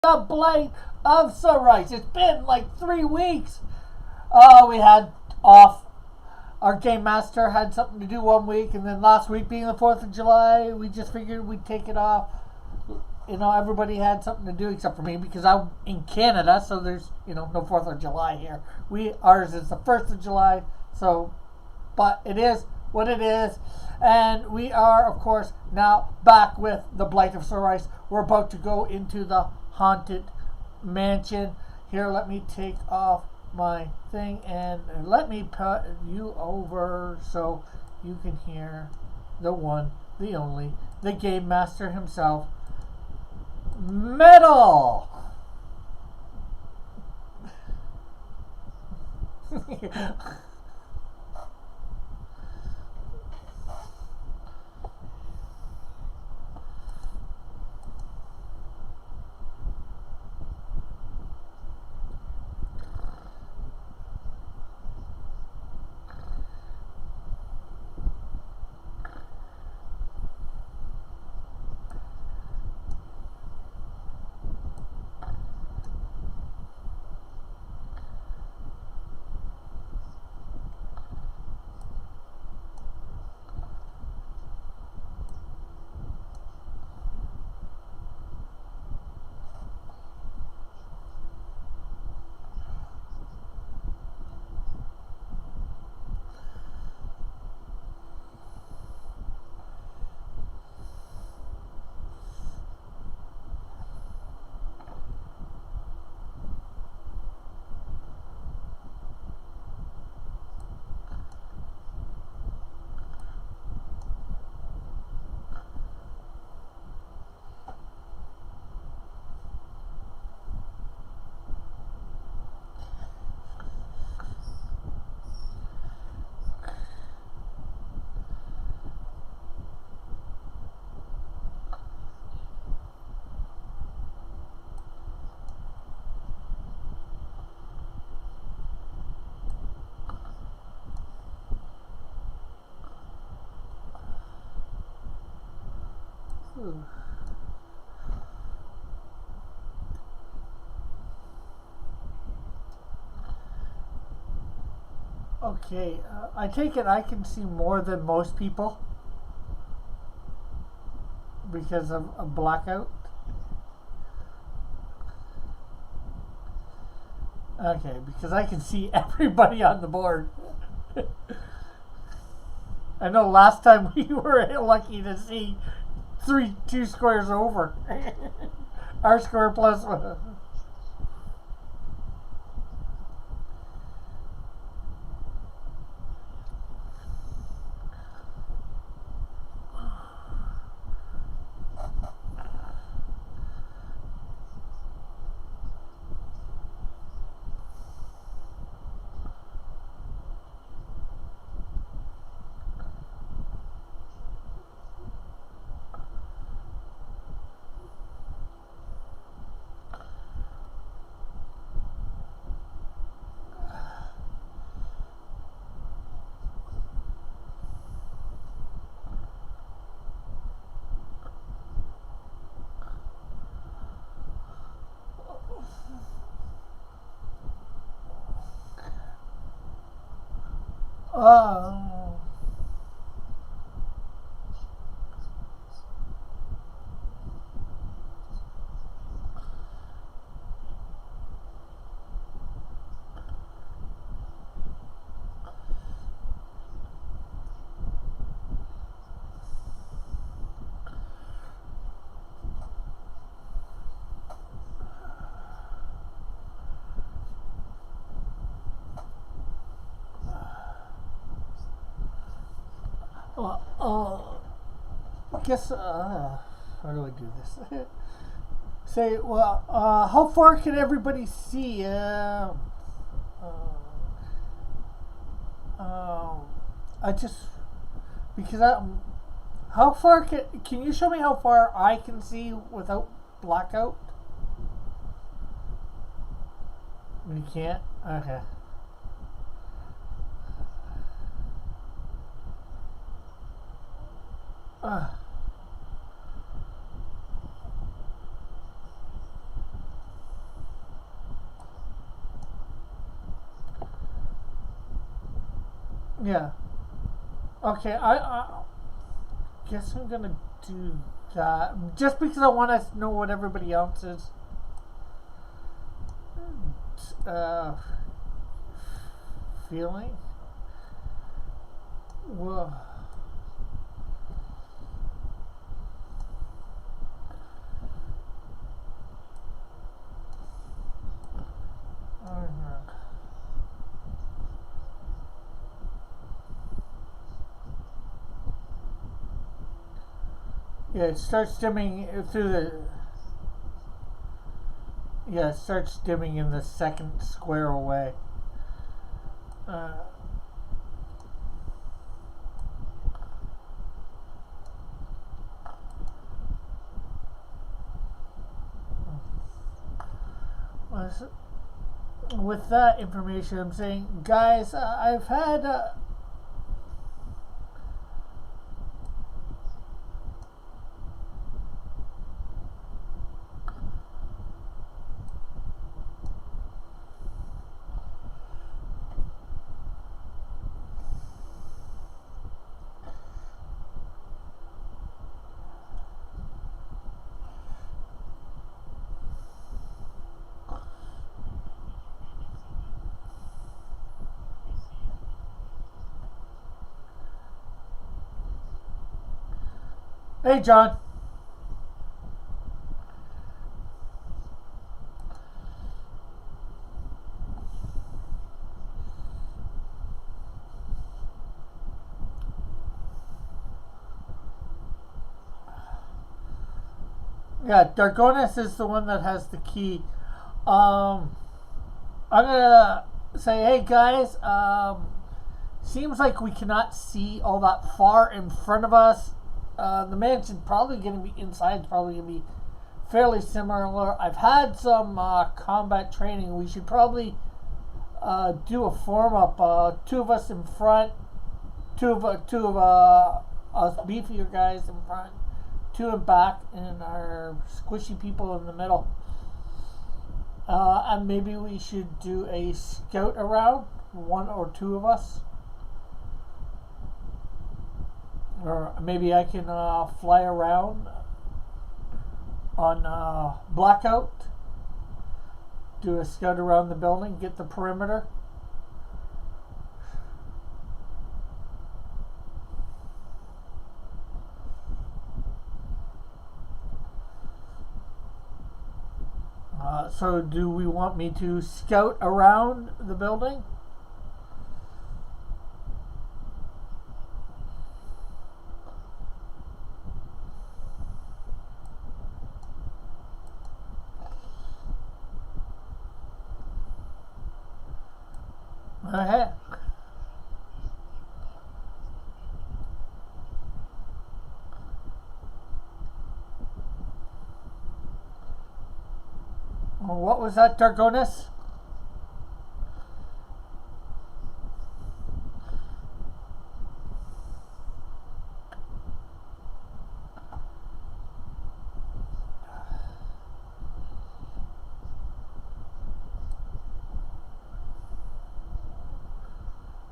The Blight of Serroice. It's been like 3 weeks. Oh, we had off. Our game master had something to do one week, and then last week being the 4th of July, we just figured we'd take it off. You know, everybody had something to do except for me because I'm in Canada, so there's, no 4th of July here. Ours is the 1st of July, so, but it is what it is. And we are, of course, now back with the Blight of Serroice. We're about to go into the haunted mansion. Here, let me take off my thing and let me put you over so you can hear the one, the only, the game master himself, Metal. Okay, I take it I can see more than most people because of a blackout. Okay, because I can see everybody on the board. I know last time we were lucky to see two squares over. Our square plus one. Oh. I guess, how do I do this? Say, well, how far can everybody see? I just, because how far can you show me how far I can see without blackout? You can't? Okay. Uh, Yeah. Okay, I guess I'm gonna do that just because I want to know what everybody else is uh, feeling. Well, yeah, it starts dimming through the. Yeah, it starts dimming in the second square away. Uh, with that information, I'm saying, guys, I've had. Hey, John. Yeah, Dargonis is the one that has the key. Um, I'm gonna say, hey guys, seems like we cannot see all that far in front of us. The mansion probably going to be inside. Probably going to be fairly similar. I've had some combat training. We should probably do a form up. Two of us in front, two of us beefier guys in front, two in back, and our squishy people in the middle. And maybe we should do a scout around, one or two of us. Or maybe I can fly around on blackout, do a scout around the building, get the perimeter. So do we want me to scout around the building? Okay. What was that, Dargonis?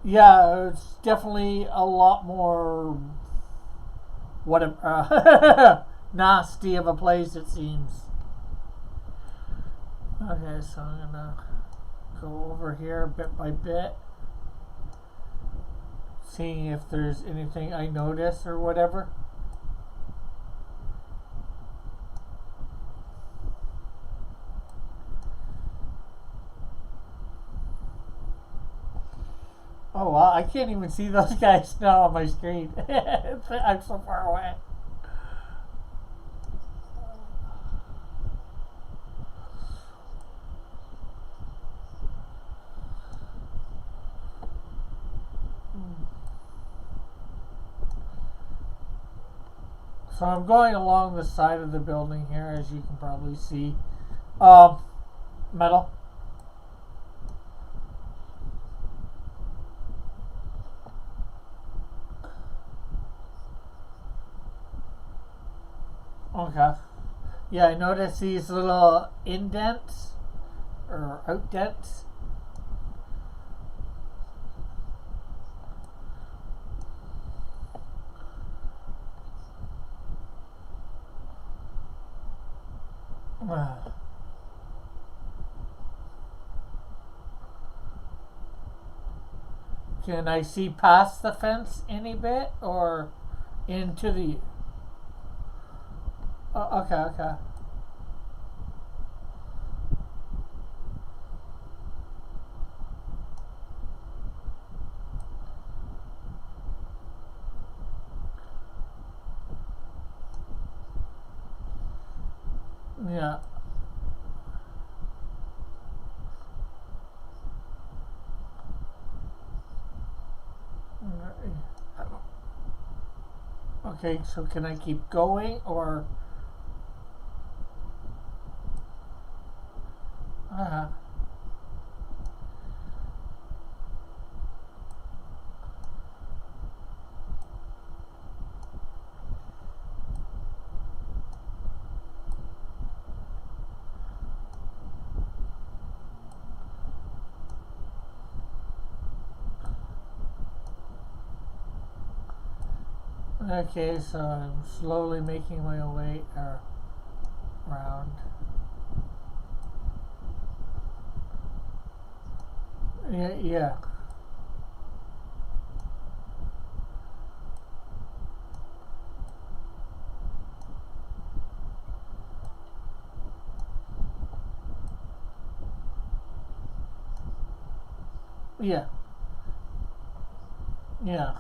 Yeah, it's definitely a lot more nasty of a place, it seems. Okay, so I'm gonna go over here bit by bit, seeing if there's anything I notice or whatever. Oh wow, I can't even see those guys now on my screen. I'm so far away. So I'm going along the side of the building here, as you can probably see. Metal. Okay. Yeah, I noticed these little indents or outdents. Can I see past the fence any bit or into the? Okay, okay. Yeah. Okay, so can I keep going or? Uh, okay, so I'm slowly making my way around. Yeah, yeah, yeah, yeah.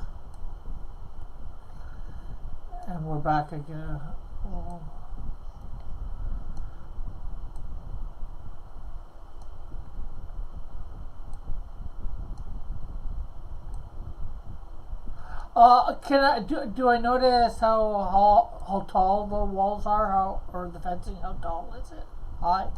And we're back again. Oh. Can I do I notice how tall the walls are? How or the fencing? How tall is it? High.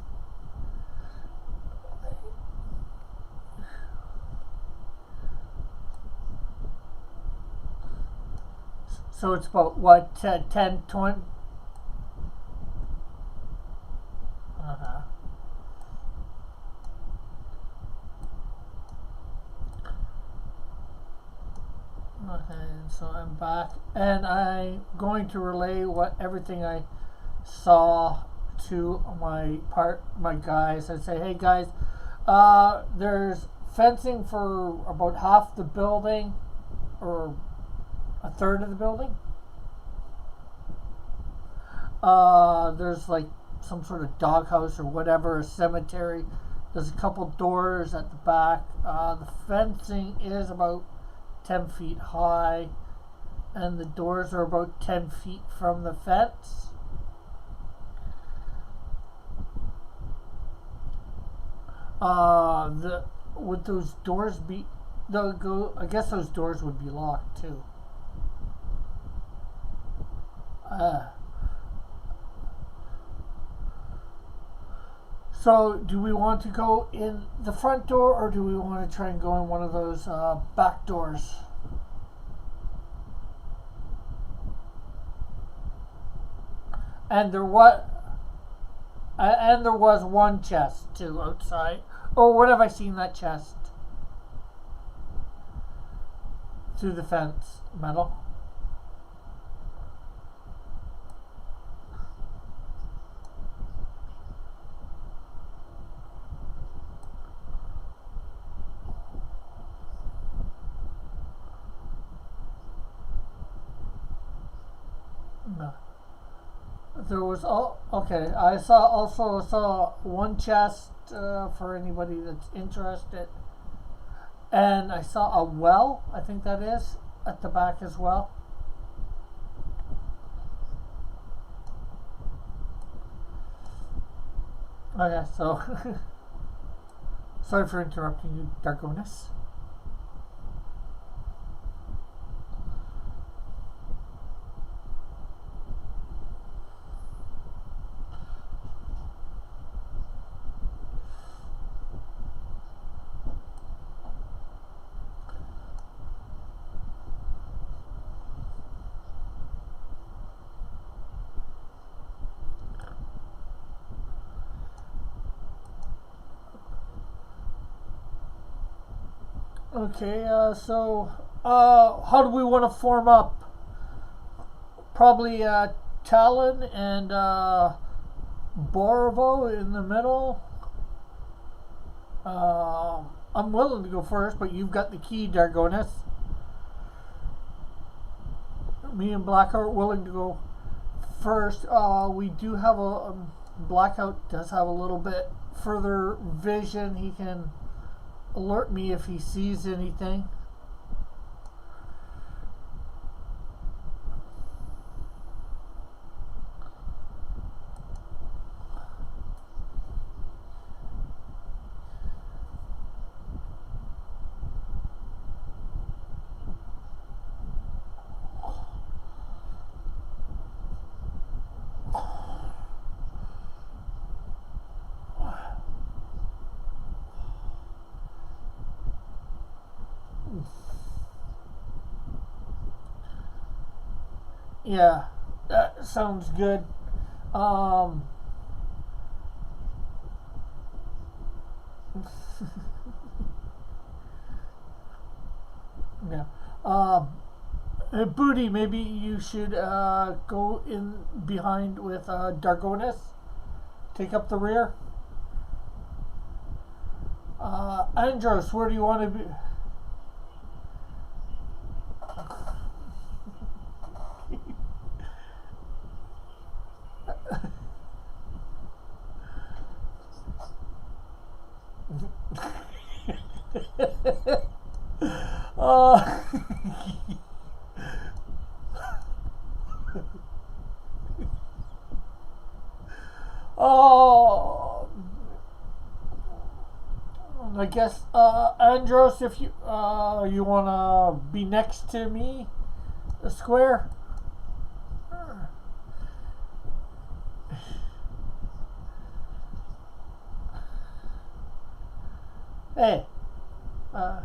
So it's about what 10, 20? Uh-huh. Okay, so I'm back, and I'm going to relay what everything I saw to my guys, and say, hey guys, there's fencing for about half the building, or a third of the building. There's like some sort of doghouse or whatever, a cemetery. There's a couple doors at the back. The fencing is about 10 feet high, and the doors are about 10 feet from the fence. The would those doors be? They'll go. I guess those doors would be locked too. Uh, so, do we want to go in the front door, or do we want to try and go in one of those back doors? And there was one chest too outside. Or what have I seen that chest through the fence? Metal. No. There was okay. I saw one chest for anybody that's interested, and I saw a well. I think that is at the back as well. Okay, so sorry for interrupting you, Dargonis. Okay, how do we want to form up? Probably Talon and Borvo in the middle. I'm willing to go first, but you've got the key, Dargonis. Me and Blackheart willing to go first. We do have a Blackout does have a little bit further vision. He can alert me if he sees anything. Yeah, that sounds good. Um, yeah. Booty, maybe you should go in behind with Dargonis. Take up the rear. Andros, where do you want to be? uh, oh, I guess Andros, if you wanna be next to me, a square. Hey, uh,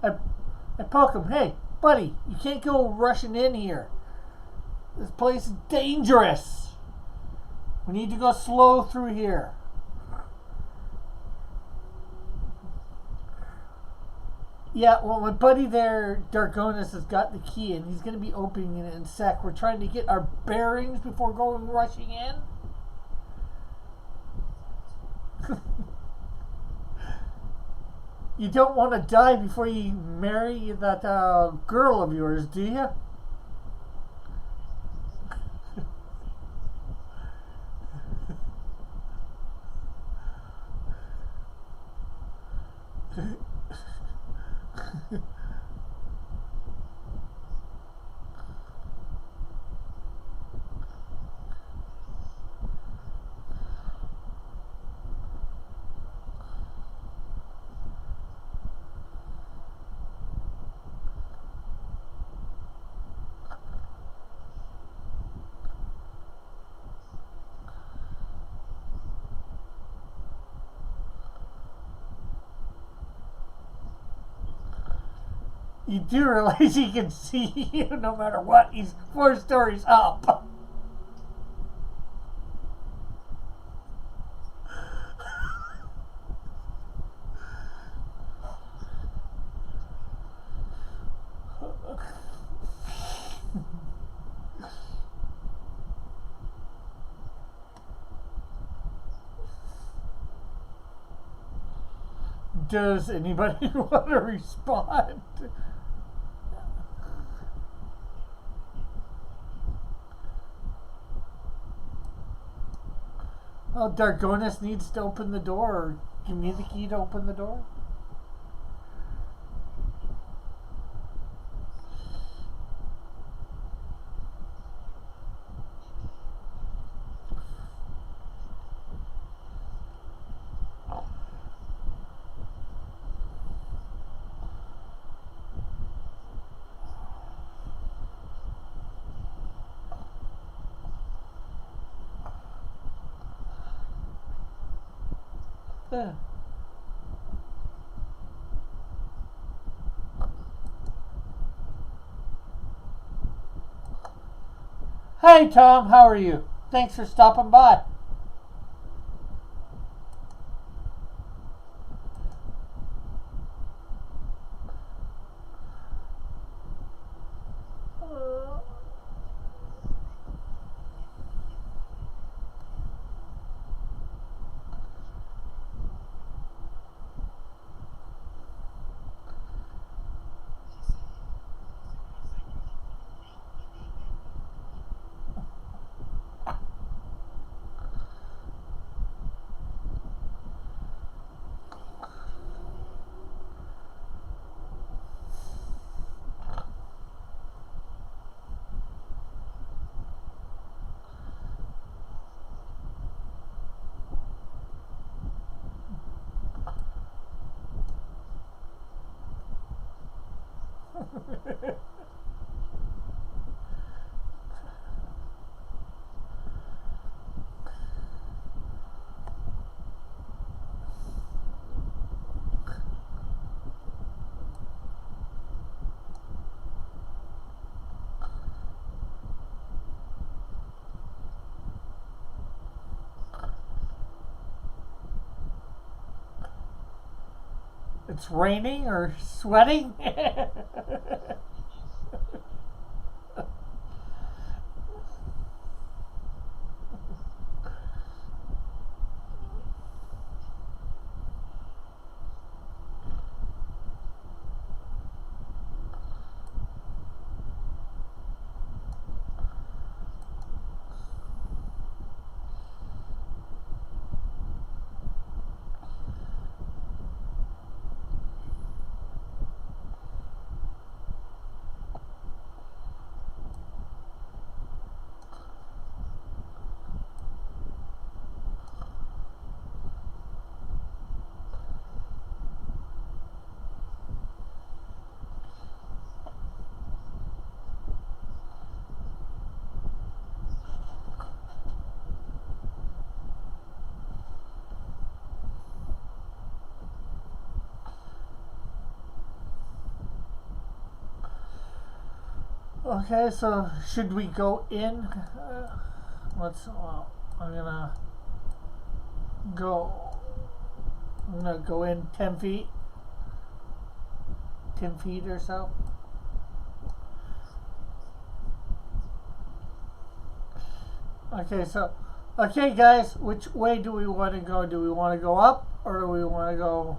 I, I poke him. Hey, buddy, you can't go rushing in here. This place is dangerous. We need to go slow through here. Yeah, well, my buddy there, Dargonis, has got the key, and he's going to be opening it in a sec. We're trying to get our bearings before going rushing in. You don't want to die before you marry that girl of yours, do you? You do realize he can see you no matter what. He's 4 stories up. Does anybody want to respond? Well, Dargonis needs to open the door. Or give me the key to open the door. Yeah. Hey Tom, how are you? Thanks for stopping by. It's raining or sweating? Okay, so should we go in? I'm gonna go. I'm gonna go in 10 feet, 10 feet or so. Okay, guys, which way do we want to go? Do we want to go up or do we want to go?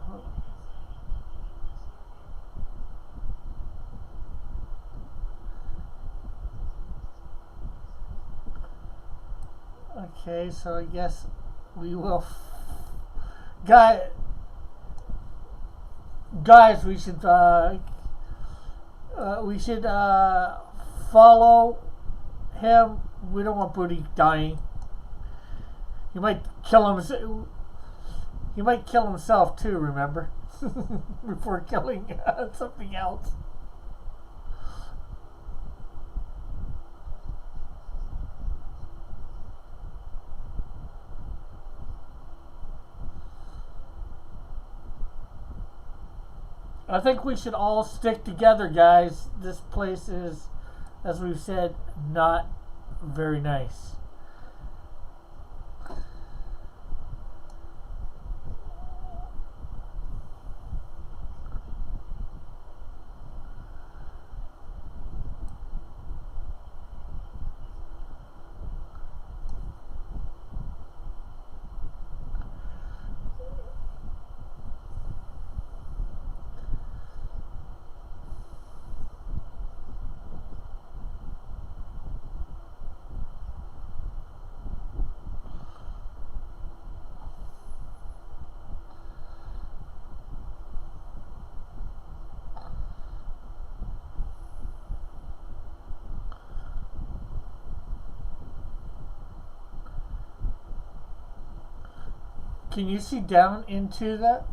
Okay, so I guess we will. Guy, guys, we should follow him. We don't want Booty dying. He might kill him. He might kill himself too. Remember, before killing something else. I think we should all stick together, guys. This place is, as we've said, not very nice. Can you see down into that?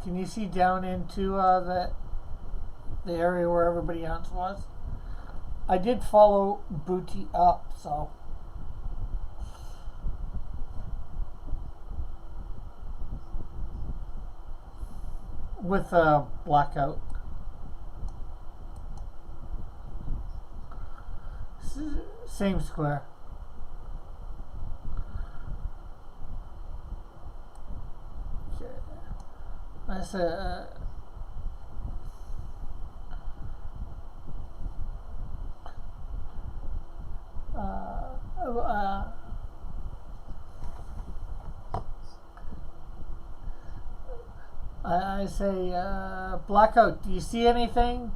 Can you see down into the area where everybody else was? I did follow Booty up, so. With a blackout. Same square. Okay. That's a. I say, Blackout, do you see anything?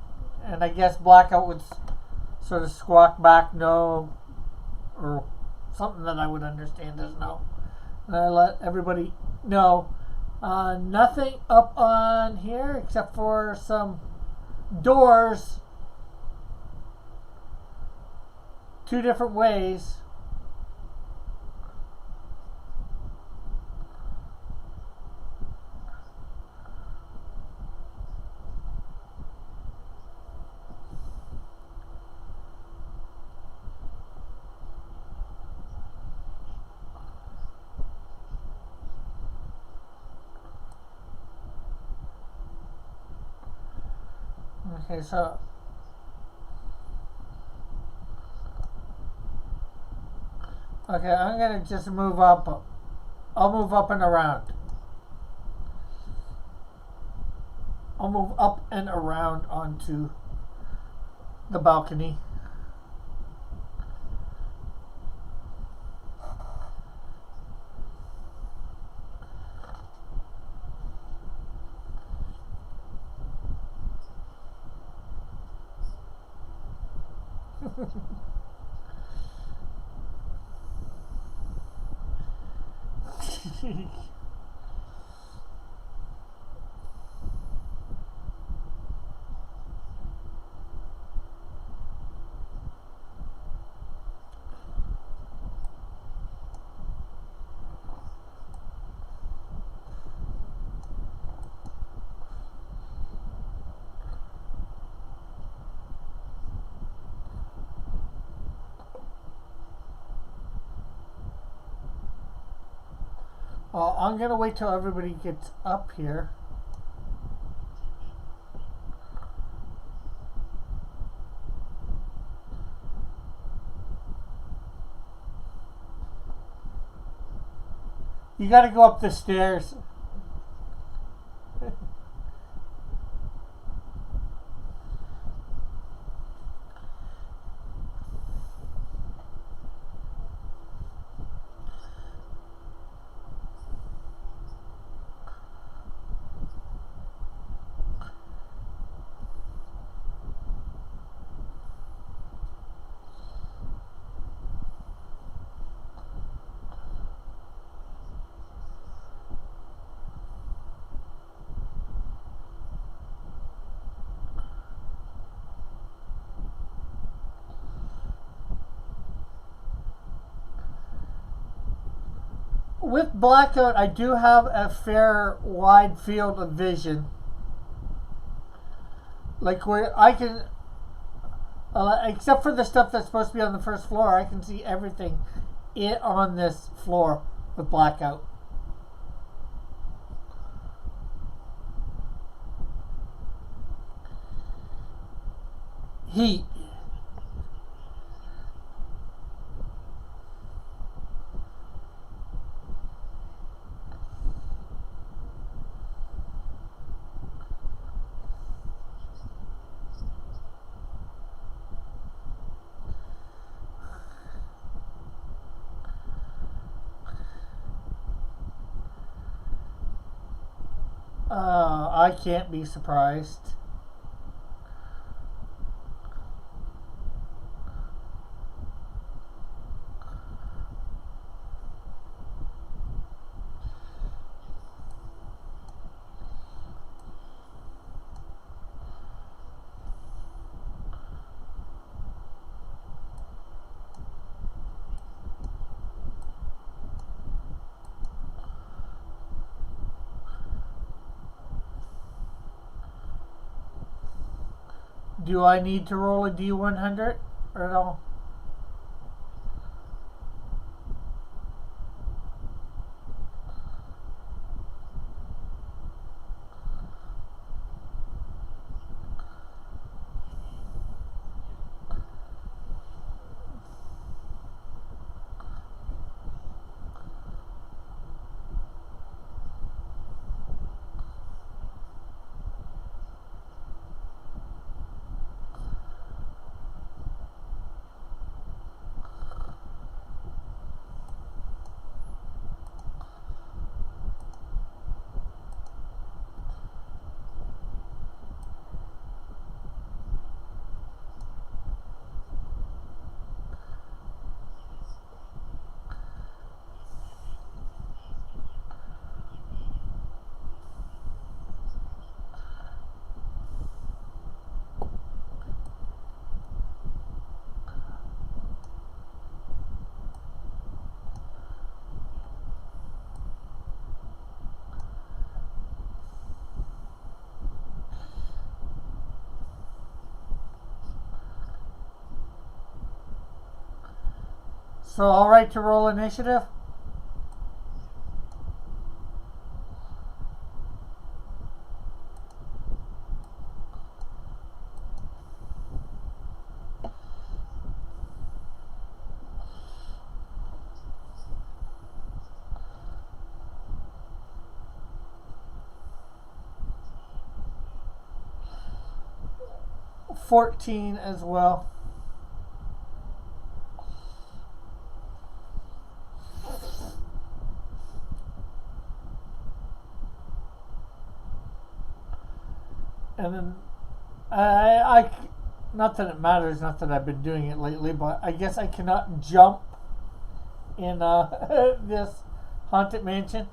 And I guess Blackout would sort of squawk back no, or something that I would understand as no. And I let everybody know. Nothing up on here except for some doors 2 different ways. Okay, so okay, I'm gonna just move up. I'll move up and around. I'll move up and around onto the balcony. I'm gonna wait till everybody gets up here. You gotta go up the stairs. With blackout, I do have a fair wide field of vision. Like where I can, except for the stuff that's supposed to be on the first floor, I can see everything on this floor with blackout. Heat. I can't be surprised. Do I need to roll a D100 or no? So all right to roll initiative? 14 as well. And then I not that it matters, not that I've been doing it lately, but I guess I cannot jump in this haunted mansion.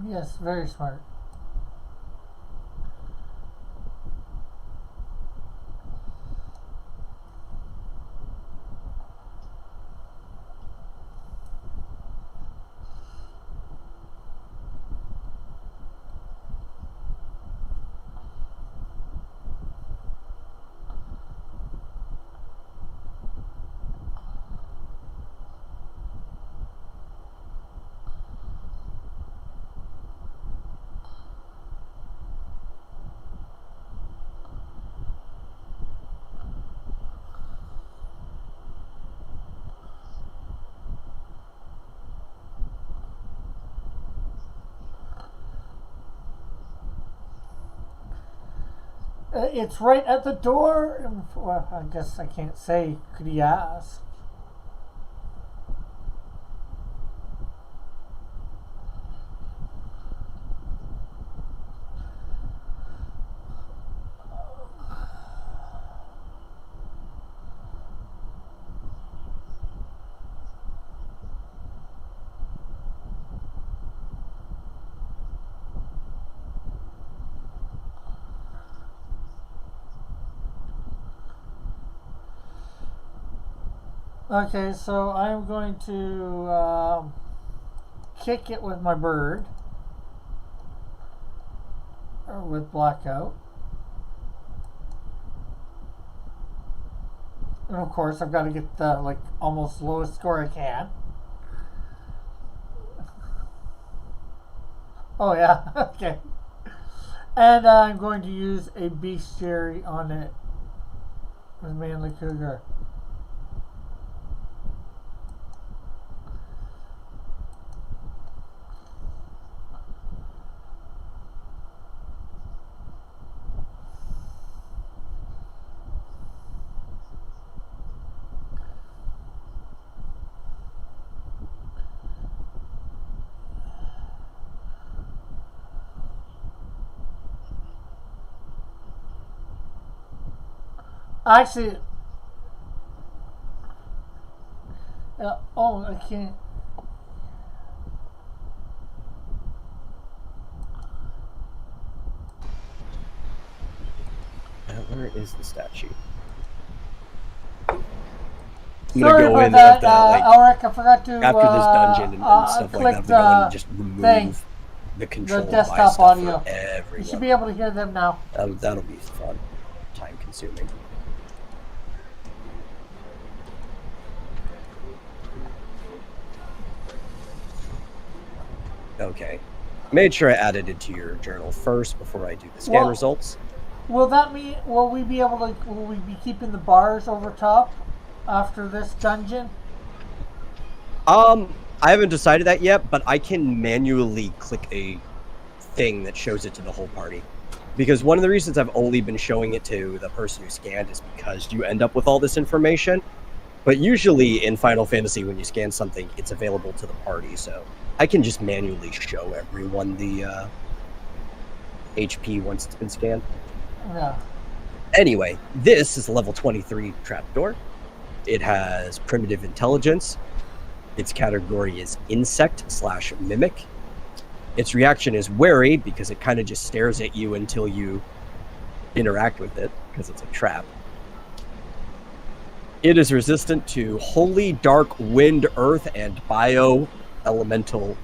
Yes, very smart. It's right at the door. Well, I guess I can't say. Could he ask? Okay, so I'm going to kick it with my bird, or with blackout. And of course, I've got to get the almost lowest score I can. Oh yeah, okay. And I'm going to use a bestiary on it with Manly Cougar. Actually, I can't. Where is the statue? Sorry about that, Alric. I forgot to after this dungeon and stuff like that. I'm going to just remove the control desktop audio. For everyone. You should be able to hear them now. That'll be fun. Time consuming. Okay. Made sure I added it to your journal first before I do the scan results. Will that mean, will we be keeping the bars over top after this dungeon? I haven't decided that yet, but I can manually click a thing that shows it to the whole party. Because one of the reasons I've only been showing it to the person who scanned is because you end up with all this information. But usually in Final Fantasy, when you scan something, it's available to the party, so I can just manually show everyone the HP once it's been scanned. Yeah. Anyway, this is a level 23 trapdoor. It has primitive intelligence. Its category is insect/mimic. Its reaction is wary because it kind of just stares at you until you interact with it, because it's a trap. It is resistant to holy, dark, wind, earth, and bio-elemental,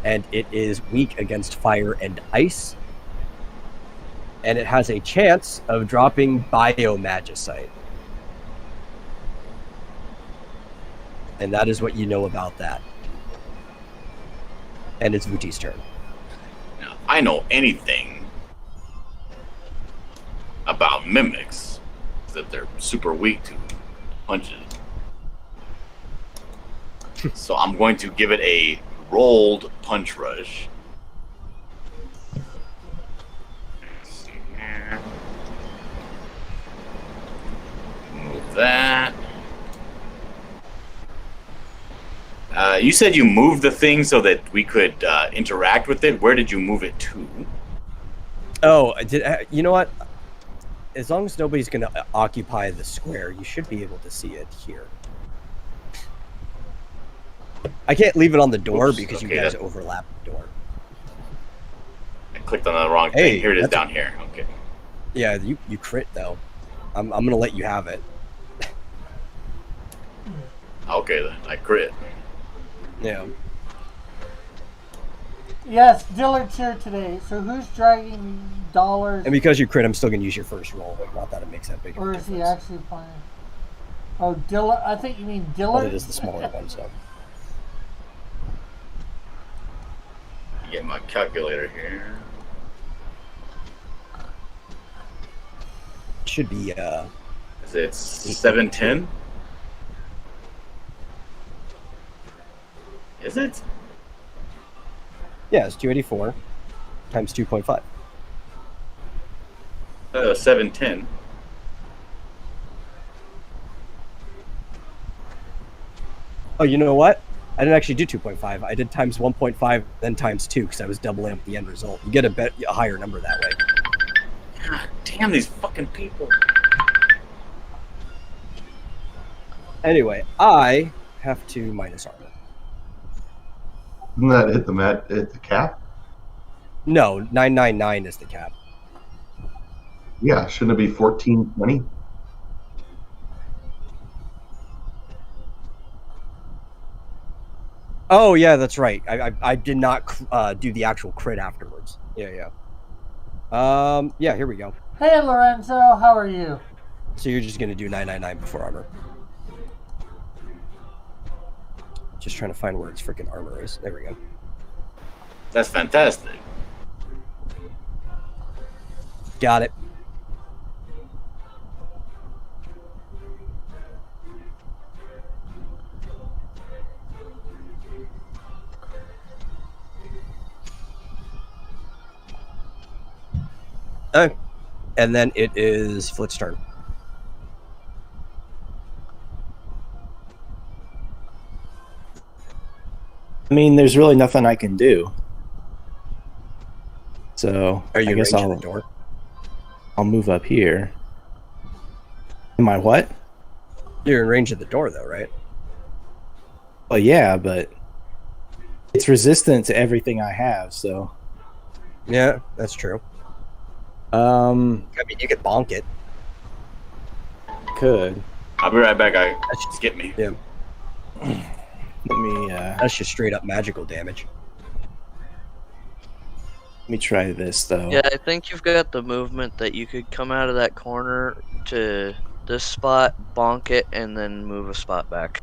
and it is weak against fire and ice. And it has a chance of dropping Biomagicite. And that is what you know about that. And it's Vuti's turn. Now, I know anything about mimics, that they're super weak to punches. So I'm going to give it a rolled punch rush. Let's see here. Move that. You said you moved the thing so that we could interact with it. Where did you move it to? Oh, you know what? As long as nobody's going to occupy the square, you should be able to see it here. I can't leave it on the door because you guys overlap the door. I clicked on the wrong thing. Here it is down here. Okay. Yeah, you crit though. I'm going to let you have it. Okay, then. I crit. Yeah. Yes, Dillard's here today. So who's dragging dollars? And because you crit, I'm still going to use your first roll. Like, not that it makes that big of a difference. Or is he actually playing? Oh, Dillard. I think you mean Dillard. But it is the smaller one, so. Get my calculator here. It should be, Is it 710? Is it? Yeah, it's 284 times 2.5. 710. Oh, you know what? I didn't actually do 2.5. I did times 1.5, then times 2, because I was doubling up the end result. You get a higher number that way. God damn these fucking people. Anyway, I have to minus armor. Didn't that hit the cap? No, 999 is the cap. Yeah, shouldn't it be 1420? Oh yeah, that's right. I did not do the actual crit afterwards. Yeah. Yeah, here we go. Hey Lorenzo, how are you? So you're just gonna do 999 before armor. Just trying to find where its freaking armor is. There we go. That's fantastic. Got it. Oh, and then it is Flit's turn. I mean, there's really nothing I can do. So Are you I guess ranging the door? I'll move up here. Am I what? You're in range of the door, though, right? Well, yeah, but it's resistant to everything I have, so. Yeah, that's true. I mean, you could bonk it. Could. I'll be right back. That's just Skip me. Yeah, Let me that's just straight up magical damage. try this though. Yeah, I think you've got the movement that you could come out of that corner to this spot, bonk it, and then move a spot back.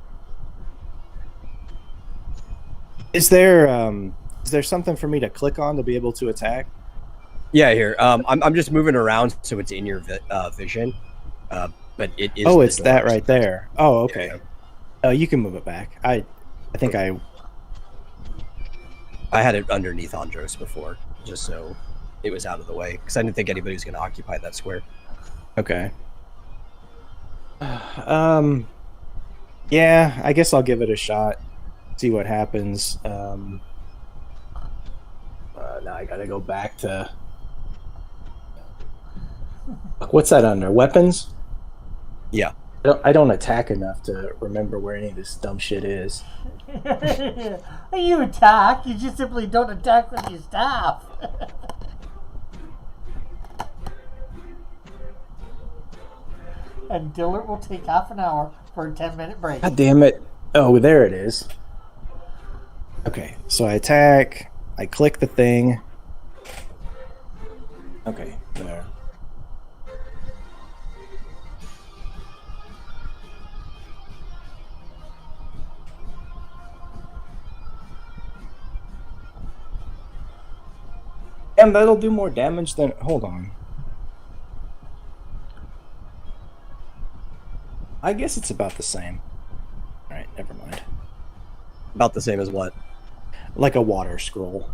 Is there something for me to click on to be able to attack? Yeah, here. I'm just moving around so it's in your vision. But it is. Oh, it's that right there. Oh, okay. Yeah. Oh, you can move it back. I think I had it underneath Andros before, just so it was out of the way, because I didn't think anybody was going to occupy that square. Okay. Yeah, I guess I'll give it a shot. See what happens. Now I gotta go back to. What's that under? Weapons? Yeah. I don't attack enough to remember where any of this dumb shit is. You attack, you just simply don't attack with your staff. And Dillard will take half an hour for a 10-minute break. God damn it. Oh, there it is. Okay, so I attack. I click the thing. Okay, there. And that'll do more damage than... Hold on. I guess it's about the same. Alright, never mind. About the same as what? Like a water scroll.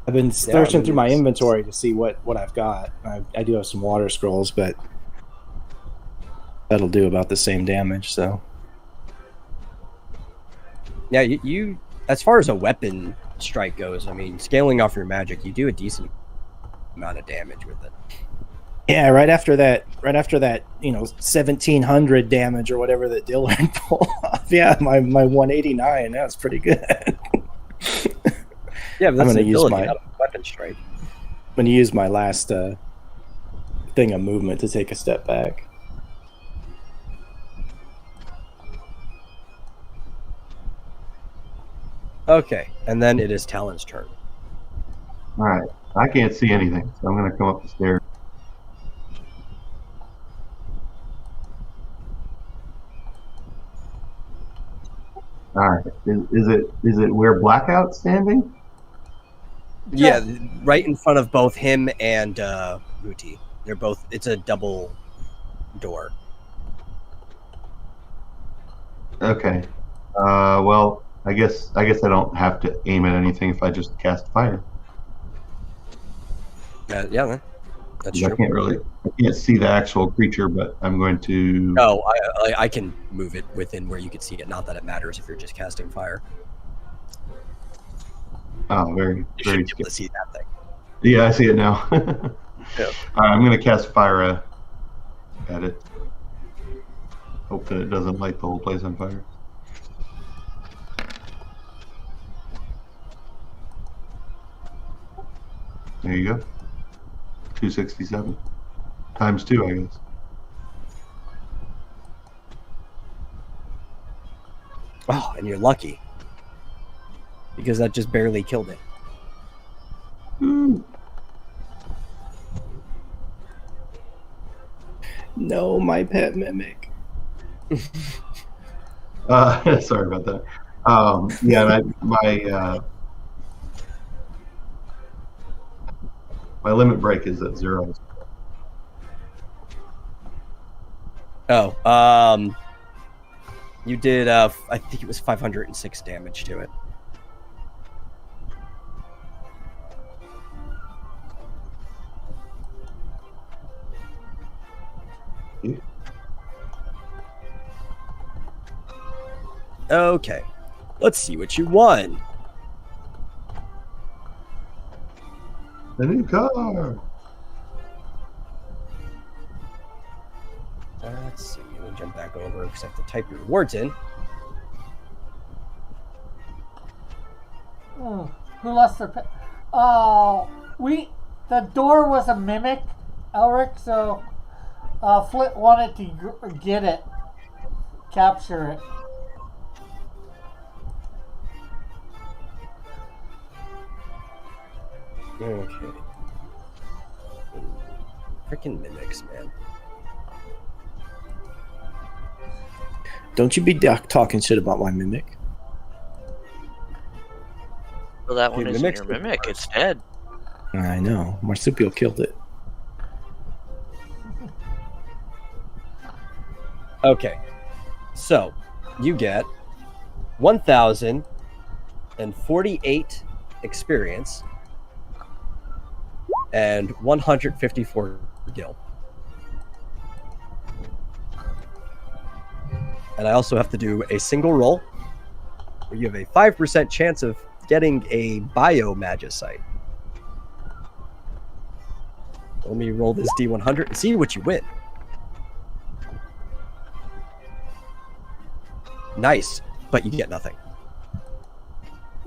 I've been searching through my inventory to see what I've got. I do have some water scrolls, but that'll do about the same damage, so... Yeah, you as far as a weapon strike goes, I mean, scaling off your magic, you do a decent amount of damage with it. Yeah, right after that, 1700 damage or whatever that Dillard pulled off. Yeah, my 189, that's pretty good. Yeah, but that's I'm gonna use my weapon strike. I'm gonna use my last thing of movement to take a step back. Okay, and then it is Talon's turn. All right. I can't see anything, so I'm going to come up the stairs. All right. Is it where Blackout's standing? Yeah, right in front of both him and Muti. They're both. It's a double door. Okay. Well, I guess I don't have to aim at anything if I just cast fire. Yeah, man. That's I true. I can't see the actual creature, but I'm going to. No, I can move it within where you can see it. Not that it matters if you're just casting fire. Oh, very, You very. should be able to see that thing. Yeah, I see it now. Yeah. All right, I'm going to cast fire at it. Hope that it doesn't light the whole place on fire. There you go. 267 times 2, I guess. Oh, and you're lucky. Because that just barely killed it. No, my pet mimic. Sorry about that. Yeah, my limit break is at 0. Oh, you did, I think it was 506 damage to it. Okay, let's see what you won. The new car. let's see. Let me jump back over because I have to type your rewards in. Who lost their pet? Oh, the door was a mimic, Elric, so Flit wanted to get it, capture it. Okay. Freaking mimics, man. Don't you be talking shit about my mimic. Well, that one Dude, isn't mimics your are mimic. the It's worst. dead. I know. Marsupial killed it. Okay. So, you get 1,048 experience and 154 gil. And I also have to do a single roll where you have a 5% chance of getting a biomagicite. Let me roll this D100 and see what you win. Nice, but you get nothing.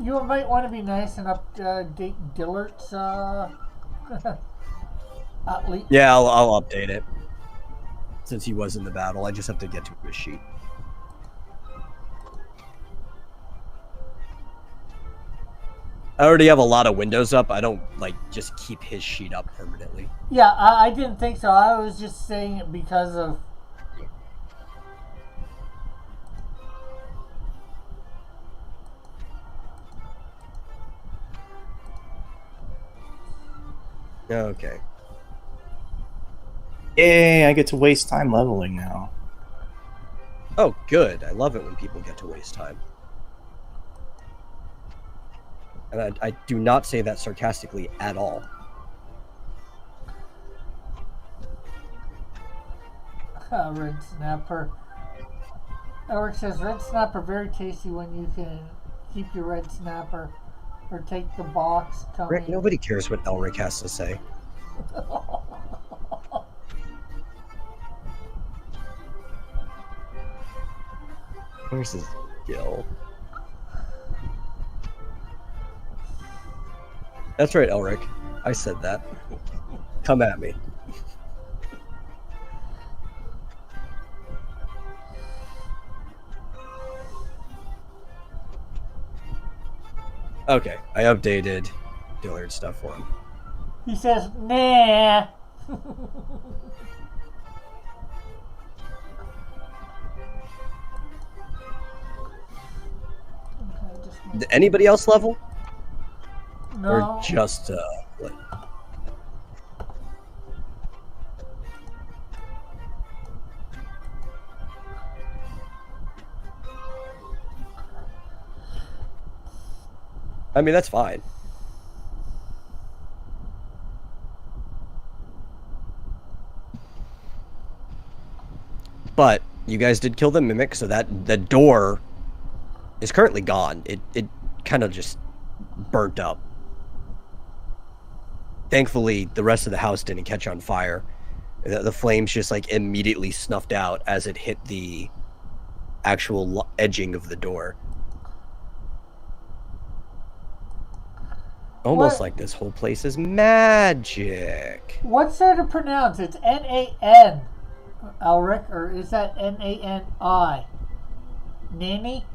You might want to be nice and update Dillert's at least. Yeah, I'll update it. Since he was in the battle, I just have to get to his sheet. I already have a lot of windows up. I don't just keep his sheet up permanently. Yeah, I didn't think so. I was just saying it because of. Okay. Yay, I get to waste time leveling now. Oh, good. I love it when people get to waste time. And I do not say that sarcastically at all. Red snapper. Eric says red snapper very tasty when you can keep your red snapper or take the box coming. Rick, nobody cares what Elric has to say. Where's his gill? That's right, Elric. I said that. Come at me. Okay, I updated Dillard's stuff for him. He says, nah. Did anybody else level? No. Or just, like... I mean, that's fine. But you guys did kill the mimic, so that the door is currently gone. It kind of just burnt up. Thankfully, the rest of the house didn't catch on fire. The flames just like immediately snuffed out as it hit the actual edging of the door. Almost like this whole place is magic. What's there to pronounce? It's N-A-N, Elric, or is that N-A-N-I? Nanny?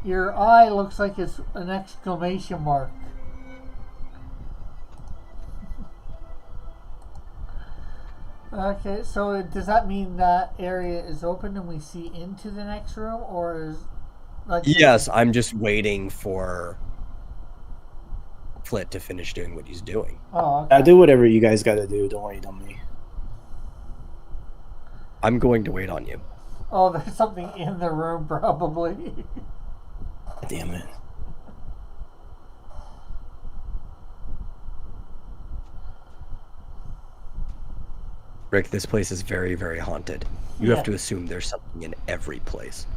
Your eye looks like it's an exclamation mark. Okay, so does that mean that area is open and we see into the next room, or is... Yes, I'm just waiting for Flit to finish doing what he's doing. Oh, okay. I do whatever you guys gotta do. Don't wait on me. I'm going to wait on you. Oh, there's something in the room, probably. Damn it. Rick, this place is very, very haunted. You have to assume there's something in every place.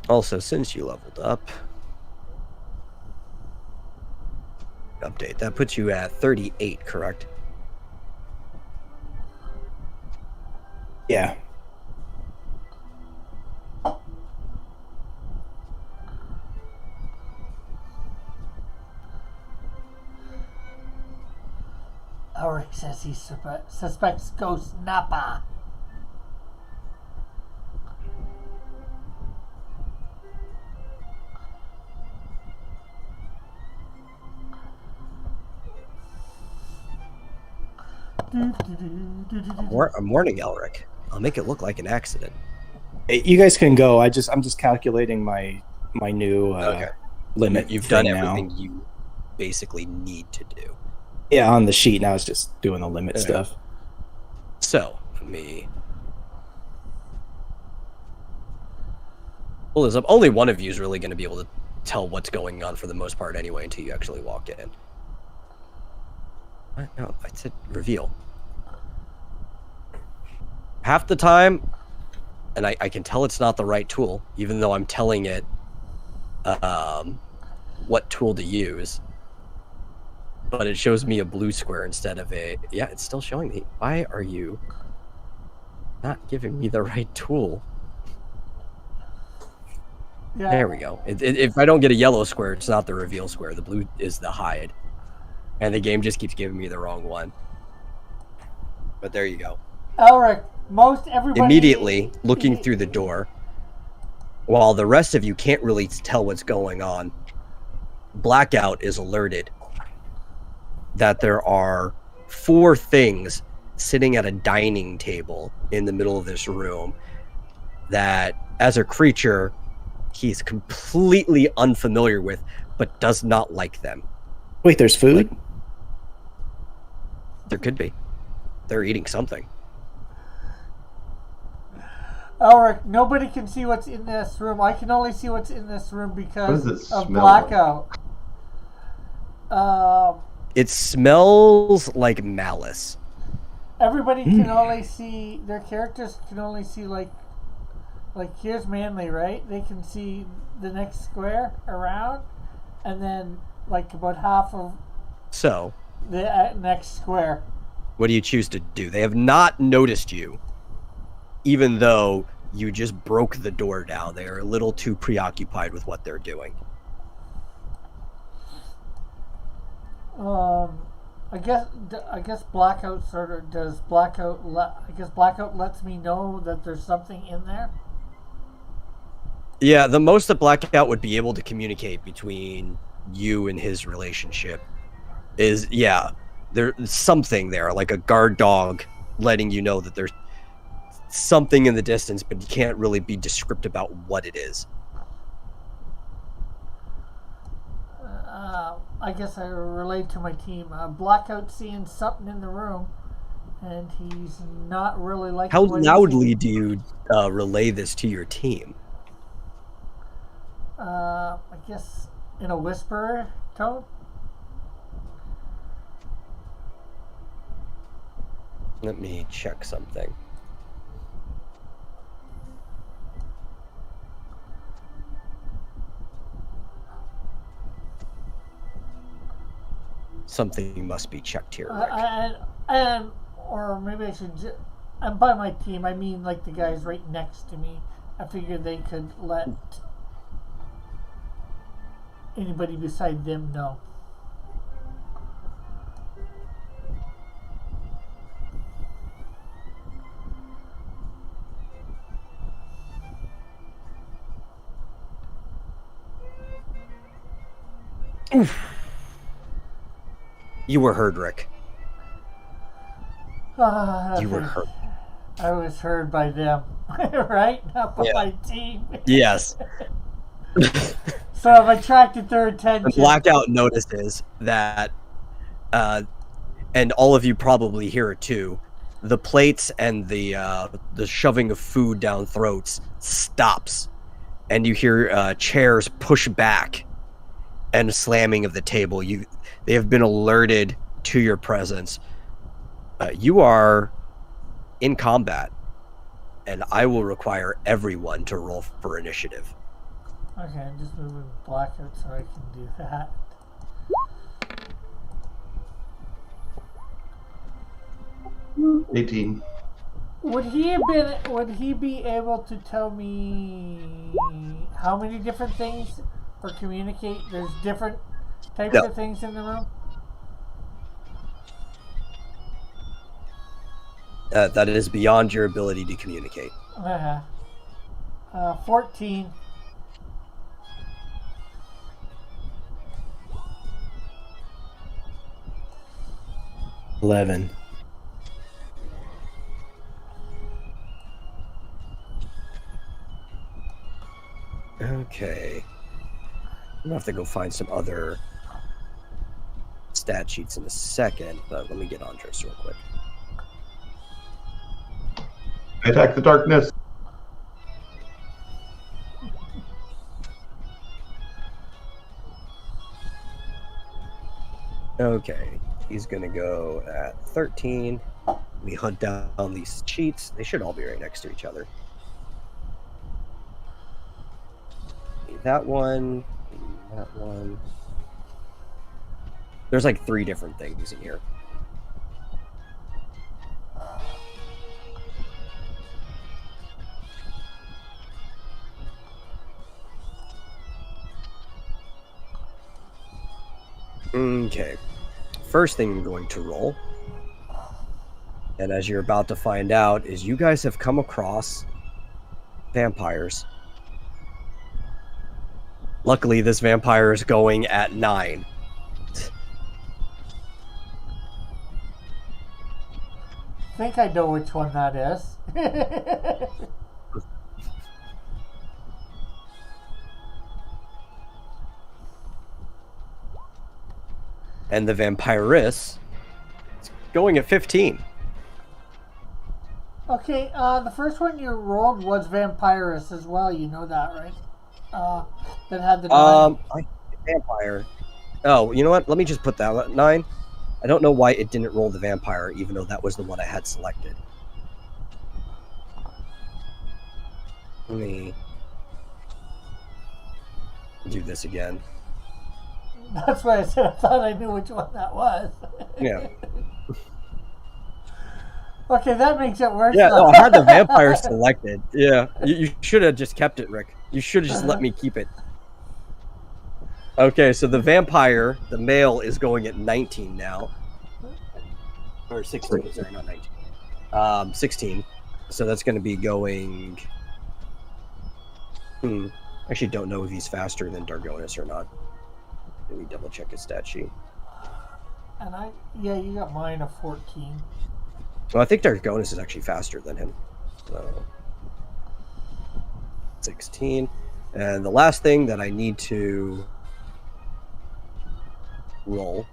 Also, since you leveled up, update. That puts you at 38, correct? Yeah. Elric says he suspects Ghost Nappa. I'm warning Elric. I'll make it look like an accident. Hey, you guys can go. I'm just calculating my new limit. You've done thing everything now. you basically need to do. Yeah, on the sheet now. It's just doing the limit stuff. So let me pull this up. Only one of you is really going to be able to tell what's going on for the most part, anyway, until you actually walk in. No, I said reveal. Half the time, and I can tell it's not the right tool, even though I'm telling it what tool to use. But it shows me a blue square instead of a... Yeah, it's still showing me. Why are you not giving me the right tool? Yeah. There we go. If I don't get a yellow square, it's not the reveal square. The blue is the hide. And the game just keeps giving me the wrong one. But there you go. Elric, most everybody... Immediately looking through the door, while the rest of you can't really tell what's going on, Blackout is alerted that there are 4 things sitting at a dining table in the middle of this room that, as a creature, he's completely unfamiliar with, but does not like them. Wait, there's food? There could be. They're eating something. Elric, nobody can see what's in this room. I can only see what's in this room because What does it of smell Blackout. It smells like malice. Everybody can only see, their characters can only see like here's Manly, right? They can see the next square around, and then like about half of So, the next square. what do you choose to do? They have not noticed you, even though you just broke the door down. They are a little too preoccupied with what they're doing. I guess Blackout sort of does. I guess Blackout lets me know that there's something in there. Yeah, the most that Blackout would be able to communicate between you and his relationship is, yeah, there's something there, like a guard dog letting you know that there's something in the distance, but you can't really be descriptive about what it is. I guess I relate to my team. Blackout seeing something in the room, and he's not really liking. How what loudly do you relay this to your team? I guess in a whisper tone. Let me check something. Something must be checked here, Rick. Or maybe I should. And by my team, I mean like the guys right next to me. I figured they could let anybody beside them know. You were heard, Rick. You were heard. I was heard by them, right? Not by my team. Yes. So I've attracted their attention. Blackout notices that, and all of you probably hear it too, the plates and the shoving of food down throats stops, and you hear chairs push back and slamming of the table. They have been alerted to your presence. You are in combat, and I will require everyone to roll for initiative. Okay, I'm just moving blackout so I can do that. Mm. 18. Would he be able to tell me how many different things or communicate? There's different types No. of things in the room? That is beyond your ability to communicate. 14. 11. Okay. I'm gonna have to go find some other stat sheets in a second, but let me get Andres real quick. I attack the darkness. Okay, he's gonna go at 13. We hunt down these cheats. They should all be right next to each other. That one, that one. There's like 3 different things in here. Okay. First thing I'm going to roll, and as you're about to find out, is you guys have come across vampires. Luckily, this vampire is going at 9. I think I know which one that is. And the vampiress is going at 15. Okay, the first one you rolled was Vampirus as well. You know that, right? That had the 9. Vampire. Oh, you know what? Let me just put that at 9. I don't know why it didn't roll the vampire, even though that was the one I had selected. Let me do this again. That's why I said I thought I knew which one that was. Yeah. Okay, that makes it worse. Yeah, no, I had the vampire selected. Yeah, you should have just kept it, Rick. You should have just let me keep it. Okay, so the vampire, the male, is going at 19 now. Or 16, sorry, not 19. 16. So that's going to be going... I actually don't know if he's faster than Dargonis or not. Let me double check his stat sheet. And you got mine of 14. Well, I think Dargonis is actually faster than him. So 16. And the last thing that I need to roll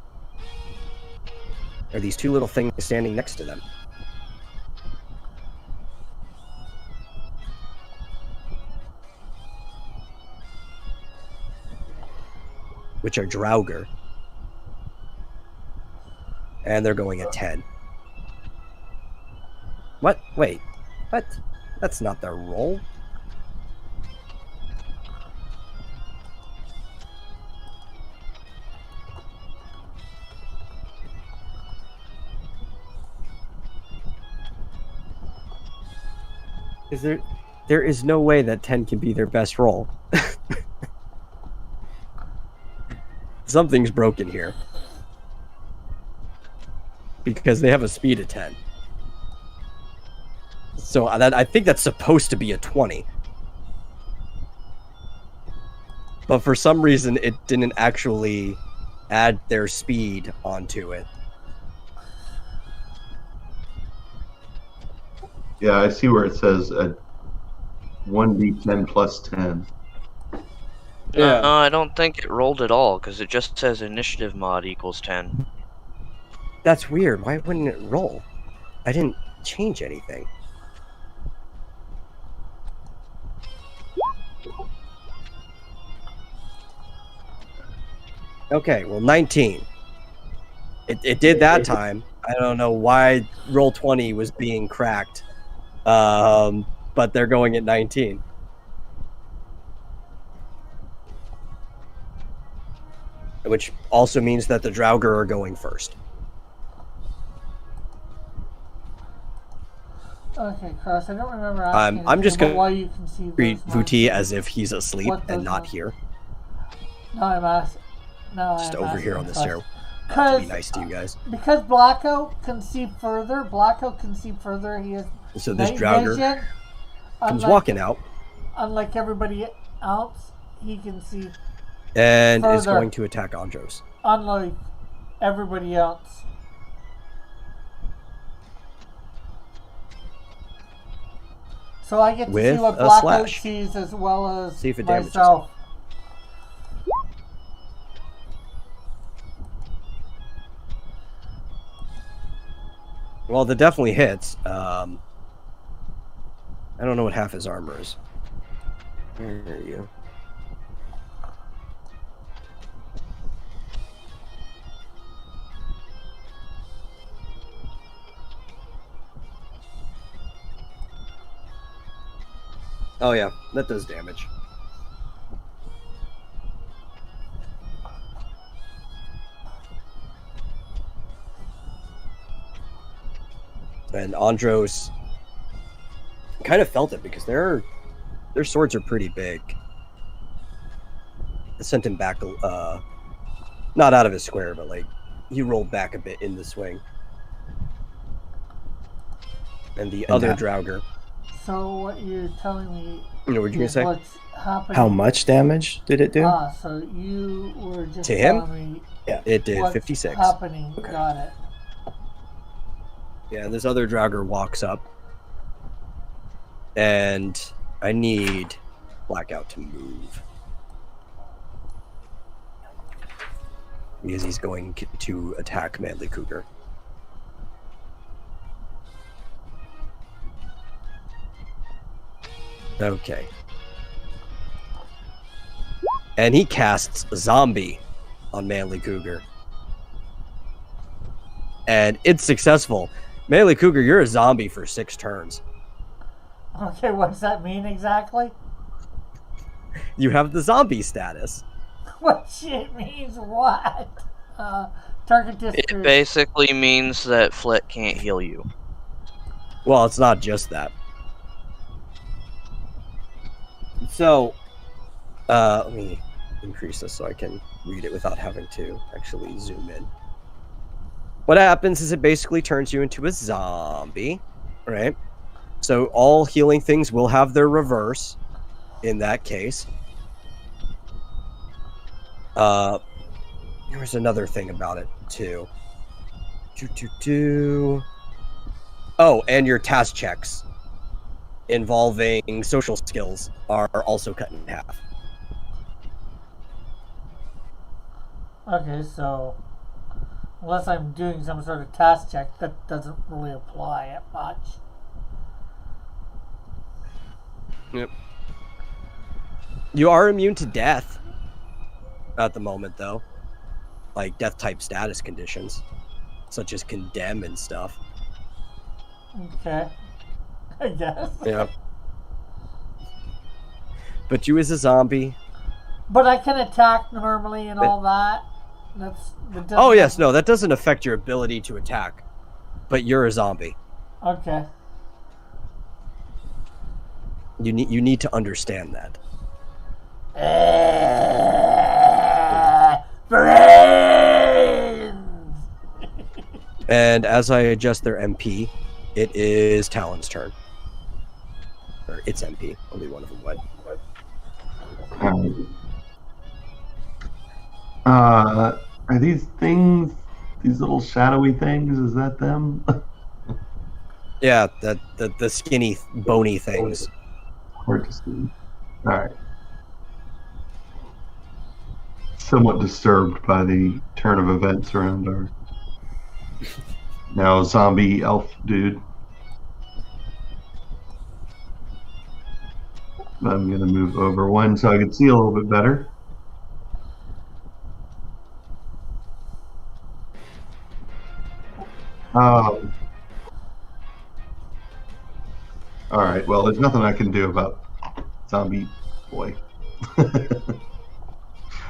are these 2 little things standing next to them. Which are Draugr. And they're going at 10. What? Wait. What? That's not their roll. There is no way that 10 can be their best roll. Something's broken here. Because they have a speed of 10. So I think that's supposed to be a 20. But for some reason, it didn't actually add their speed onto it. Yeah, I see where it says 1d10 plus 10. Yeah. No, I don't think it rolled at all, because it just says initiative mod equals 10. That's weird. Why wouldn't it roll? I didn't change anything. Okay, well, 19. It did that time. I don't know why roll 20 was being cracked. But they're going at 19. which also means that the Draugr are going first. Okay, Cross, I don't remember asking I'm just about gonna why you can see treat those Vuti marks. as if he's asleep What and those not are. here. No, I'm asking. No, Just I'm over here asking on the Cross. stair. To be Because nice to you guys. Blacko can see further. He has So this night Draugr vision. comes Unlike- walking out Unlike everybody else, he can see and is further. going to attack Andros. unlike everybody else. So I get to With see what a Blackout slash. sees as well as See if it damages myself. Well, that definitely hits. I don't know what half his armor is. Where are you? Oh yeah, that does damage. And Andros kind of felt it because their swords are pretty big. It sent him back, not out of his square, but like he rolled back a bit in the swing. And the other Draugr. So what you're telling me You know what you gonna is say? what's happening. How much damage did it do? So you were just To him? telling me It did what's 56. happening. Okay. Got it. Yeah, this other Draugr walks up. And I need Blackout to move. Because he's going to attack Manly Cougar. Okay. And he casts Zombie on Manly Cougar. And it's successful. Manly Cougar, you're a zombie for 6 turns. Okay, what does that mean exactly? You have the zombie status. What shit means what? Target It district. basically means that Flit can't heal you. Well, it's not just that. So, let me increase this so I can read it without having to actually zoom in. What happens is it basically turns you into a zombie, right? So all healing things will have their reverse in that case. There was another thing about it too. Oh, and your task checks involving social skills are also cut in half. Okay, so unless I'm doing some sort of task check, that doesn't really apply at much. Yep. You are immune to death at the moment, though. Like death type status conditions, such as condemn and stuff. Okay. I guess. Yeah. But you as a zombie. But I can attack normally and all that. That doesn't Oh yes, no, that doesn't affect your ability to attack. But you're a zombie. Okay. You need to understand that. Friends! And as I adjust their MP, it is Talon's turn. Or it's MP. Only one of them went. Are these things, these little shadowy things, is that them? Yeah, the skinny, bony things. Hard to see. Alright. Somewhat disturbed by the turn of events around our now zombie elf dude. I'm going to move over one so I can see a little bit better. Alright, well, there's nothing I can do about zombie boy.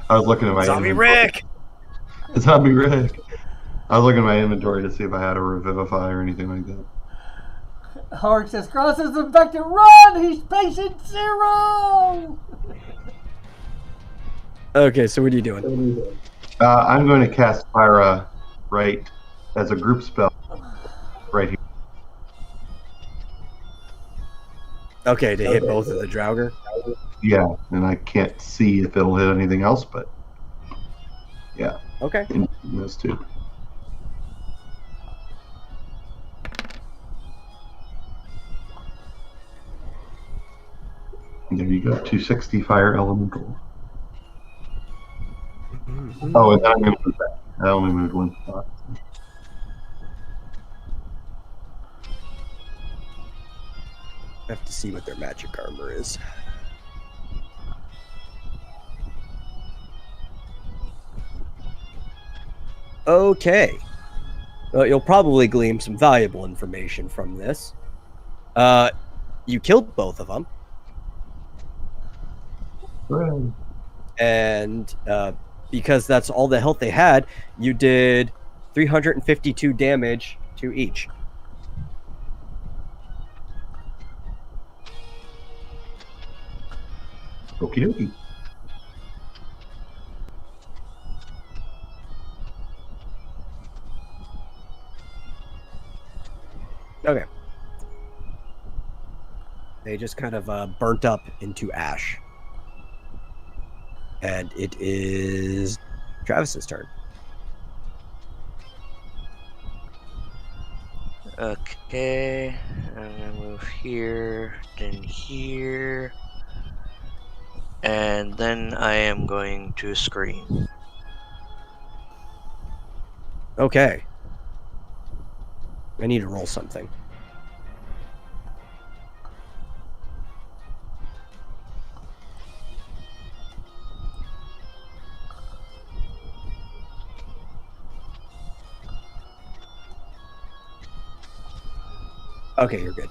I was looking at my Zombie inventory. Rick! Zombie wreck. I was looking at my inventory to see if I had a revivify or anything like that. Howard says, Cross is infected. Run! He's patient 0! Okay, so what are you doing? I'm going to cast Spyra right as a group spell right here. Okay, to hit both of the Draugr? Yeah, and I can't see if it'll hit anything else, but yeah. Okay. In those two. And there you go, 260 fire elemental. Oh, and I'm going to move that. I only moved one spot. I have to see what their magic armor is. Okay. Well, you'll probably glean some valuable information from this. You killed both of them. Hooray. And because that's all the health they had, you did 352 damage to each. Okie dokie. Okay. They just kind of burnt up into ash. And it is Travis's turn. Okay, I'm gonna move here, then here, and then I am going to scream. Okay. I need to roll something. Okay, you're good.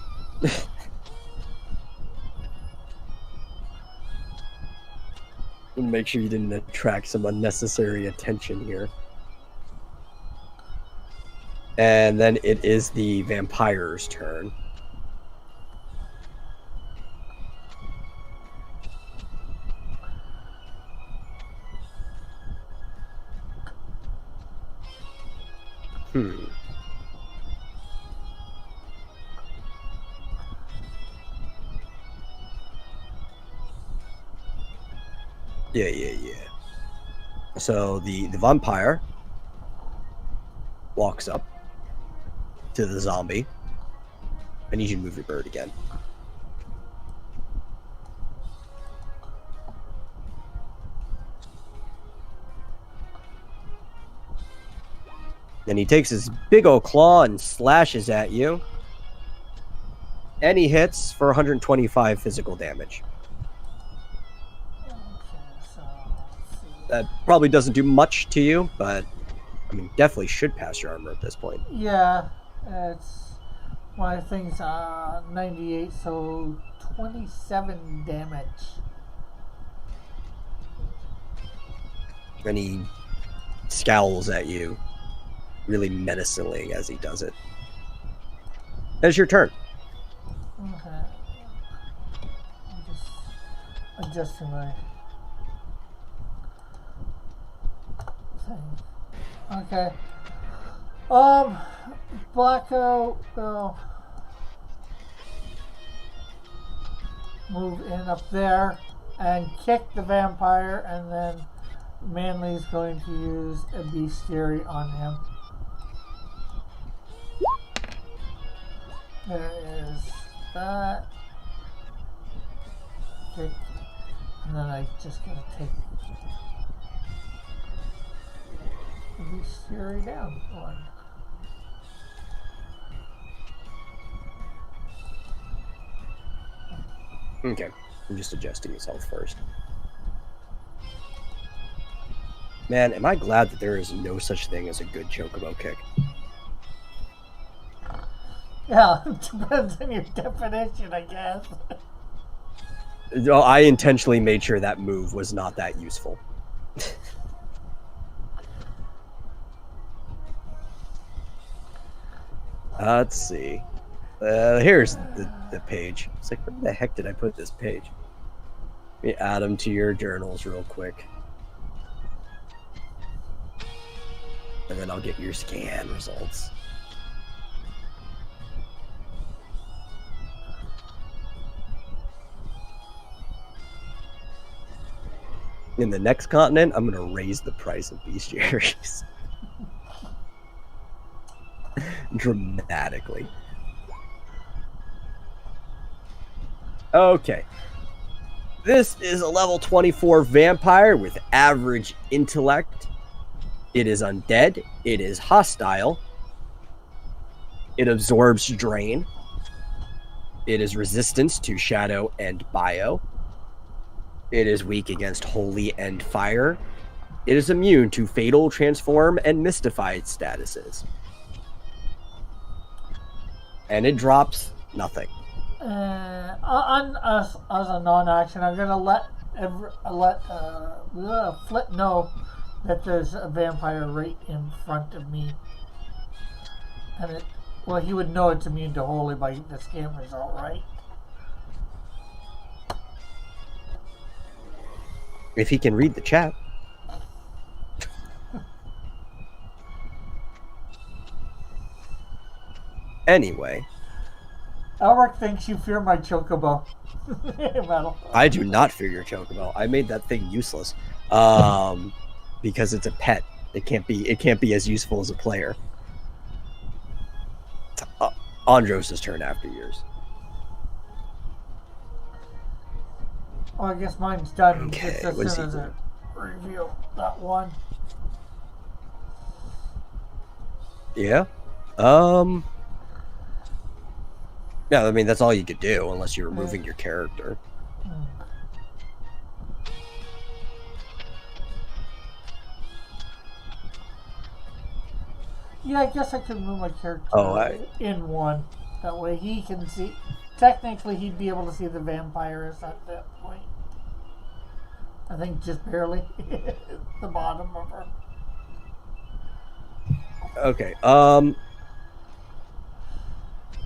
Make sure you didn't attract some unnecessary attention here. And then it is the vampire's turn. Yeah. So the vampire walks up to the zombie. I need you to move your bird again. Then he takes his big old claw and slashes at you. And he hits for 125 physical damage. That probably doesn't do much to you, but I mean, definitely should pass your armor at this point. Yeah, it's my thing's 98, so 27 damage. And he scowls at you really menacingly as he does it. That's your turn. Okay. I'm just adjusting my thing. Okay. Blacko will move in up there and kick the vampire, and then Manly's going to use a bestiary on him. There is that. Kick. And then I just gotta take the bestiary down one. Okay. I'm just adjusting myself first. Man, am I glad that there is no such thing as a good chocobo kick. Yeah, it depends on your definition, I guess. I intentionally made sure that move was not that useful. Let's see. Here's the page. It's like, where the heck did I put this page? Let me add them to your journals real quick. And then I'll get your scan results. In the next continent, I'm going to raise the price of bestiaries. Dramatically. Okay. This is a level 24 vampire with average intellect. It is undead. It is hostile. It absorbs drain. It is resistant to shadow and bio. It is weak against holy and fire. It is immune to fatal, transform, and mystified statuses. And it drops nothing. As a non-action, I'm gonna let Flit know that there's a vampire right in front of me, and he would know it's immune to holy by the scan result, right? If he can read the chat. Anyway. Elric thinks you fear my chocobo. Metal. I do not fear your chocobo. I made that thing useless. Because it's a pet. It can't be as useful as a player. Andros' turn after yours. Oh, I guess mine's done. Okay, Just as soon as I reveal that one. Yeah. Yeah, I mean, that's all you could do unless you're removing your character. Yeah, I guess I could move my character in one. That way he can see. Technically, he'd be able to see the vampires at that point. I think just barely. The bottom of her. Okay,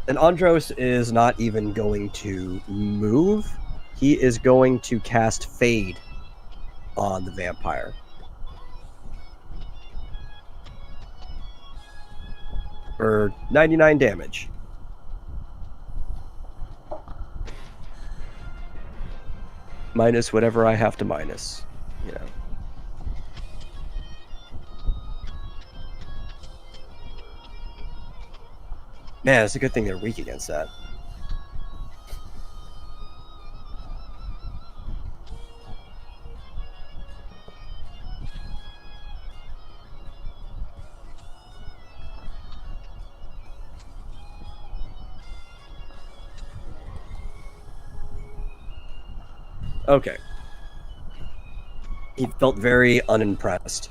and Andros is not even going to move. He is going to cast Fade on the vampire. For 99 damage. Minus whatever I have to minus, you know. Man, it's a good thing they're weak against that. Okay. He felt very unimpressed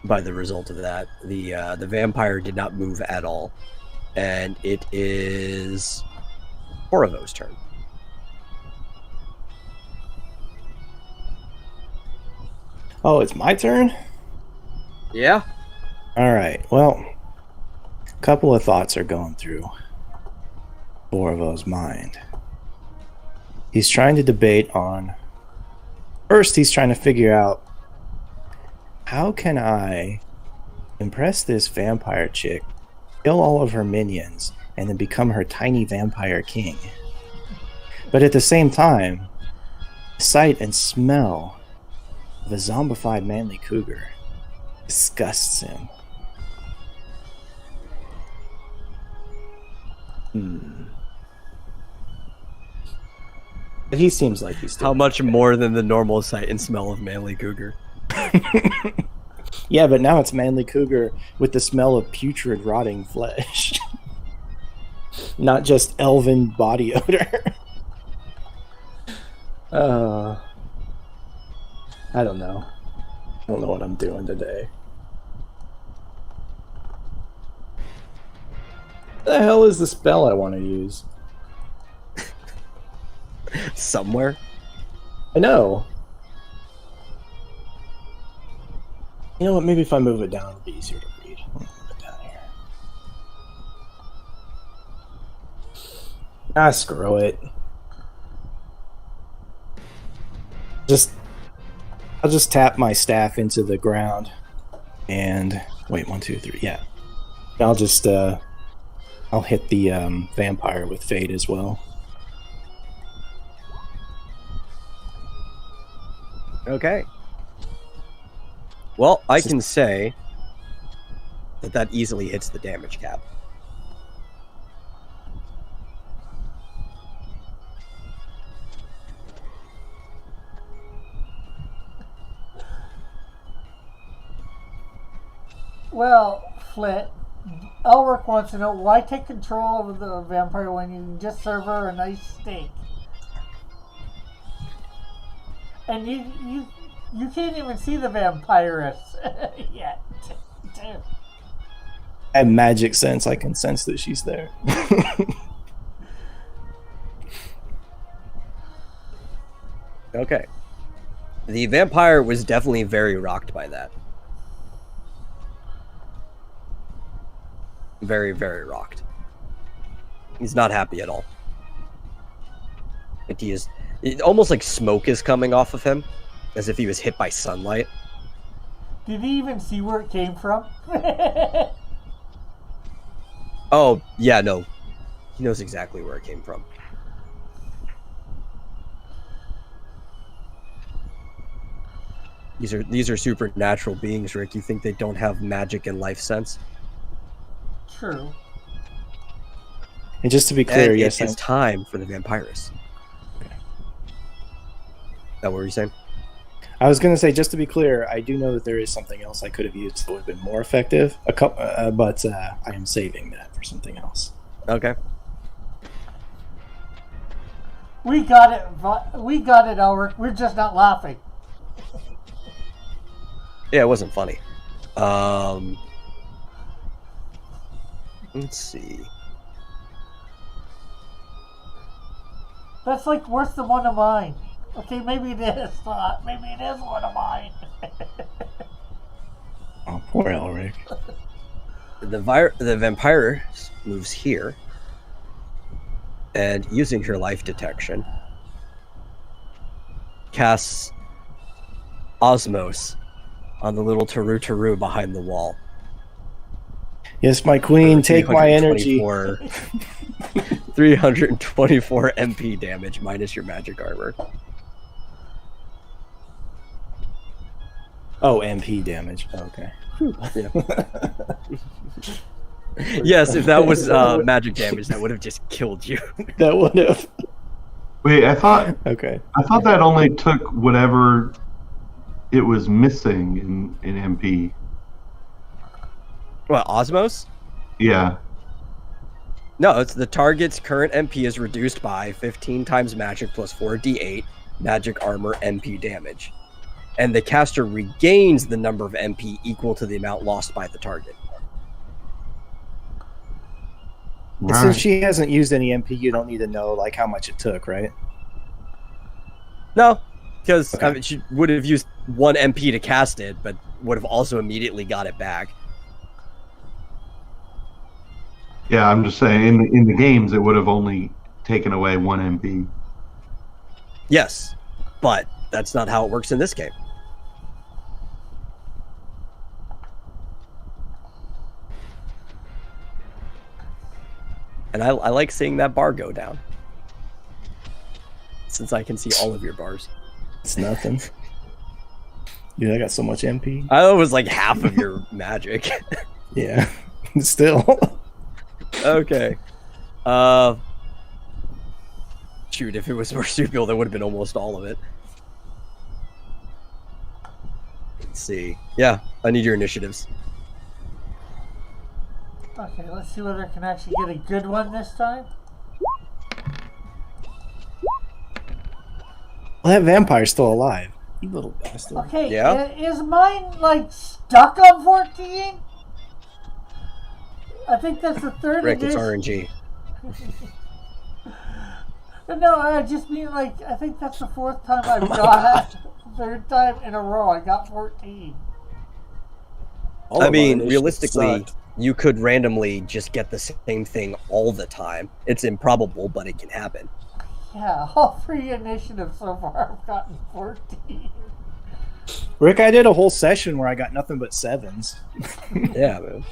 by the result of that. The vampire did not move at all. And it is Horovo's turn. Oh, it's my turn? Yeah? Alright, well, a couple of thoughts are going through Horovo's mind. He's trying to debate on... First, he's trying to figure out, how can I impress this vampire chick, kill all of her minions, and then become her tiny vampire king? But at the same time, the sight and smell of a zombified manly cougar disgusts him. But he seems like he's How much more than the normal sight and smell of manly cougar? Yeah, but now it's manly cougar with the smell of putrid, rotting flesh. Not just elven body odor. I don't know. I don't know what I'm doing today. What the hell is the spell I want to use? Somewhere? I know. You know what? Maybe if I move it down, it'll be easier to read. I'll move it down here. Ah, screw it. I'll just tap my staff into the ground, and wait, 1, 2, 3, yeah. I'll just I'll hit the vampire with fade as well. Okay. Well, I can say that easily hits the damage cap. Well, Flit, Elric wants to know why take control over the vampire when you can just serve her a nice steak. And you can't even see the vampiress yet. I have magic sense. I can sense that she's there. Okay. The vampire was definitely very rocked by that. Very, very rocked. He's not happy at all. Like almost like smoke is coming off of him, as if he was hit by sunlight. Did he even see where it came from? Oh, yeah, no. He knows exactly where it came from. These are supernatural beings, Rick. You think they don't have magic and life sense? True. And just to be clear, And yes, it's time for the vampirus. That what were you saying? I was going to say, just to be clear, I do know that there is something else I could have used that would have been more effective, but I am saving that for something else. Okay. We got it, Elric. We're just not laughing. Yeah, it wasn't funny. Let's see. That's like worse than one of mine. Okay, maybe it is. Maybe it is one of mine. Oh, poor Elric. The vampire moves here, and using her life detection, casts Osmos on the little Taru behind the wall. Yes, my queen, take my energy. 324 MP damage minus your magic armor. Oh, MP damage. Okay. Yeah. Yes, if that was magic damage, that would have just killed you. That would have. Wait, I thought that only took whatever it was missing in MP. What, Osmos? Yeah. No, it's the target's current MP is reduced by 15 times magic plus 4d8 magic armor MP damage. And the caster regains the number of MP equal to the amount lost by the target. And since she hasn't used any MP, you don't need to know like how much it took, right? No, because I mean, she would have used 1 MP to cast it, but would have also immediately got it back. Yeah, I'm just saying, in the games, it would have only taken away 1 MP. Yes, but that's not how it works in this game. And I like seeing that bar go down, since I can see all of your bars. It's nothing. Dude, I got so much MP. I thought it was like half of your magic. Yeah, still. Okay. Shoot, if it was marsupial, that would have been almost all of it. Let's see. Yeah, I need your initiatives. Okay, let's see whether I can actually get a good one this time. Well, that vampire's still alive. You little bastard. Okay, Yeah? Is mine like stuck on 14? I think that's the third Rick, it's edition. RNG. No, I just mean like I think that's the 4th time I've got it. 3rd time in a row I got 14. All I of mean, our initiatives realistically, sucked. you could randomly just get the same thing all the time. It's improbable, but it can happen. Yeah, all 3 initiatives so far I've gotten 14. Rick, I did a whole session where I got nothing but 7s. Yeah, man.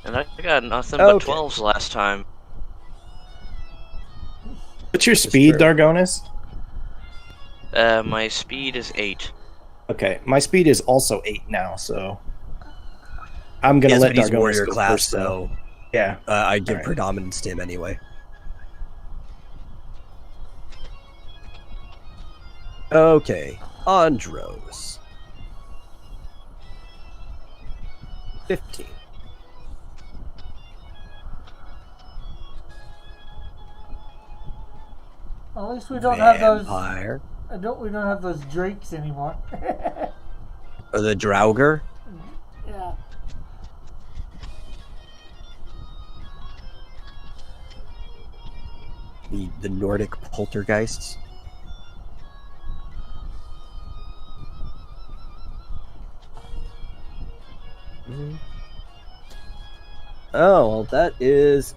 And I got nothing but 12s last time. What's your speed, Dargonis? My speed is 8. Okay, my speed is also 8 now, so I'm gonna let Dargonis warrior go class, first, so yeah, I give Alright. predominance to him anyway. Okay, Andros. 15. At least we don't have those. Vampire. We don't have those drakes anymore. Or the Draugr. Yeah. The Nordic poltergeists. Oh, well, that is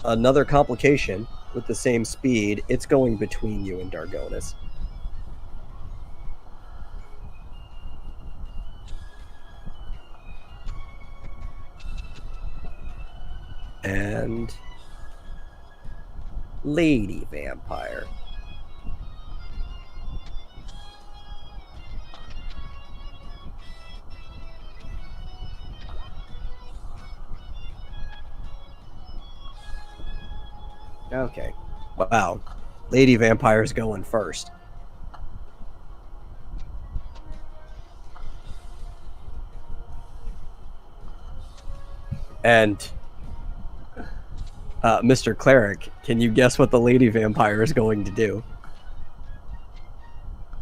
another complication with the same speed. It's going between you and Dargonis. And Lady Vampire. Okay. Wow. Lady Vampire's going first. And Mr. Cleric, can you guess what the Lady Vampire is going to do?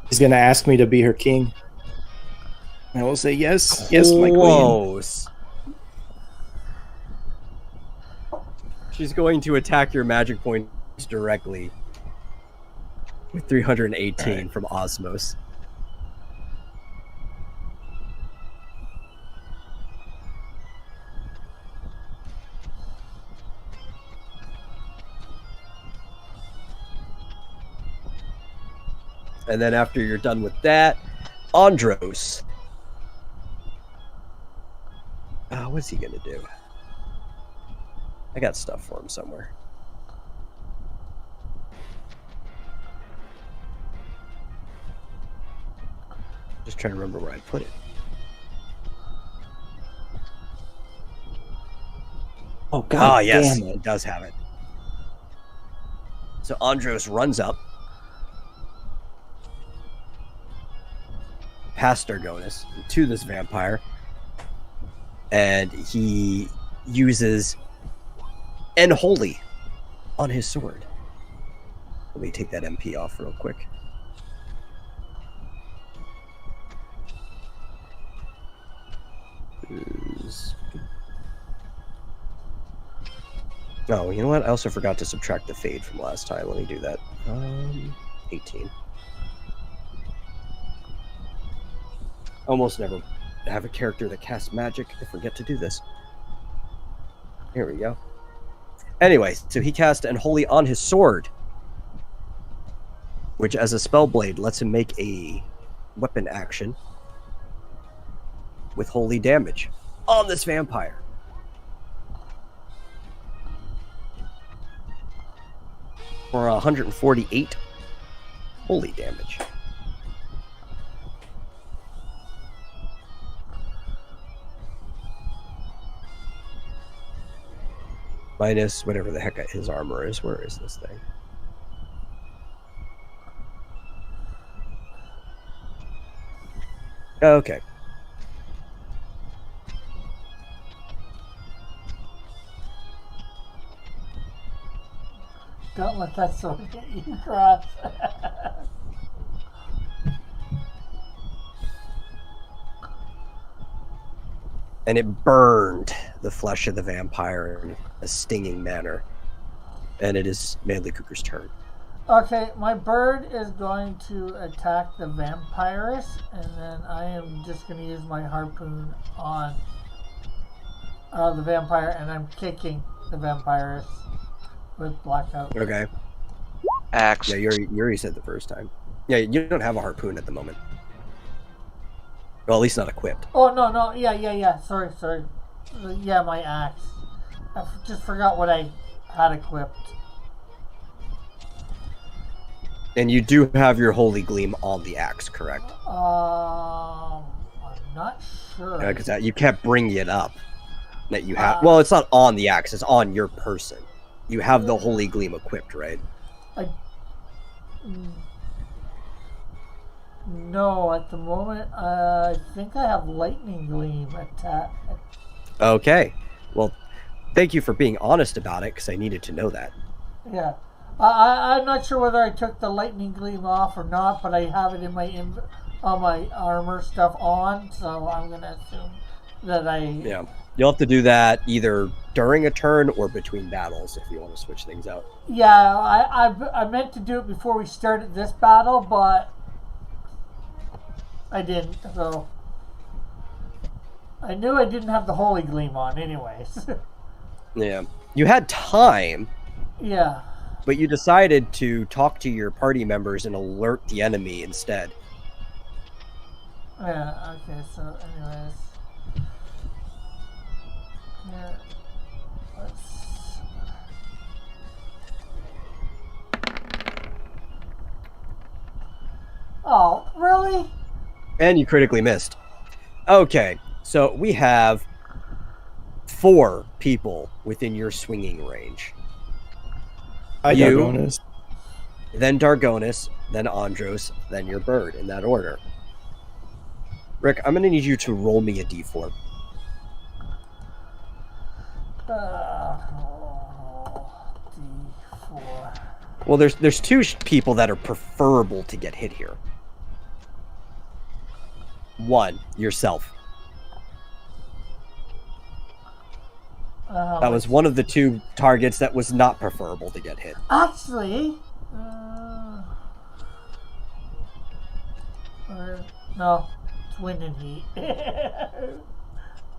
She's gonna ask me to be her king. I will say yes, yes, my queen. Close. She's going to attack your magic points directly with 318 from Osmos. And then after you're done with that, Andros. What's he gonna do? I got stuff for him somewhere. Just trying to remember where I put it. Oh god! Yes, damn it. it does have it. So Andros runs up, past Dargonis, to this vampire, and he uses Unholy on his sword. Let me take that MP off real quick. Oh, you know what? I also forgot to subtract the fade from last time. Let me do that. 18. Almost never have a character that casts magic. I forget to do this. Here we go. Anyway, so he cast Unholy on his sword, which as a spell blade lets him make a weapon action with holy damage on this vampire. For 148 holy damage. Minus whatever the heck his armor is. Where is this thing? Okay. Don't let that sword get you cross. And it burned the flesh of the vampire in a stinging manner. And it is Manly Cooker's turn. Okay, my bird is going to attack the vampiress, and then I am just going to use my harpoon on the vampire, and I'm kicking the vampiress with blackout. Okay. Axe. Yeah, you already said the first time. Yeah, you don't have a harpoon at the moment. Well, at least not equipped. Oh, no. Yeah. Sorry. Yeah, my axe. I just forgot what I had equipped. And you do have your Holy Gleam on the axe, correct? I'm not sure. Because you kept bringing it up. That you have. Well, it's not on the axe; it's on your person. You have the Holy Gleam equipped, right? No, at the moment, I think I have Lightning Gleam attack. Okay. Well, thank you for being honest about it, because I needed to know that. Yeah. I'm not sure whether I took the Lightning Gleam off or not, but I have it in my my armor stuff on, so I'm going to assume that I... Yeah. You'll have to do that either during a turn or between battles if you want to switch things out. Yeah, I meant to do it before we started this battle, but I didn't, so... I knew I didn't have the Holy Gleam on anyways. Yeah. You had time. Yeah. But you decided to talk to your party members and alert the enemy instead. Yeah, okay, so anyways. Yeah, let's... Oh, really? And you critically missed. Okay, so we have 4 people within your swinging range. You, Dargonis. then Dargonis, then Andros, then your bird, in that order. Rick, I'm going to need you to roll me a d4. D4. Well, there's 2 people that are preferable to get hit here. 1, yourself. That was one of the 2 targets that was not preferable to get hit. Actually, no, it's wind and heat.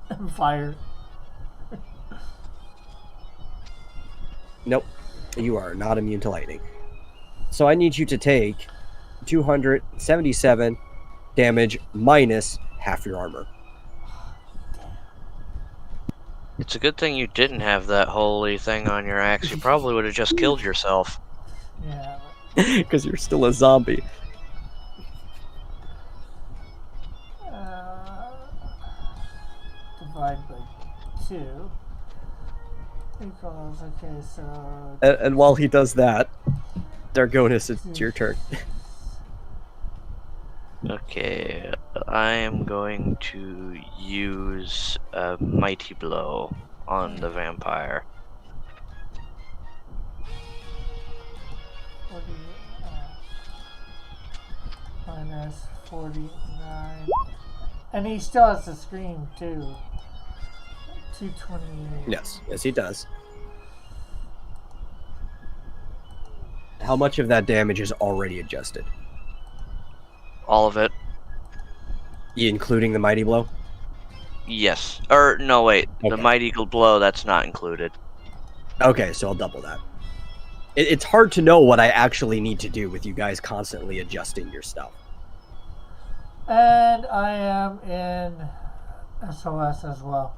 And fire. Nope, you are not immune to lightning. So I need you to take 277 damage minus half your armor. It's a good thing you didn't have that holy thing on your axe. You probably would have just killed yourself. Yeah. Because you're still a zombie. Divide by 2 equals, okay, so... And while he does that, Dargonis, it's your turn. Okay, I am going to use a mighty blow on the vampire. 40, minus 49. And he still has to scream, too. 228. Yes, he does. How much of that damage is already adjusted? All of it. Including the mighty blow? Yes. Or, no, wait. Okay. The mighty blow, that's not included. Okay, so I'll double that. It's hard to know what I actually need to do with you guys constantly adjusting your stuff. And I am in SOS as well.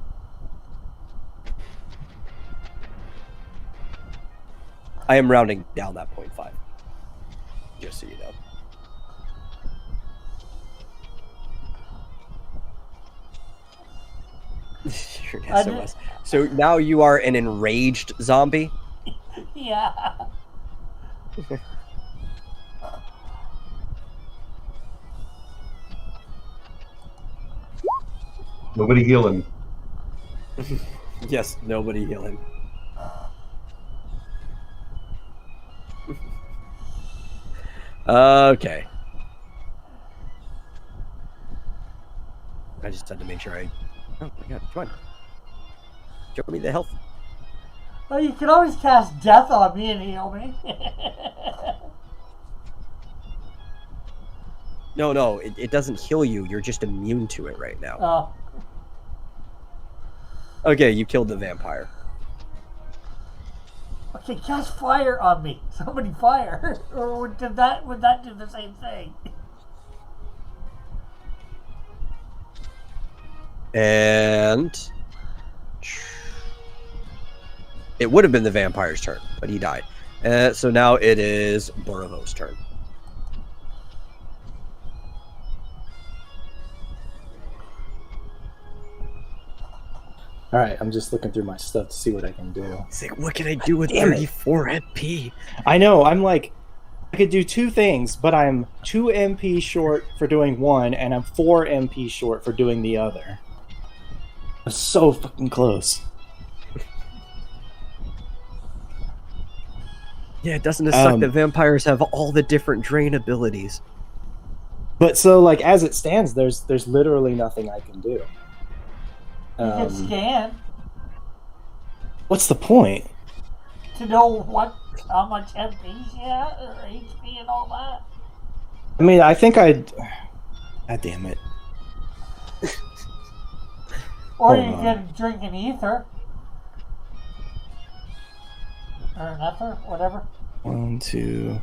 I am rounding down that 0.5. Just so you know. Your SOS. So now you are an enraged zombie? Yeah. Nobody healing. Yes, nobody heal him. Okay. I just had to make sure I... Oh my god, come on. Show me the health. Well, you can always cast death on me and heal me. No, it doesn't heal you. You're just immune to it right now. Oh. Okay, you killed the vampire. Okay, cast fire on me. Somebody fire. Or would that do the same thing? And it would have been the vampire's turn, but he died. So now it is Borovo's turn. All right, I'm just looking through my stuff to see what I can do. He's like, what can I do with Damn it. 34 MP? I know, I'm like, I could do two things, but I'm 2 MP short for doing one, and I'm 4 MP short for doing the other. I'm so fucking close. Yeah, doesn't it suck that vampires have all the different drain abilities? But so, like, as it stands, there's literally nothing I can do. You can scan What's the point? to know how much MP you have, or HP and all that. I mean, I think I'd... God damn it. Or Hold you on. can drink an ether. Or an ether, whatever. 1, 2...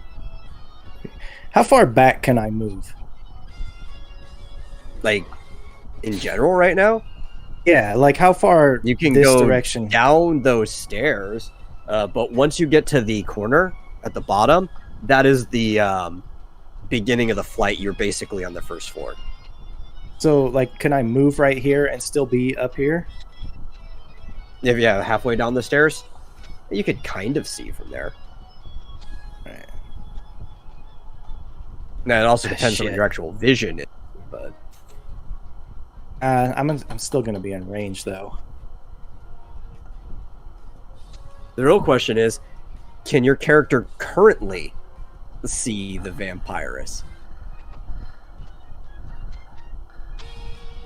3. How far back can I move? Like, in general right now? Yeah, like how far You can this go direction? down those stairs, but once you get to the corner at the bottom, that is the beginning of the flight. You're basically on the first floor. So, like, can I move right here and still be up here? If yeah, halfway down the stairs, you could kind of see from there. Right. Now it also depends on Shit. your actual vision, but I'm still gonna be in range though. the real question is, can your character currently see the vampiress?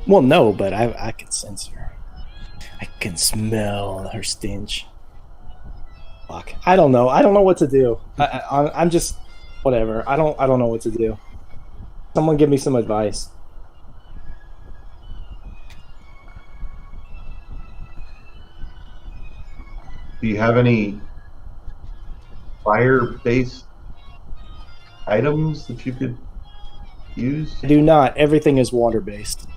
Well, no, but I can sense her. I can smell her stench. Fuck. I don't know. I don't know what to do. I'm just whatever. I don't know what to do. Someone give me some advice. Do you have any fire-based items that you could use? I do not. Everything is water based.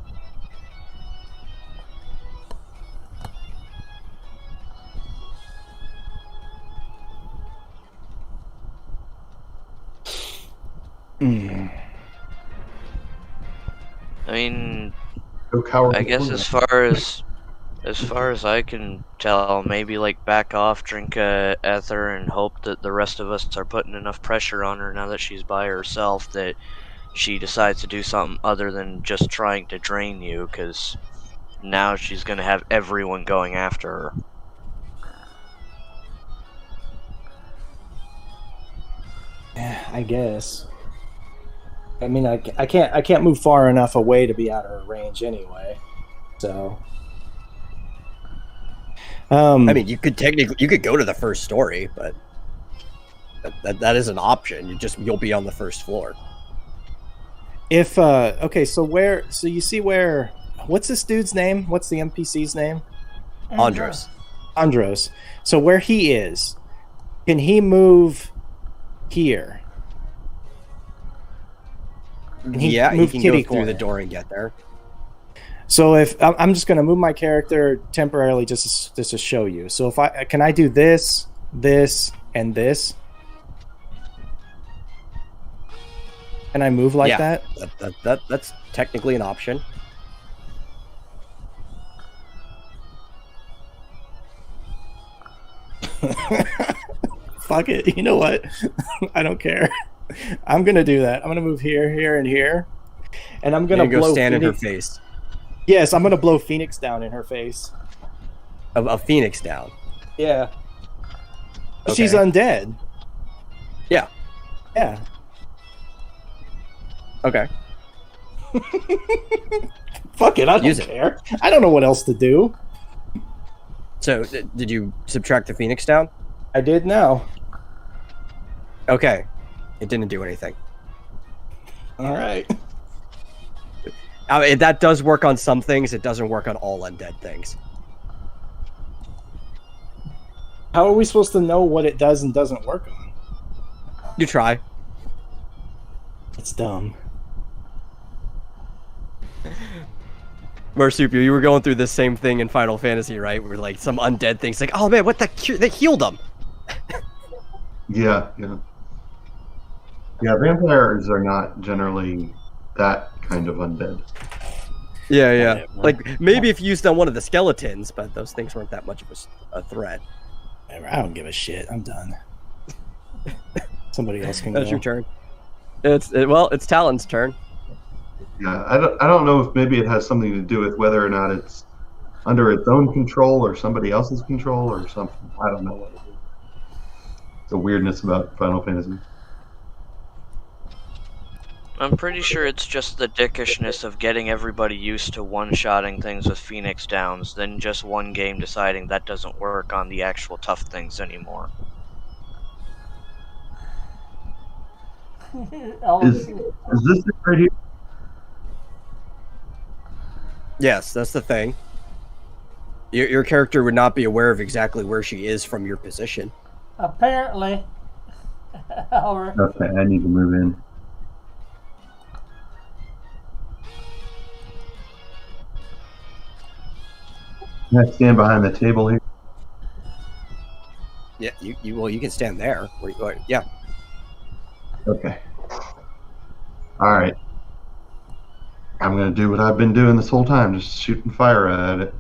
I mean, Go cower I in the guess corner. as far as I can tell, maybe like back off, drink a ether, and hope that the rest of us are putting enough pressure on her now that she's by herself that she decides to do something other than just trying to drain you, because now she's gonna have everyone going after her. I guess. I mean, I can't move far enough away to be out of her range anyway. So, I mean, you could go to the first story, but that is an option. You'll be on the first floor. if okay, so you see where? What's this dude's name? What's the NPC's name? Andros. Andros. So where he is, can he move here? Can he Yeah, you move can kitty go through corner? the door and get there. So if I'm just going to move my character temporarily just to show you. So if I do this, and this? Can I move like Yeah. that? That's technically an option. Fuck it. You know what? I don't care. I'm gonna do that. I'm gonna move here, here, and here, and I'm gonna Go blow stand in her Phoenix. face. Yes, I'm gonna blow Phoenix down in her face. A phoenix down. Yeah. Okay. She's undead. Yeah. Yeah. Okay. Fuck it. I don't Use it. care. I don't know what else to do. So, did you subtract the phoenix down? I did now. Okay. It didn't do anything. All right. I mean, that does work on some things. It doesn't work on all undead things. How are we supposed to know what it does and doesn't work on? You try. It's dumb. Marsupial, you were going through the same thing in Final Fantasy, right? Where like some undead things, like, oh man, what the? They healed them. Yeah. Vampires are not generally that kind of undead. Yeah. Like maybe if you used on one of the skeletons, but those things weren't that much of a threat. I don't give a shit. I'm done. Somebody else can That's go. your turn. It's Talon's turn. Yeah, I don't know if maybe it has something to do with whether or not it's under its own control or somebody else's control or something. I don't know what it is. The weirdness about Final Fantasy. I'm pretty sure it's just the dickishness of getting everybody used to one-shotting things with Phoenix Downs, then just one game deciding that doesn't work on the actual tough things anymore. Is this it right here? Yes, that's the thing. Your character would not be aware of exactly where she is from your position. Apparently. Okay, I need to move in. Can I stand behind the table here? Yeah, you can stand there. Yeah. Okay. All right. I'm going to do what I've been doing this whole time, just shooting fire at it.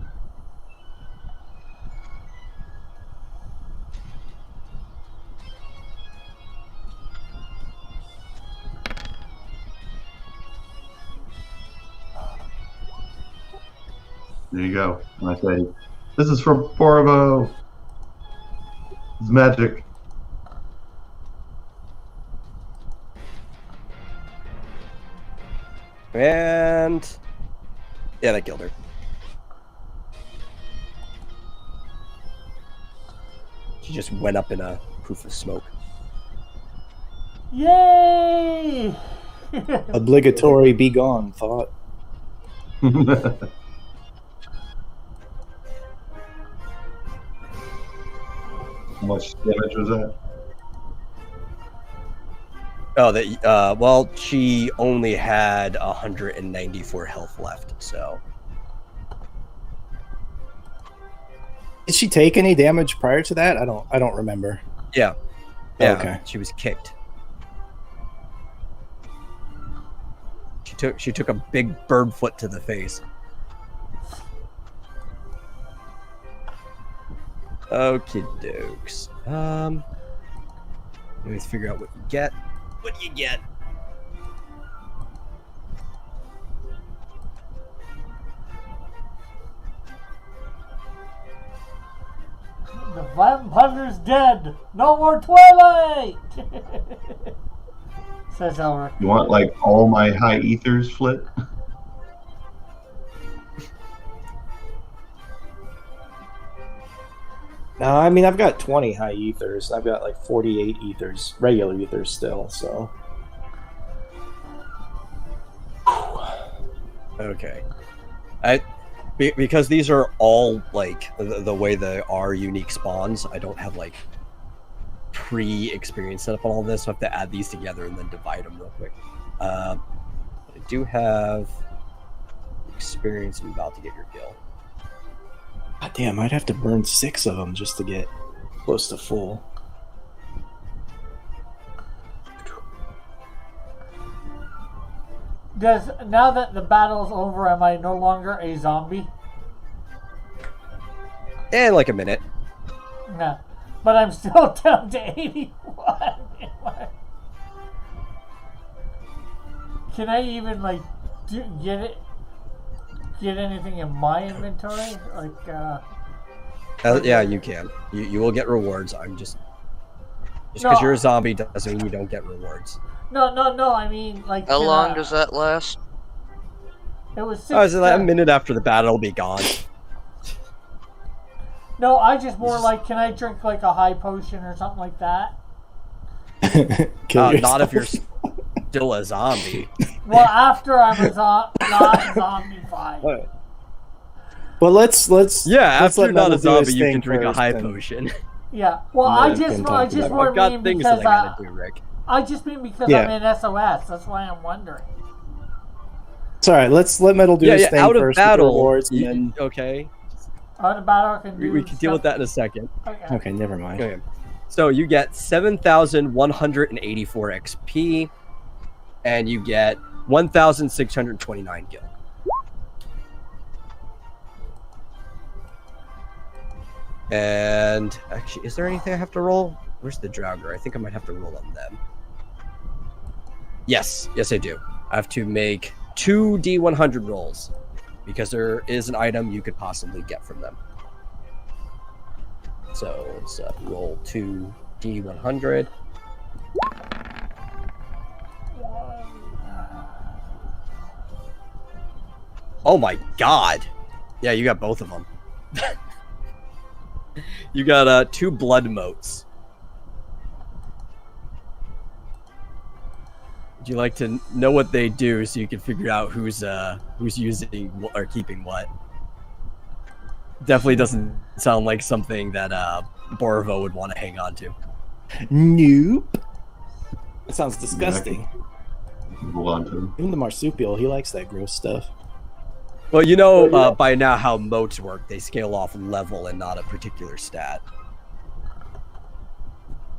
There you go. And I say, this is from Borbo. It's magic. And yeah, that killed her. She just went up in a poof of smoke. Yay! Obligatory be gone thought. How much damage was that? Oh, well, she only had 194 health left, so. Did she take any damage prior to that? I don't remember. Yeah. Oh, okay. She was kicked. She took a big bird foot to the face. Okie dokes. Let me figure out what you get. What do you get? The vampire's dead. No more Twilight. Says Elric. You want like all my high ethers flit? No, I mean I've got 20 high ethers. I've got like 48 ethers, regular ethers still. So. Okay. Because these are all like the way they are unique spawns. I don't have like pre-experience set up on all this, so I have to add these together and then divide them real quick. I do have experience. I'm about to get your guild. God damn, I'd have to burn 6 of them just to get close to full. Now that the battle's over, am I no longer a zombie? In like a minute. No. But I'm still down to 81. Can I even like get anything in my inventory? Like yeah, you can. You will get rewards. I'm just because you're a zombie doesn't mean you don't get rewards. No. I mean, like. How long does that last? It was 6. Oh, is it like a minute after the battle will be gone? No, I just more like, can I drink like a high potion or something like that? Kill not if yourself. you're. still a zombie. Well, after I'm not zombified. Right. Well, let's Yeah, let's after let you're not Metal a do zombie, his you thing can drink a first high and- potion. Yeah. Well, And I then just can talk more about it. I've got mean things because that I gotta do, Rick. I just mean because Yeah. I'm in SOS. That's why I'm wondering. It's all right. Let's let Metal do Yeah, his yeah. thing Out of first with the battle, rewards, and then okay. Out of battle, I can do. We can deal with stuff. that in a second. Okay. okay, never mind. Okay. So you get 7,184 XP, and you get 1,629 gil. And actually, is there anything I have to roll? Where's the Draugr? I think I might have to roll on them. Yes, I do. I have to make 2 D100 rolls because there is an item you could possibly get from them. So let's roll 2 D100. Oh my god! Yeah, you got both of them. You got 2 blood motes. Would you like to know what they do so you can figure out who's using or keeping what? Definitely doesn't sound like something that Borvo would want to hang on to. Nope. That sounds disgusting. Hold on to him. Even the marsupial, he likes that gross stuff. Well, you know by now how motes work. They scale off level and not a particular stat.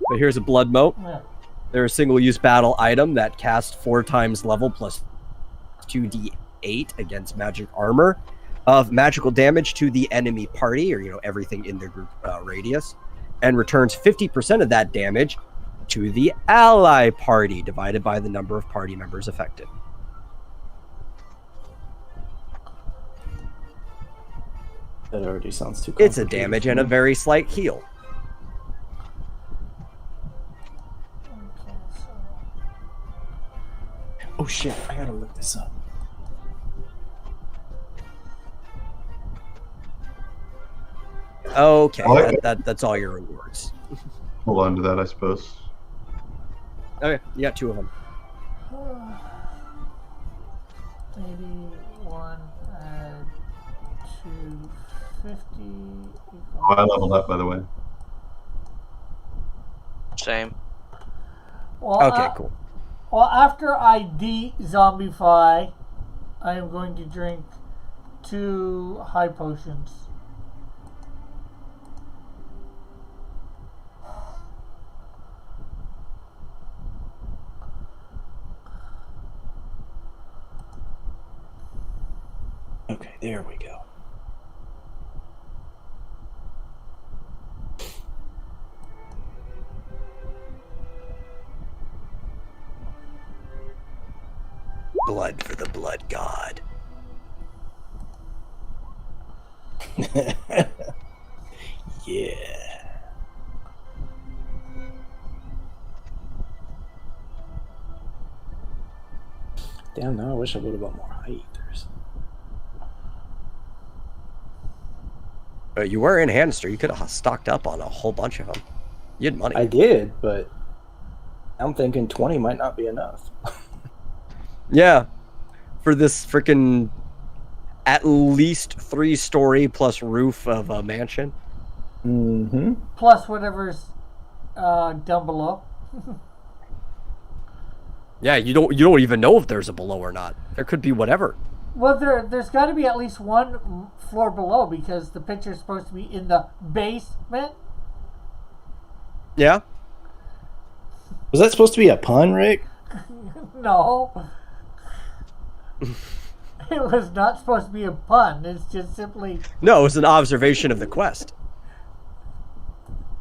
But here's a blood mote. Yeah. They're a single-use battle item that casts 4 times level plus 2d8 against magic armor of magical damage to the enemy party, or everything in their group radius, and returns 50% of that damage to the ally party, divided by the number of party members affected. That already sounds too It's a complicated damage for and a me. very slight heal. Okay, so Oh shit, I gotta look this up. Okay, What? that's all your rewards. Hold on to that, I suppose. Okay, you got 2 of them. 81 add 250 Oh, I leveled up, by the way. Same. Well, Okay, cool. Well, after I de-zombify, I am going to drink 2 high potions. Okay, there we go. Blood for the blood god. Yeah. Damn, now I wish I would have bought more high eaters. You were in Hanster. You could have stocked up on a whole bunch of them. You had money. I did, but I'm thinking 20 might not be enough. Yeah. For this freaking at least 3-story plus roof of a mansion. Mm-hmm. Plus whatever's down below. Yeah, you don't even know if there's a below or not. There could be whatever. Well, there's got to be at least one floor below because the picture's supposed to be in the basement. Yeah. Was that supposed to be a pun, Rick? No. It was not supposed to be a pun. It's just simply... No, it was an observation of the quest.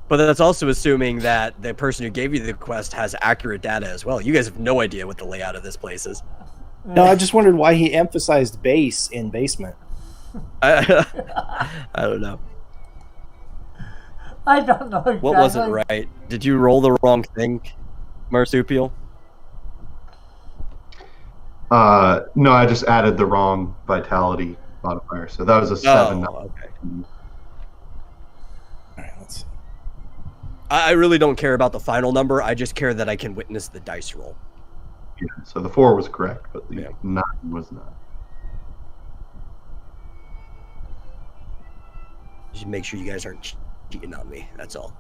But that's also assuming that the person who gave you the quest has accurate data as well. You guys have no idea what the layout of this place is. No, I just wondered why he emphasized base in basement. I don't know. I don't know exactly. What wasn't right? Did you roll the wrong thing, Marsupial? No, I just added the wrong vitality modifier, so that was a 7. Oh, okay. All right, let's see. I really don't care about the final number. I just care that I can witness the dice roll. Yeah, so the 4 was correct, but the Yeah. 9 was not. Just make sure you guys aren't cheating on me. That's all.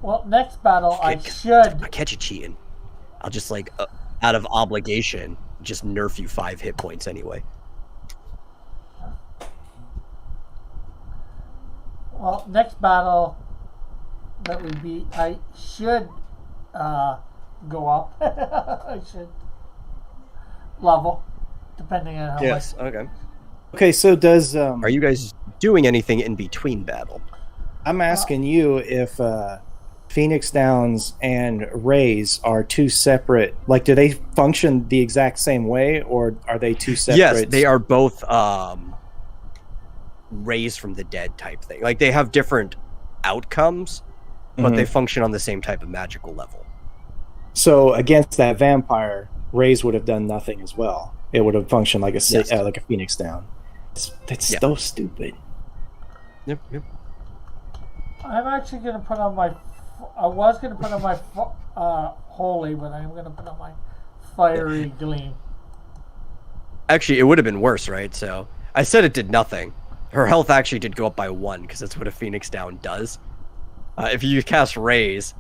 Well, next battle I I should. catch you cheating. I'll just like out of obligation, just nerf you 5 hit points anyway. Well, next battle that we beat, I should go up. I should level, depending on how Yes. much. Okay. Okay, so does Are you guys doing anything in between battle? I'm asking you if Phoenix Downs and Rays are two separate. Like, do they function the exact same way, or are they two separate? Yes, they are both raised from the dead type thing. Like they have different outcomes, but they function on the same type of magical level. So against that vampire, Rays would have done nothing as well. It would have functioned like a like a Phoenix Down. That's so stupid. Yep. I'm actually going to put on my. I was going to put on my holy, but I'm going to put on my fiery gleam. Actually, it would have been worse, right? So I said it did nothing. Her health actually did go up by 1 because that's what a Phoenix Down does. If you cast Rays,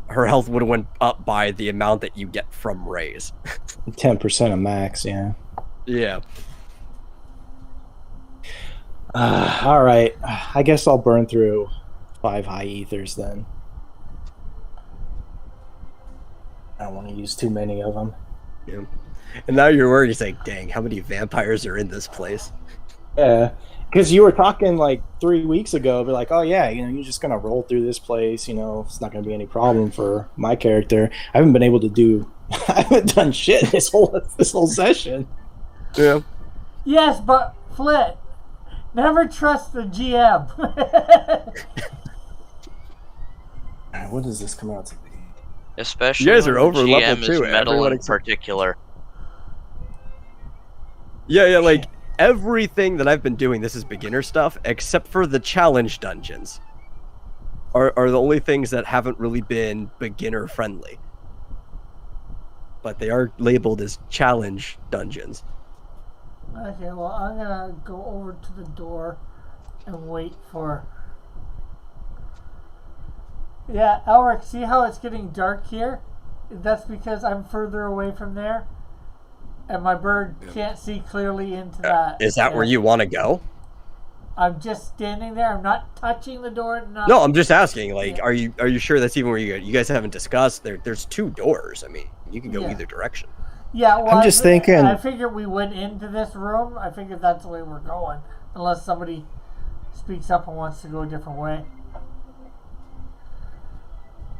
her health would have went up by the amount that you get from Rays. 10% of max, yeah. Yeah. All right. I guess I'll burn through 5 high ethers then. I don't want to use too many of them. Yeah. And now you're worried. You're like, dang, how many vampires are in this place? Yeah. Because you were talking like 3 weeks ago, but like, oh yeah, you're just gonna roll through this place. It's not gonna be any problem for my character. I haven't been able to do. I haven't done shit this whole session. Yeah. Yes, but Flit, never trust the GM. What does this come out to be? Especially You guys are when over the level GM too, is metal everyone in except- particular. Yeah, like everything that I've been doing, this is beginner stuff, except for the challenge dungeons. Are the only things that haven't really been beginner friendly. But they are labeled as challenge dungeons. Okay, well, I'm going to go over to the door and wait for... Yeah, Elric, see how it's getting dark here? That's because I'm further away from there. And my bird can't see clearly into that. Is that where you want to go? I'm just standing there. I'm not touching the door. No, I'm just asking. Like, are you sure that's even where you go? You guys haven't discussed. There's 2 doors. I mean, you can go either direction. Yeah, well, I'm just thinking. I figured we went into this room. I figured that's the way we're going, unless somebody speaks up and wants to go a different way.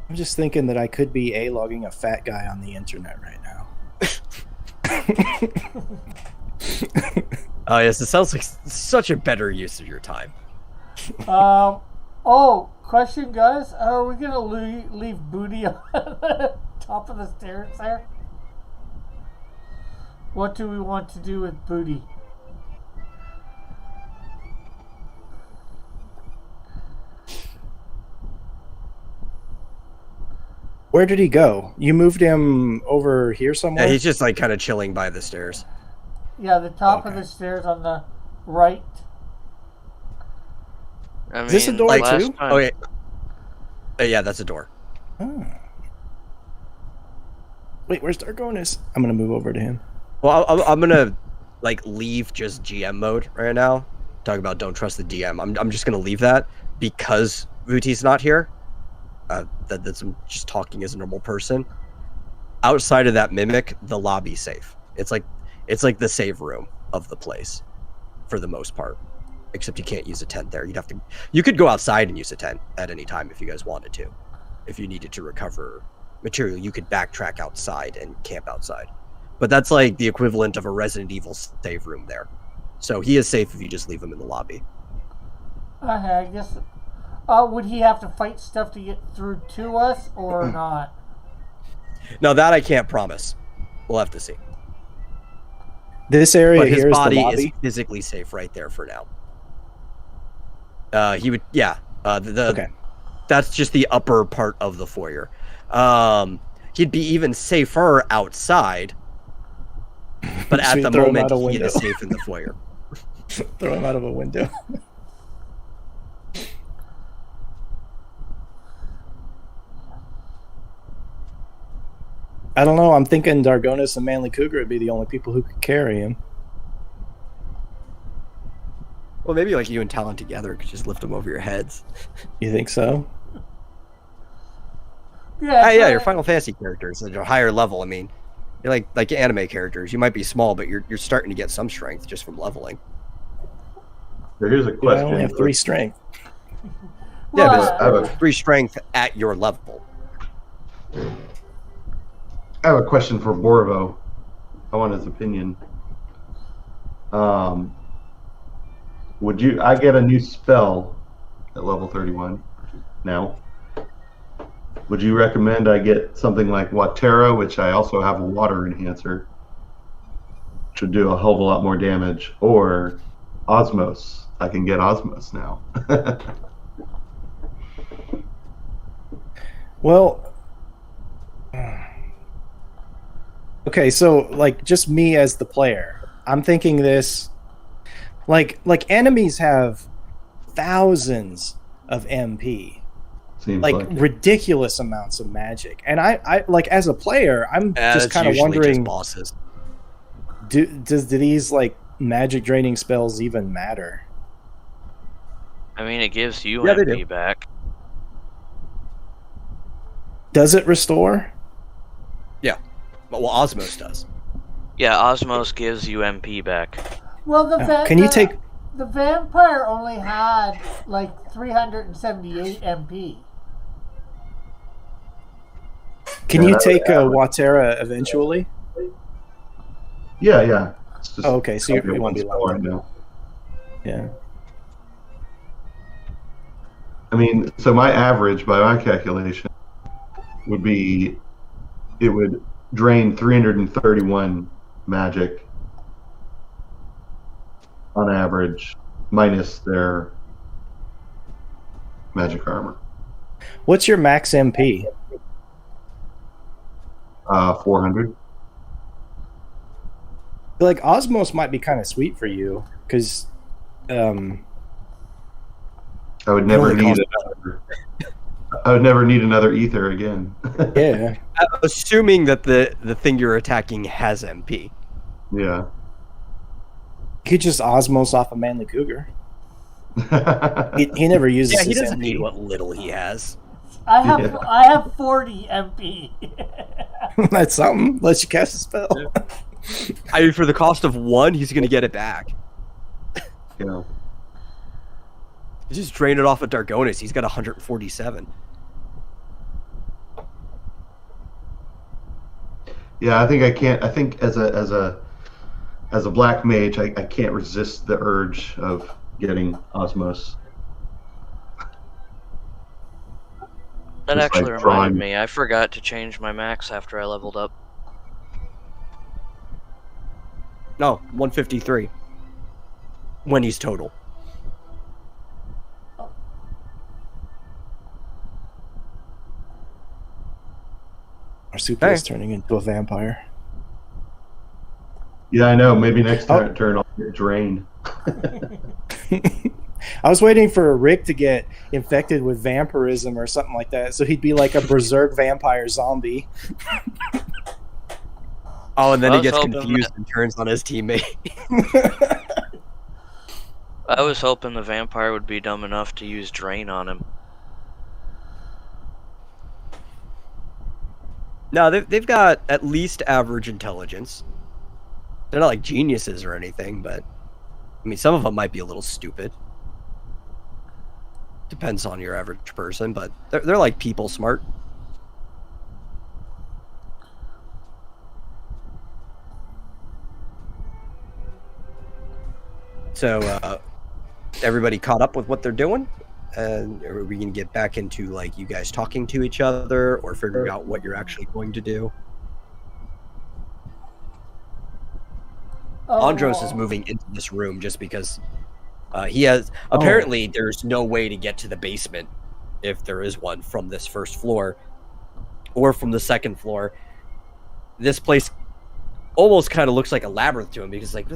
I'm just thinking that I could be logging a fat guy on the internet right now. Oh yes, it sounds like such a better use of your time. Oh, question, guys. Are we gonna leave Booty on the top of the stairs there? What do we want to do with Booty? Where did he go? You moved him over here somewhere? Yeah, he's just like kind of chilling by the stairs. Yeah, the top of the stairs on the right. I mean, Is this a door too? time- Okay. Yeah, that's a door. Oh. Wait, where's Dargonis? I'm gonna move over to him. Well, I'm gonna like leave just GM mode right now. Talk about don't trust the DM. I'm just gonna leave that because Vuti's not here. That's I'm just talking as a normal person. Outside of that mimic, the lobby's safe. It's like the save room of the place, for the most part. Except you can't use a tent there. You could go outside and use a tent at any time if you guys wanted to. If you needed to recover material, you could backtrack outside and camp outside. But that's like the equivalent of a Resident Evil save room there. So he is safe if you just leave him in the lobby. Okay, I guess. Would he have to fight stuff to get through to us or not? Now that I can't promise. We'll have to see. This area But his here is the body is lobby. physically safe right there for now. He would, yeah. Okay. That's just the upper part of the foyer. He'd be even safer outside, but So at you the throw him moment out a he window. is safe in the foyer. Throw him out of a window. I don't know. I'm thinking Dargonis and Manly Cougar would be the only people who could carry him. Well, maybe like you and Talon together could just lift him over your heads. You think so? Yeah, Yeah, your Final Fantasy characters at a higher level. I mean, you're like anime characters. You might be small, but you're starting to get some strength just from leveling. So here's a I question. only have 3 strength. Yeah, Well, but there's 3 strength at your level. I have a question for Borvo. I want his opinion. Would you? I get a new spell at level 31 now. Would you recommend I get something like Watera, which I also have a water enhancer, which would do a hell of a lot more damage, or Osmos? I can get Osmos now. Well, okay, so like just me as the player, I'm thinking this like enemies have thousands of MP, Seems like like it. ridiculous amounts of magic, and I like as a player, I'm just It's kind of usually wondering, just bosses. do these like magic draining spells even matter? I mean, it gives you Yeah, they MP do. back. Does it restore? Well, Osmos does. Yeah, Osmos gives you MP back. well, Can you take? the vampire only had like 378 MP. Can Yeah, you that take would a happen. Watera eventually? Yeah. It's just Oh, okay, so you one won't be spell locked right in. now. Yeah. I mean, so my average, by my calculation, would be it would drain 331 magic on average, minus their magic armor. What's your max MP? 400. Like Osmos might be kind of sweet for you because I would never only need costs- another. I would never need another ether again. yeah. Assuming that the thing you're attacking has MP. Yeah. You could just Osmos off a Manly Cougar. He never uses Yeah, he his doesn't MP. need what little he has. I have Yeah. I have 40 MP. That's something. Let you cast a spell. I mean, for the cost of 1, he's going to get it back. Yeah. You just drain it off of Dargonis. He's got 147. Yeah, I think I can't. I think as a black mage, I can't resist the urge of getting Osmos. That Just actually like reminded drawing- me. I forgot to change my max after I leveled up. No, 153. When he's total. Marsupial's Hey. turning into a vampire. Yeah, I know. Maybe next turn I'll get drained. I was waiting for Rick to get infected with vampirism or something like that, so he'd be like a berserk vampire zombie. Oh, and then I he was gets hoping confused and turns on his teammate. I was hoping the vampire would be dumb enough to use Drain on him. No, they've got at least average intelligence. They're not like geniuses or anything, but I mean, some of them might be a little stupid. Depends on your average person, but they're like people smart. So, everybody caught up with what they're doing? And are we going to get back into like you guys talking to each other or figuring out what you're actually going to do? Andros is moving into this room just because He has apparently there's no way to get to the basement if there is one from this first floor or from the second floor. This place almost kind of looks like a labyrinth to him because like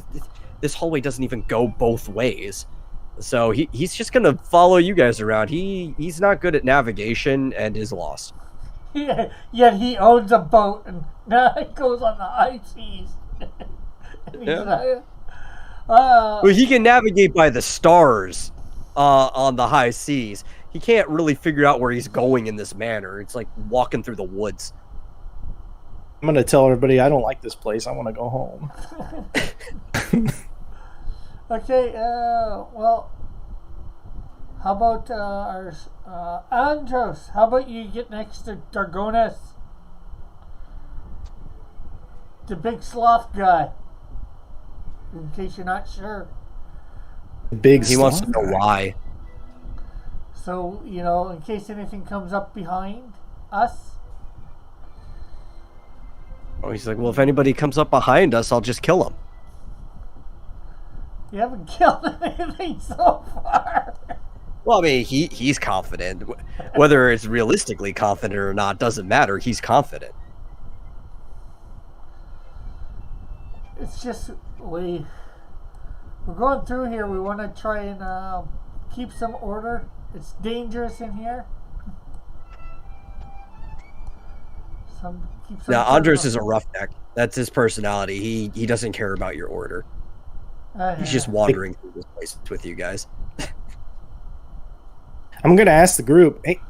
this hallway doesn't even go both ways. So he's just gonna follow you guys around. He's not good at navigation and is lost. Yet he owns a boat and now it goes on the high seas. Well, he can navigate by the stars on the high seas. He can't really figure out where he's going in this manor. It's like walking through the woods. I'm going to tell everybody I don't like this place. I want to go home. Okay, well, how about Andros? How about you get next to Dargonis? The big sloth guy. In case you're not sure. He wants to know why. So, in case anything comes up behind us. Oh, he's like, well, if anybody comes up behind us, I'll just kill him. You haven't killed anything so far. Well, I mean, he's confident. Whether it's realistically confident or not doesn't matter. He's confident. It's just we're going through here. We want to try and keep some order. It's dangerous in here. Now, Andros is a roughneck. That's his personality. He doesn't care about your order. He's just wandering through this place with you guys. I'm going to ask the group, hey,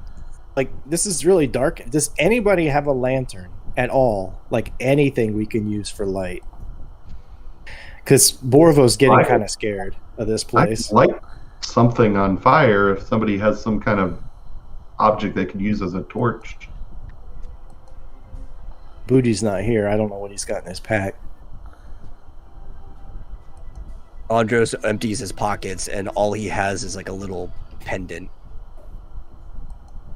like, this is really dark. Does anybody have a lantern at all? Like, anything we can use for light? Because Borvo's getting kind of scared of this place. I light something on fire if somebody has some kind of object they could use as a torch. Boogie's not here. I don't know what he's got in his pack. Andros empties his pockets, and all he has is like a little pendant.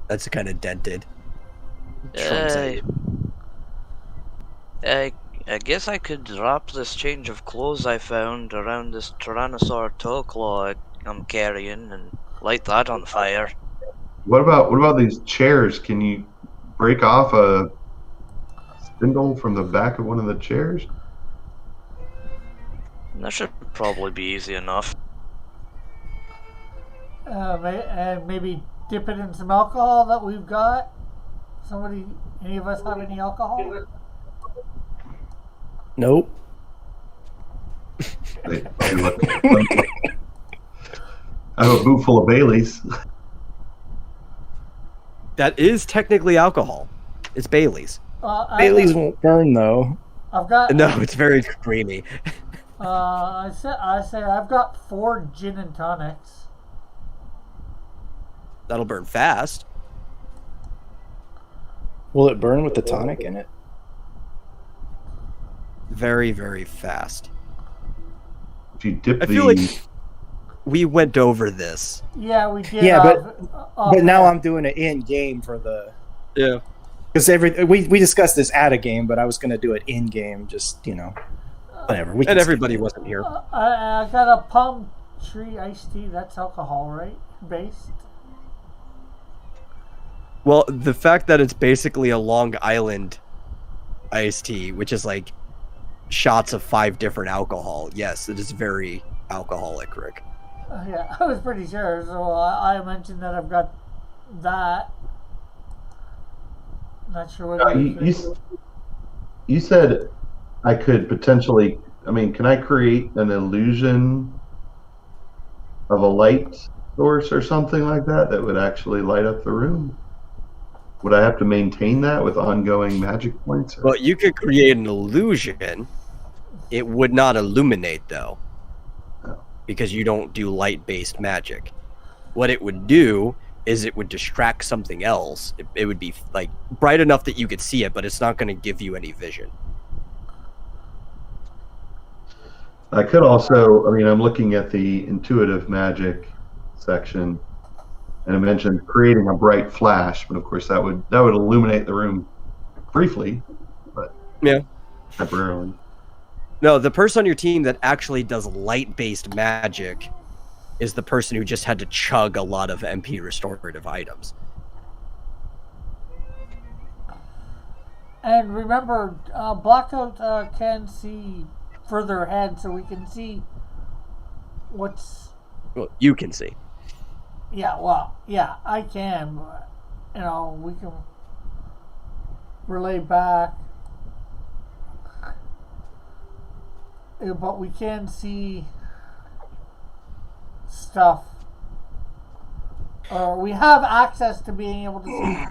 That's kind of dented. I guess I could drop this change of clothes I found around this Tyrannosaur toe claw I'm carrying and light that on fire. What about these chairs? Can you break off a spindle from the back of one of the chairs? That should probably be easy enough. And maybe dip it in some alcohol that we've got. Any of us have any alcohol? Nope. I have a boot full of Baileys. That is technically alcohol. It's Bailey's. Bailey's won't burn though. I've got. No, it's very creamy. I say I've got 4 gin and tonics. That'll burn fast. Will it burn with the tonic in it? Very, very fast. If you dip I feel like we went over this. Yeah, we did. Yeah, but now I'm doing it in game for the. Yeah. Because we discussed this at a game, but I was going to do it in game, just whatever. And everybody wasn't here. I got a palm tree iced tea. That's alcohol, right? Based. Well, the fact that it's basically a Long Island iced tea, which is like shots of 5 different alcohol. Yes, it is very alcoholic, Rick. Yeah, I was pretty sure. So I mentioned that I've got that. Not sure what you said I could potentially. I mean, can I create an illusion of a light source or something like that would actually light up the room? Would I have to maintain that with ongoing magic points? Well, you could create an illusion. It would not illuminate, though, because you don't do light-based magic. What it would do is it would distract something else. It would be like bright enough that you could see it, but it's not going to give you any vision. I could also, I'm looking at the intuitive magic section, and I mentioned creating a bright flash, but of course that would illuminate the room briefly, but yeah, temporarily. No, the person on your team that actually does light-based magic is the person who just had to chug a lot of MP restorative items. And remember, Blackout can see further ahead, so we can see what's... Well, you can see. Yeah, well, yeah, I can, but, you know, we can relay back. But we can see stuff. Or we have access to being able to see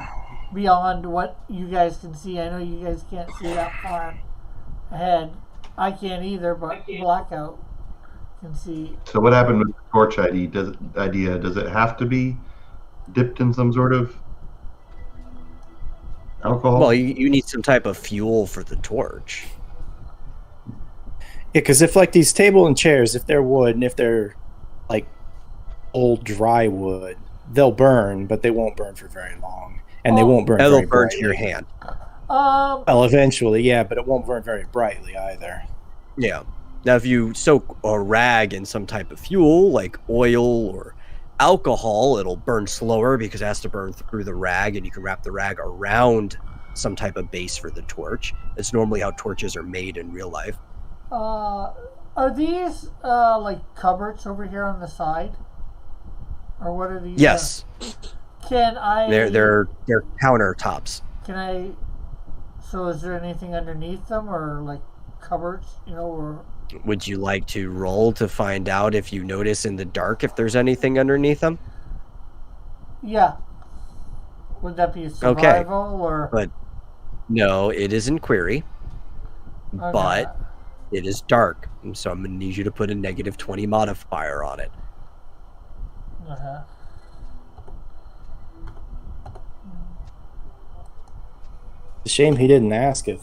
beyond what you guys can see. I know you guys can't see that far ahead. I can't either, but Blackout can see. So what happened with the torch idea? Does it have to be dipped in some sort of alcohol? Well, you need some type of fuel for the torch. Yeah, because if like these table and chairs, if they're wood and if they're like old dry wood, they'll burn, but they won't burn for very long, and they won't burn. It'll very burn brightly. to your hand. Well, eventually, yeah, but it won't burn very brightly either. Yeah. Now, if you soak a rag in some type of fuel, like oil or alcohol, it'll burn slower because it has to burn through the rag, and you can wrap the rag around some type of base for the torch. It's normally how torches are made in real life. Are these like cupboards over here on the side, or what are these? Yes, can I? they're countertops. Can I? So, is there anything underneath them, or like cupboards? You know, or Would you like to roll to find out if you notice in the dark if there's anything underneath them? yeah. Would that be survival or? But no, it isn't query, Okay. but it is dark, and so I'm gonna need you to put a -20 modifier on it. Uh-huh. It's a shame he didn't ask if,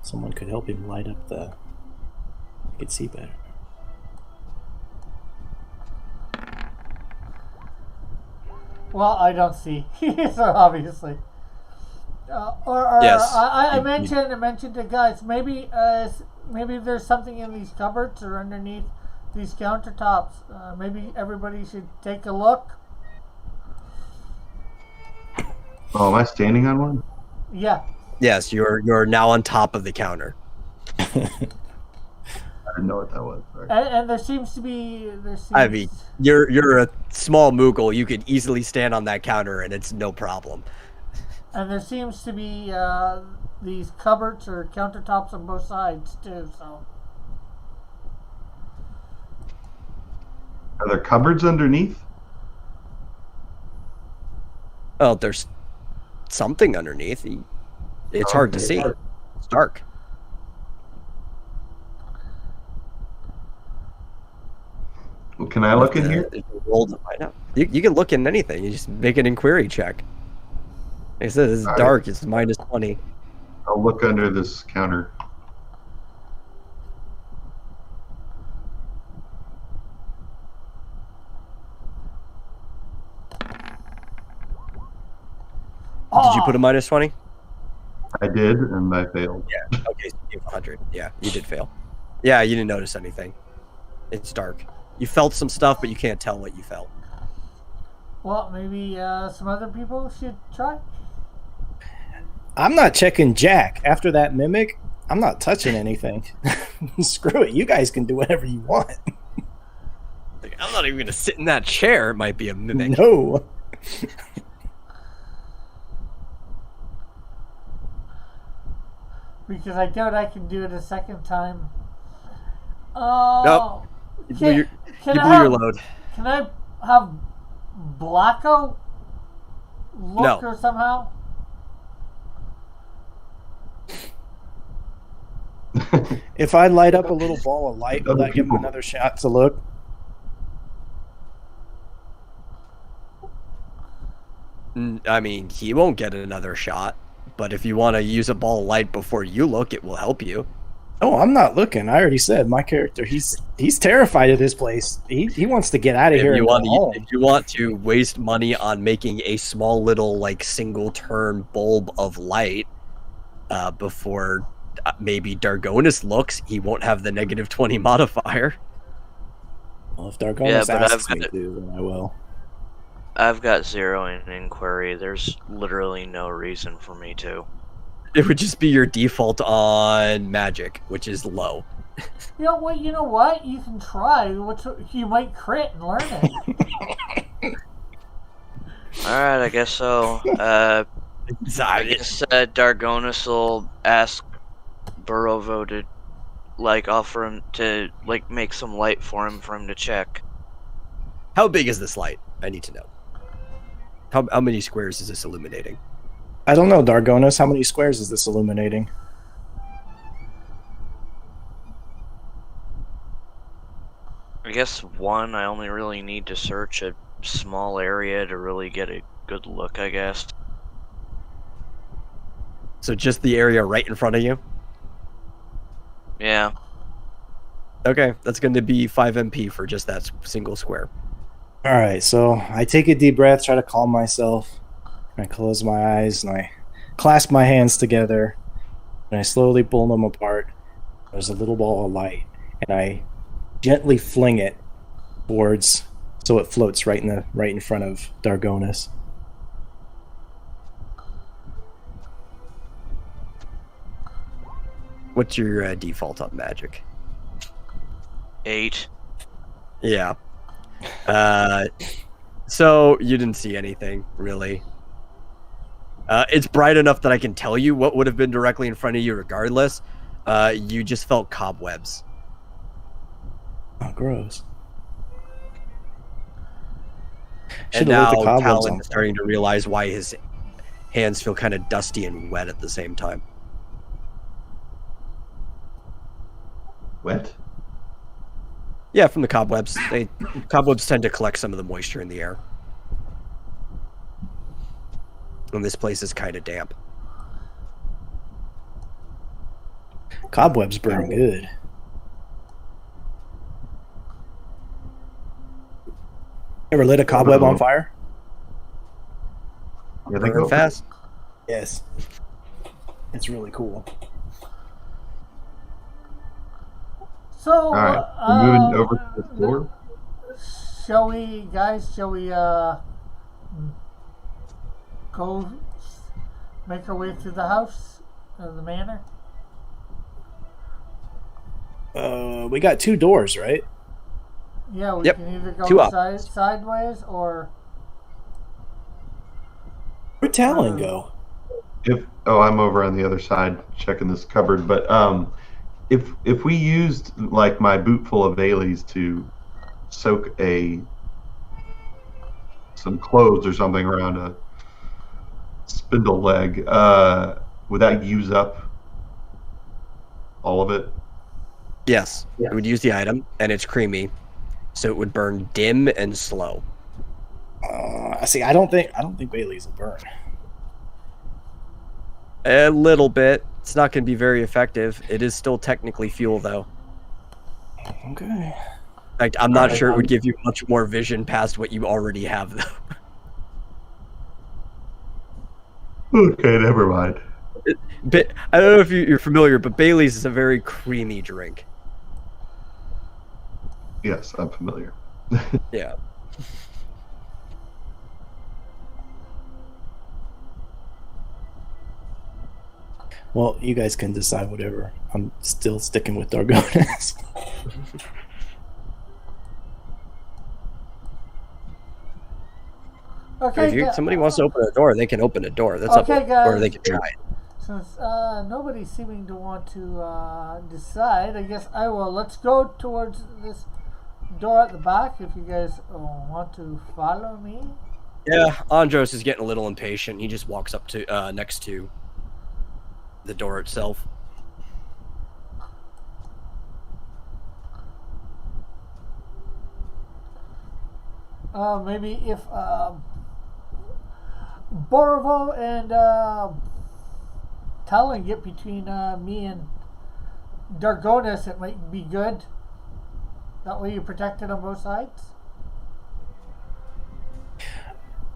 someone could help him light up he could see better. Well, I don't see, so obviously. Or Yes. I mentioned to guys, maybe there's something in these cupboards or underneath these countertops. Maybe everybody should take a look. Oh, am I standing on one? Yeah. Yes, you're now on top of the counter. I didn't know what that was. Sorry. And there seems to be I mean, you're a small Moogle. You could easily stand on that counter, and it's no problem. And there seems to be these cupboards or countertops on both sides too. So Are there cupboards underneath? Well, there's something underneath. It's hard to see. It's dark. Well, can I look in here? Roll to find out. You can look in anything. You just make an inquiry check. Like I said, it's All dark. It's -20. I'll look under this counter. Did you put a -20? I did, and I failed. Yeah. Okay, so you have 100. Yeah, you did fail. Yeah, you didn't notice anything. It's dark. You felt some stuff, but you can't tell what you felt. Well, maybe some other people should try. I'm not checking Jack. After that mimic, I'm not touching anything. Screw it. You guys can do whatever you want. Like, I'm not even going to sit in that chair. It might be a mimic. No. Because I doubt I can do it a second time. Nope. You blew your can load. Can I have Blackout look No. or somehow? If I light up a little ball of light, will that give him another shot to look? I mean, he won't get another shot. But if you want to use a ball of light before you look, it will help you. Oh, I'm not looking. I already said my character. He's terrified of this place. He wants to get out of here. If And you want to waste money on making a small little single turn bulb of light before maybe Dargonis looks, he won't have the -20 modifier. Well, if Dargonis Yeah, but asks me to, then I will. I've got 0 in inquiry. There's literally no reason for me to. It would just be your default on magic, which is low. You know what? You know what? You can try. You might crit and learn it. Alright, I guess so. I guess Dargonis will ask Borovo to, like, offer him to, like, make some light for him to check. How big is this light? I need to know. How many squares is this illuminating? I don't know, Dargonis. How many squares is this illuminating? I guess 1, I only really need to search a small area to really get a good look, I guess. So just the area right in front of you? Yeah. Okay, that's going to be 5 MP for just that single square. Alright, so I take a deep breath, try to calm myself. I close my eyes and I clasp my hands together and I slowly pull them apart. There's a little ball of light and I gently fling it towards so it floats right in front of Dargonis. What's your default on magic? 8. Yeah. So you didn't see anything, really. It's bright enough that I can tell you what would have been directly in front of you regardless. You just felt cobwebs. Oh, gross. And now Talon is starting to realize why his hands feel kind of dusty and wet at the same time. Wet? Yeah, from the cobwebs. Cobwebs tend to collect some of the moisture in the air. And this place is kind of damp. Cobwebs burn good. Ever lit a cobweb on fire? Yeah, they Burn go fast. Yes. It's really cool. So, All right, we're moving over to the door. Shall we go make our way through the house, the manor? We got 2 doors, right? Yeah, we Yep, can either go 2 up. sideways or... Where'd Talon go? I'm over on the other side checking this cupboard. But if we used like my boot full of Baileys to soak some clothes or something around a spindle leg, would that use up all of it? Yes, it would use the item, and it's creamy, so it would burn dim and slow. See, I don't think Bailey's will burn. A little bit. It's not going to be very effective. It is still technically fuel, though. Okay. In fact, I'm not sure it would give you much more vision past what you already have, though. Okay, never mind. I don't know if you're familiar, but Bailey's is a very creamy drink. Yes, I'm familiar. Yeah. Well, you guys can decide whatever. I'm still sticking with Dargonis. Okay, If somebody wants to open a door, they can open a door. That's Okay, up, guys. or they can try it. Since nobody's seeming to want to decide, I guess I will. Let's go towards this door at the back if you guys want to follow me. Yeah, Andros is getting a little impatient. He just walks up to next to the door itself. Maybe if Borovo and Talon get between me and Dargonis, it might be good. That way you're protected on both sides.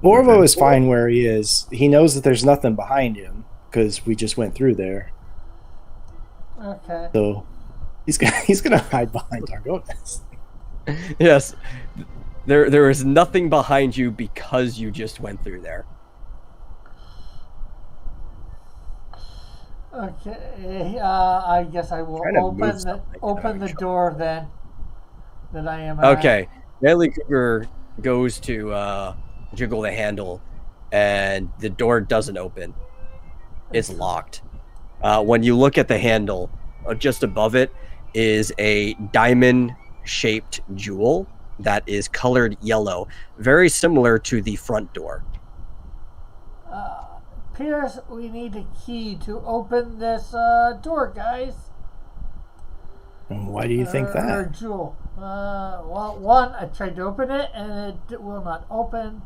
Borvo is fine where he is. He knows that there's nothing behind him because we just went through there. Okay. So he's gonna hide behind Dargonis. Yes. There is nothing behind you because you just went through there. Okay, I guess I will Trying to move open something, the I'm door then. That I am at. Okay. Manly Cougar goes to jiggle the handle, and the door doesn't open. It's locked. When you look at the handle, just above it is a diamond-shaped jewel that is colored yellow, very similar to the front door. Pierce, we need a key to open this door, guys. And why do you think Or that? jewel. Well, one, I tried to open it and it will not open.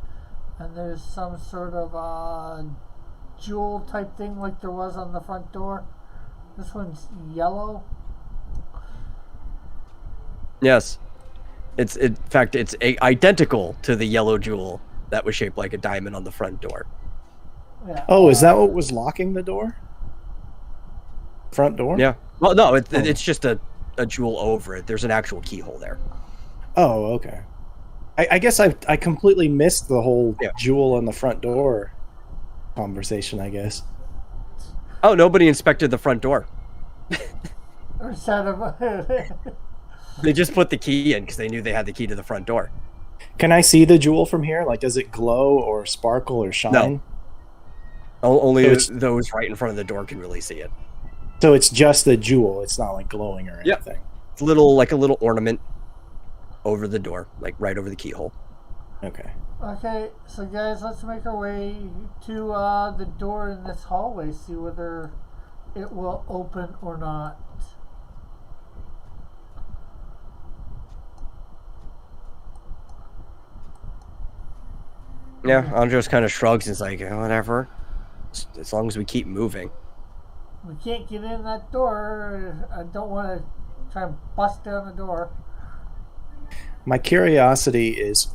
And there's some sort of jewel type thing like there was on the front door. This one's yellow. Yes. It's in fact it's identical to the yellow jewel that was shaped like a diamond on the front door. Yeah. Oh, is that what was locking the door? Front door? Yeah. Well, no, it's just a jewel over it. There's an actual keyhole there. Oh, okay. I guess I completely missed the whole jewel on the front door conversation, I guess. Oh, nobody inspected the front door. Or set of They just put the key in because they knew they had the key to the front door. Can I see the jewel from here? Like, does it glow or sparkle or shine? No. Only So those right in front of the door can really see it. So it's just the jewel. It's not like glowing or Yep. anything. It's a little ornament over the door, like right over the keyhole. Okay. Okay, so guys, let's make our way to the door in this hallway, see whether it will open or not. Yeah, Andros kind of shrugs and is like, whatever. As long as we keep moving. We can't get in that door. I don't want to try and bust down the door. My curiosity is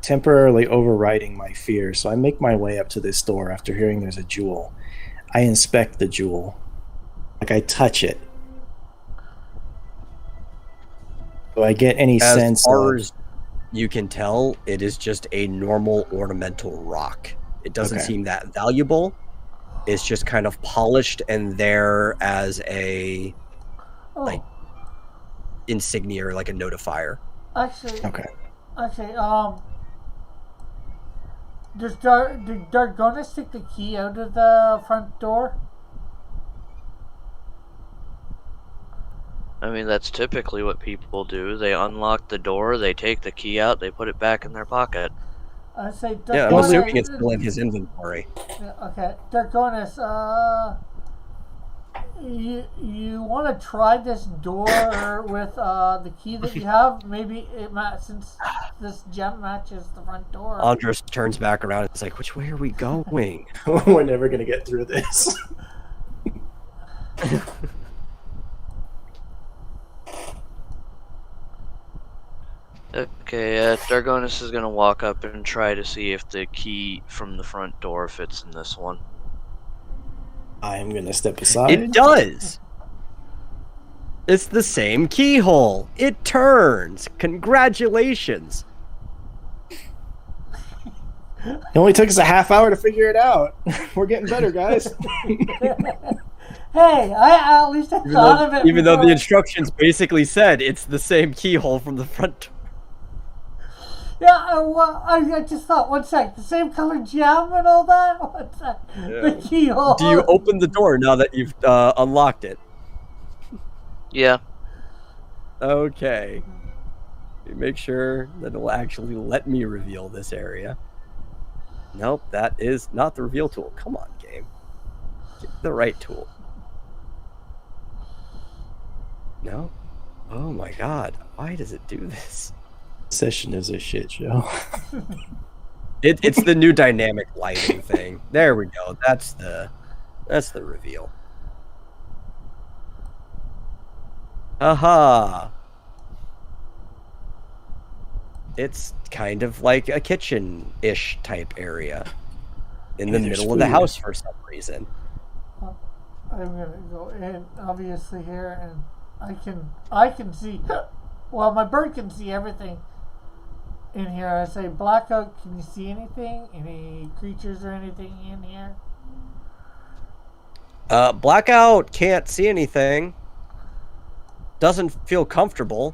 temporarily overriding my fear, so I make my way up to this door after hearing there's a jewel. I inspect the jewel. Like, I touch it. Do I get any sense As far of... as you can tell, it is just a normal ornamental rock. It doesn't seem that valuable. It's just kind of polished and there as a like insignia or like a notifier. Actually, Okay. did Dargonis take the key out of the front door? I mean, that's typically what people do. They unlock the door, they take the key out, they put it back in their pocket. I say, Yeah, I'm assuming it's still in his inventory. Okay, Dargonis, you want to try this door with the key that you have? Maybe since this gem matches the front door. Andros turns back around and is like, which way are we going? We're never going to get through this. Okay, Dargonis is gonna walk up and try to see if the key from the front door fits in this one. I'm going to step aside. It does! It's the same keyhole. It turns. Congratulations. It only took us a half hour to figure it out. We're getting better, guys. Hey, at least I thought of it. Even though the instructions basically said it's the same keyhole from the front door. Yeah, I just thought, one sec, the same color gem and all that? One sec, the keyhole. Do you open the door now that you've unlocked it? Yeah. Okay. Make sure that it'll actually let me reveal this area. Nope, that is not the reveal tool. Come on, game. Get the right tool. No? Oh my god. Why does it do this? Session is a shit show. It's the new dynamic lighting thing. There we go. That's the reveal. Aha. It's kind of like a kitchen-ish type area in the middle of the house for some reason. I'm gonna go in, obviously here, and I can see Well, my bird can see everything in here. I say, Blackout, can you see anything? Any creatures or anything in here? Blackout can't see anything. Doesn't feel comfortable.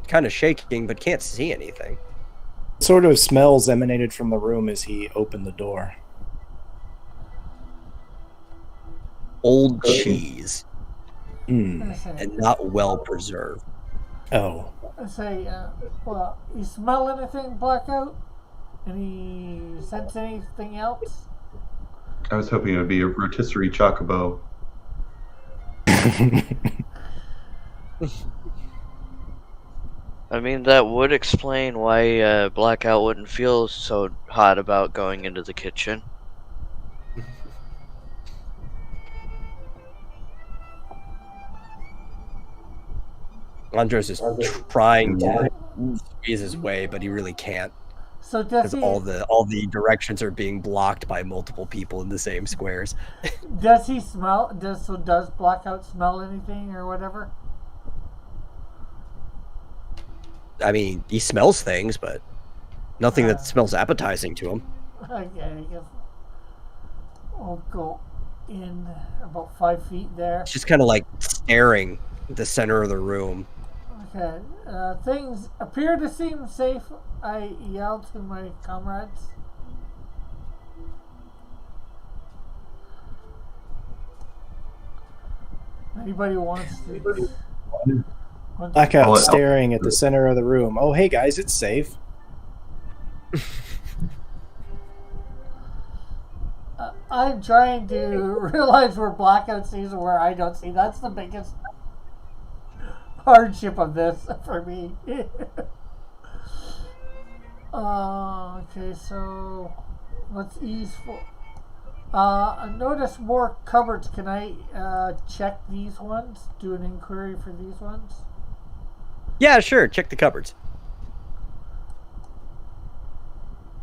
Kind of shaking, but can't see anything. What sort of smells emanated from the room as he opened the door? Old cheese. I say, And not well preserved. Oh. I say, well, you smell anything, Blackout? Any sense anything else? I was hoping it would be a rotisserie chocobo. I mean, that would explain why Blackout wouldn't feel so hot about going into the kitchen. Andros is trying to squeeze his way, but he really can't. So does Because he? all the directions are being blocked by multiple people in the same squares. Does he smell? Does Blackout smell anything or whatever? I mean, he smells things, but nothing that smells appetizing to him. Okay, I guess we'll go in about 5 feet there. He's just kind of like staring at the center of the room. Okay, things appear to seem safe. I yell to my comrades. Anybody wants to? Blackout staring at the center of the room. Oh, hey guys, it's safe. I'm trying to realize where Blackout sees and where I don't see. That's the biggest hardship of this for me. Okay, so let's ease for. Notice more cupboards. Can I check these ones? Do an inquiry for these ones? Yeah, sure. Check the cupboards.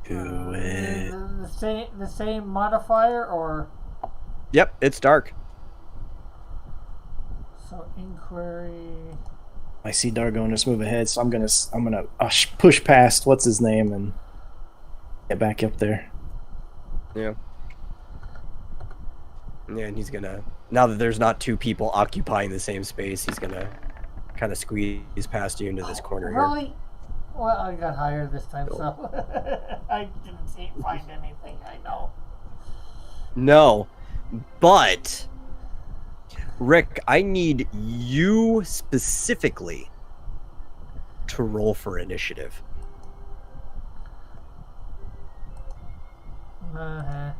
Do it. The same modifier, or Yep, it's dark. so inquiry. I see Dargon just move ahead, so I'm gonna push past what's his name and get back up there. Yeah. Yeah, and he's gonna, now that there's not two people occupying the same space, he's gonna kind of squeeze past you into this corner here. Really? Well, I got higher this time, so I didn't find anything. I know. No, but Rick, I need you specifically to roll for initiative. Uh-huh.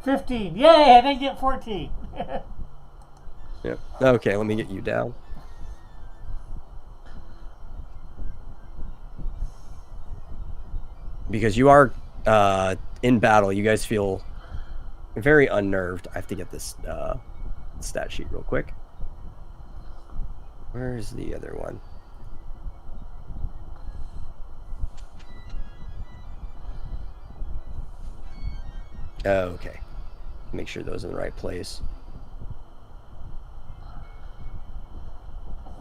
15. Yay! I didn't get 14. Yep. Okay, let me get you down. Because you are in battle, you guys feel very unnerved. I have to get this stat sheet real quick. Where's the other one? Okay. Make sure those are in the right place.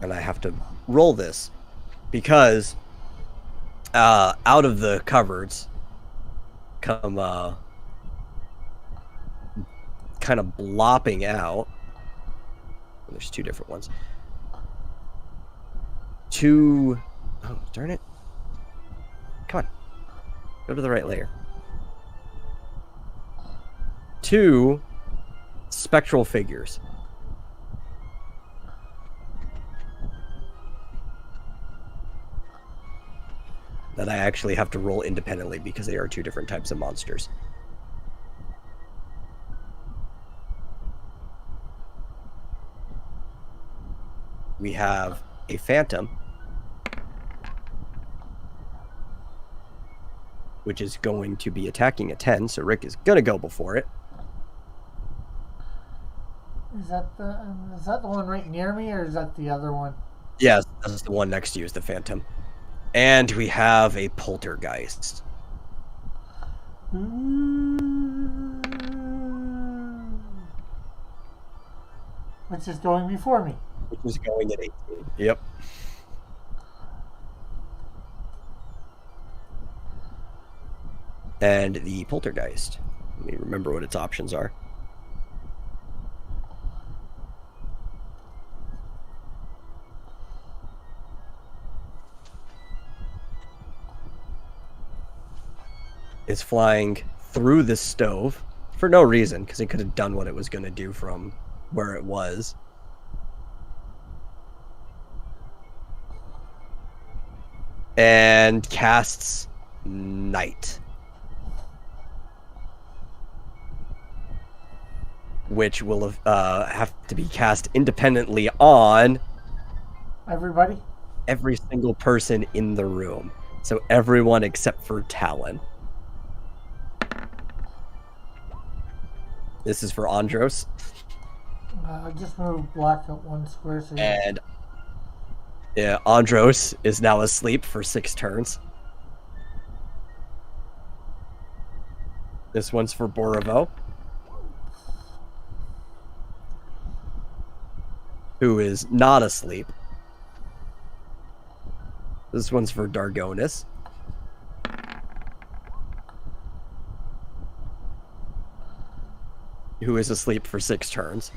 And I have to roll this because out of the cupboards come kind of blopping out. There's two different ones. Oh, darn it. Come on. Go to the right layer. 2 spectral figures. That I actually have to roll independently because they are 2 different types of monsters. We have a phantom, which is going to be attacking a 10, so Rick is going to go before it. Is that the one right near me, or is that the other one? Yes, that's the one next to you is the phantom. And we have a poltergeist. Let's Which is going before me. Which is going at 18. Yep. And the poltergeist. Let me remember what its options are. It's flying through the stove for no reason, because it could have done what it was going to do from where it was. And casts Night, which will have to be cast independently on Everybody? every single person in the room. So everyone except for Talon. This is for Andros. Just move black up 1 square. So And Andros is now asleep for 6 turns. This one's for Borovo, who is not asleep. This one's for Dargonis. Who is asleep for 6 turns.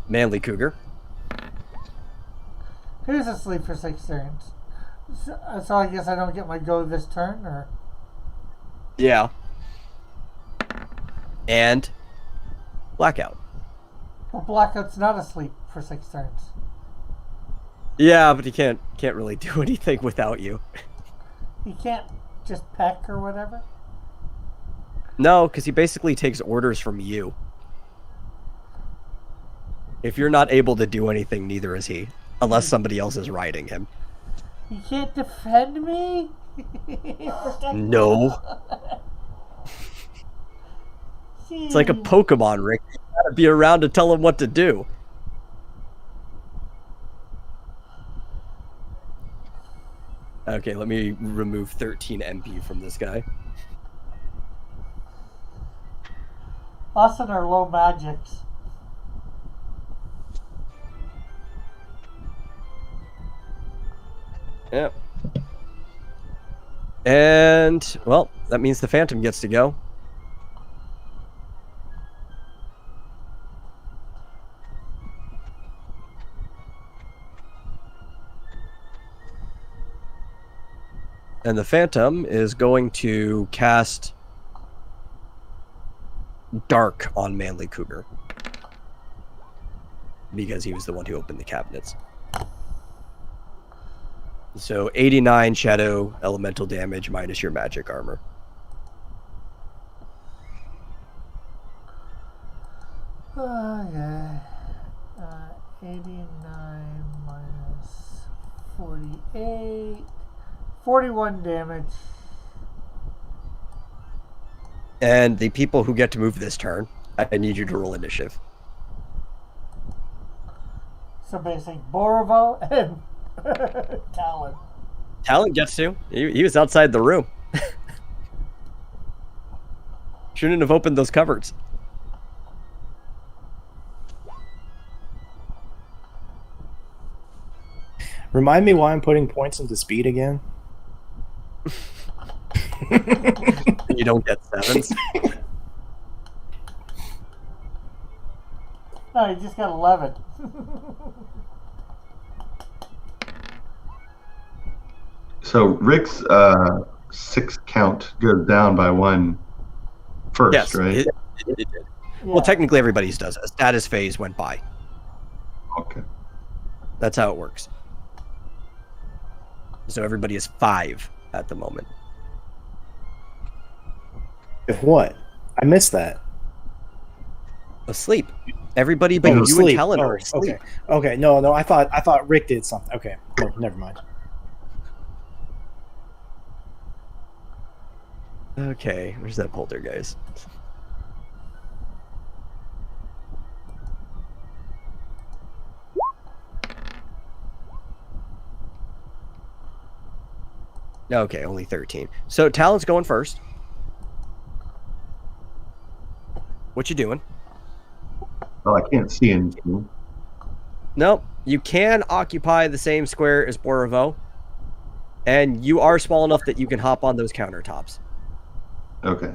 Manly Cougar. Who's asleep for 6 turns? So I guess I don't get my go this turn, or? Yeah. And Blackout. Well, Blackout's not asleep for 6 turns. Yeah, but he can't really do anything without you. He can't just peck or whatever? No, because he basically takes orders from you. If you're not able to do anything, neither is he. Unless somebody else is riding him. He can't defend me? No. It's like a Pokemon, Rick. You gotta be around to tell him what to do. Okay, let me remove 13 MP from this guy. Us and our low magics. Yep. And, well, that means the Phantom gets to go. And the Phantom is going to cast Dark on Manly Cougar. Because he was the one who opened the cabinets. So 89 shadow elemental damage minus your magic armor. Okay. 89 minus 48. 41 damage. And the people who get to move this turn, I need you to roll initiative. So basically, Borovo and Talon. Talon gets to. He was outside the room. Shouldn't have opened those cupboards. Remind me why I'm putting points into speed again. You don't get 7s. No, you just got 11. So Rick's 6 count goes down by 1 first, Yes, right? it did. Yeah. Well, technically everybody's does. A status phase went by. Okay. That's how it works. So everybody is 5 at the moment. If what? I missed that. Asleep. Everybody but you and Talon are asleep. Okay. Okay. No. I thought Rick did something. Okay. No, never mind. Okay, where's that poltergeist? Okay, only 13. So Talon's going first. What you doing? Well, I can't see anything. Nope. You can occupy the same square as Borovo, and you are small enough that you can hop on those countertops. Okay.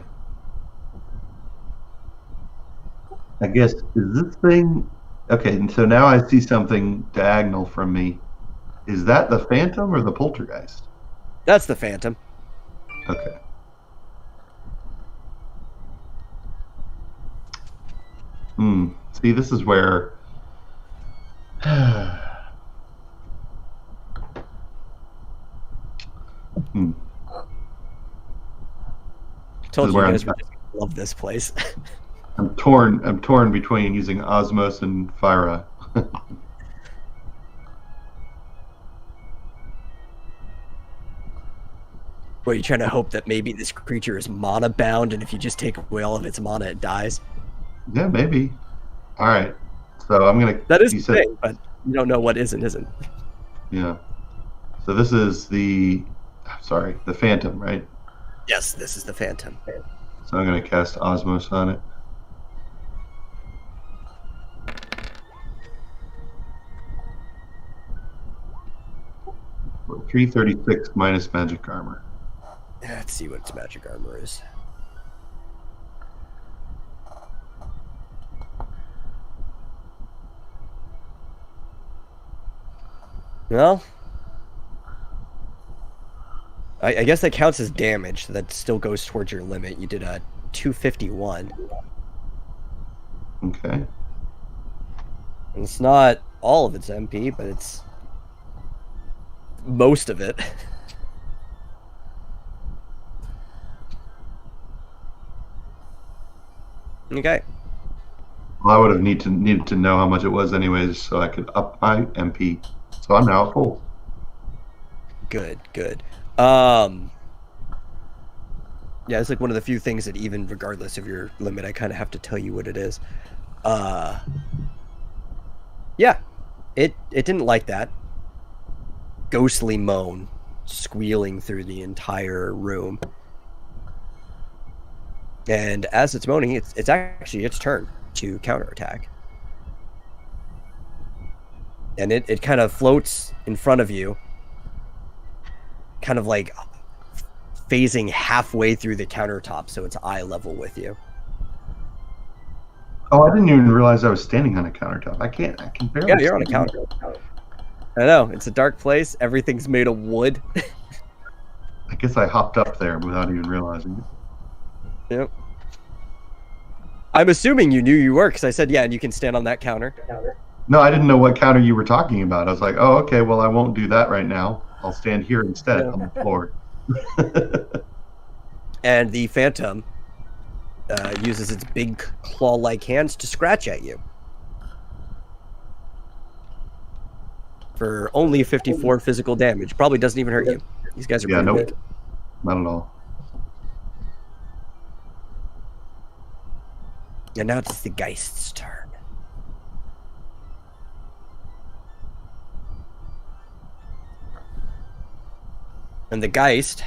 I guess, is this thing... Okay, and so now I see something diagonal from me. Is that the Phantom or the Poltergeist? That's the Phantom. Okay. See, this is where... Told This is you where guys I'm- would love this place. I'm torn between using Osmos and Fyra. Were you trying to hope that maybe this creature is mana bound, and if you just take away all of its mana, it dies? Yeah, maybe. All right. So I'm gonna. That is you the said, thing, but you don't know what is and isn't. yeah. So this is the Phantom, right? Yes, this is the Phantom. So I'm gonna cast Osmos on it. For 336 minus magic armor. Let's see what its magic armor is. Well, I guess that counts as damage. So that still goes towards your limit. You did a 251. Okay. And it's not all of its MP, but it's most of it. Okay. Well, I would have needed to know how much it was anyways, so I could up my MP. So I'm now at full. Good. Yeah, it's like one of the few things that even regardless of your limit, I kind of have to tell you what it is. Yeah, it didn't like that. Ghostly moan, squealing through the entire room. And as it's moaning, it's actually its turn to counterattack. And it kind of floats in front of you, kind of like phasing halfway through the countertop, so it's eye level with you. Oh, I didn't even realize I was standing on a countertop. I can barely. Yeah, you're on a see. counter. I know, it's a dark place. Everything's made of wood. I guess I hopped up there without even realizing it. Yep. I'm assuming you knew you were, because I said, yeah, and you can stand on that counter. No, I didn't know what counter you were talking about. I was like, oh, okay, well, I won't do that right now. I'll stand here instead on the floor. And the Phantom uses its big claw-like hands to scratch at you. For only 54 physical damage. Probably doesn't even hurt you. These guys are Yeah, pretty nope. big. Not at all. And now it's the Geist's turn. And the Geist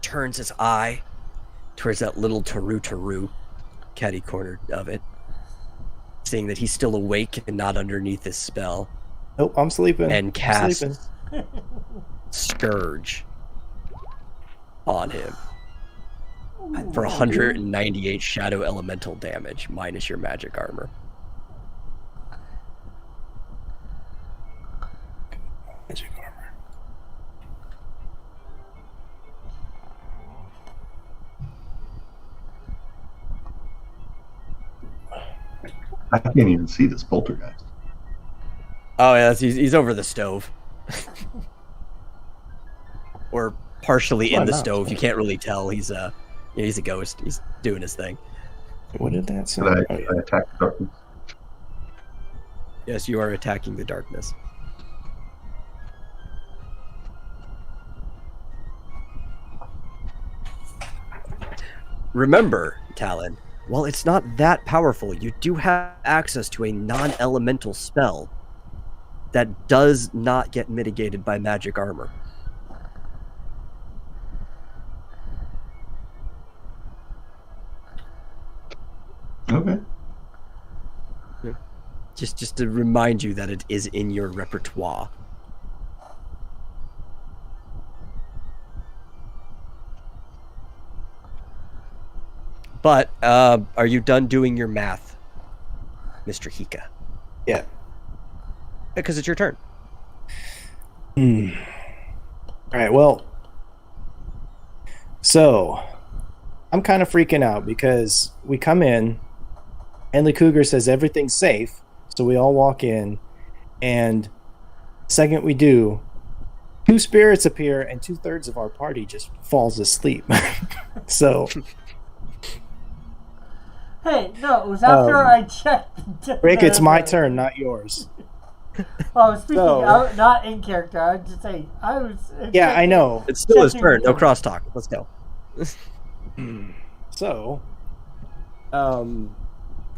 turns its eye towards that little Taru catty corner of it, seeing that he's still awake and not underneath this spell, Nope, I'm sleeping. and I'm casts sleeping. Scourge on him for 198 shadow elemental damage minus your magic armor. Magic armor. I can't even see this poltergeist. Oh yeah, he's over the stove. Or partially in Why the not? stove. You can't really tell. He's a ghost. He's doing his thing. What did that say? Did I, Oh, did yeah. I attack the darkness? Yes, you are attacking the darkness. Remember, Talon, while it's not that powerful, you do have access to a non-elemental spell that does not get mitigated by magic armor. Okay. Just to remind you that it is in your repertoire. But are you done doing your math, Mr. Hika? Yeah. Because it's your turn. All right, well, so I'm kind of freaking out because we come in and the cougar says everything's safe. So we all walk in, and the second we do, 2 spirits appear and 2/3 of our party just falls asleep. So Hey, no, it was after I checked. Rick, it's my turn, not yours. Oh, speaking So- out, not in character. I was just saying, I was. Yeah, I know. It's still his Checking turn. No the- crosstalk. Let's go. So,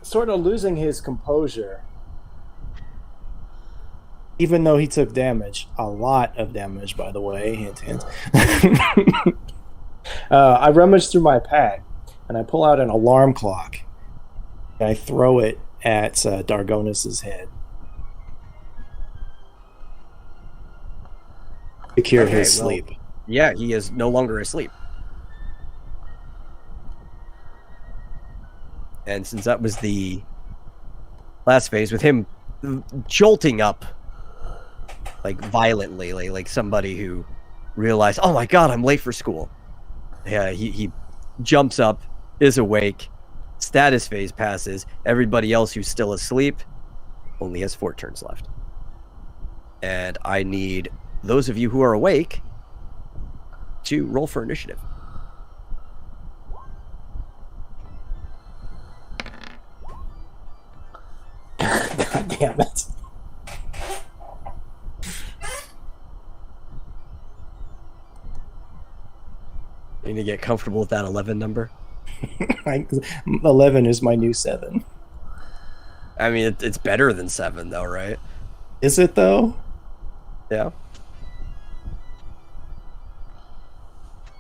sort of losing his composure, even though he took damage, a lot of damage, by the way. Hint, hint. I rummage through my pack and I pull out an alarm clock and I throw it at Dargonus's head to cure Okay, his well- sleep. Yeah, he is no longer asleep. And since that was the last phase, with him jolting up, like violently, like somebody who realized, oh my god, I'm late for school. Yeah, he jumps up, is awake, status phase passes. Everybody else who's still asleep only has 4 turns left. And I need those of you who are awake to roll for initiative. God damn it. You need to get comfortable with that 11 number. 11 is my new 7. I mean, it's better than 7, though, right? Is it though? Yeah.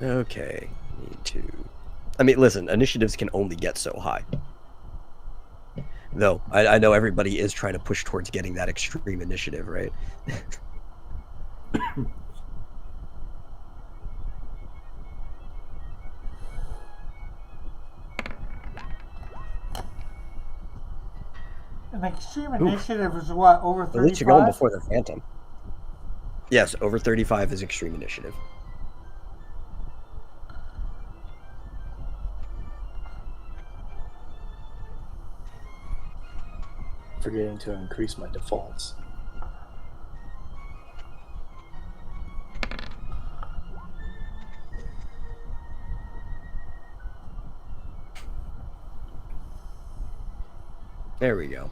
Okay. Need to. I mean, listen, initiatives can only get so high. Though, I know everybody is trying to push towards getting that extreme initiative, right? An extreme initiative is what, over 35? At least you're going before the Phantom. Yes, over 35 is extreme initiative. Forgetting to increase my defaults. There we go.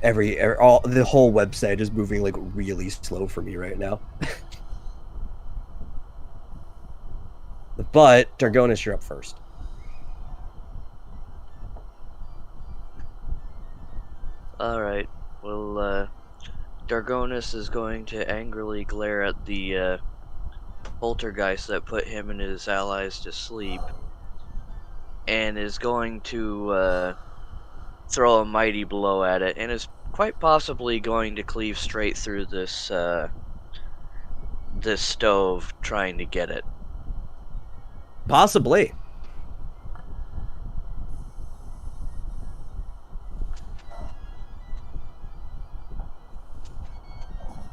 The whole website is moving like really slow for me right now. But Dargonus, you're up first. Alright, well, Dargonus is going to angrily glare at the poltergeist that put him and his allies to sleep, and is going to throw a mighty blow at it, and is quite possibly going to cleave straight through this this stove trying to get it. Possibly.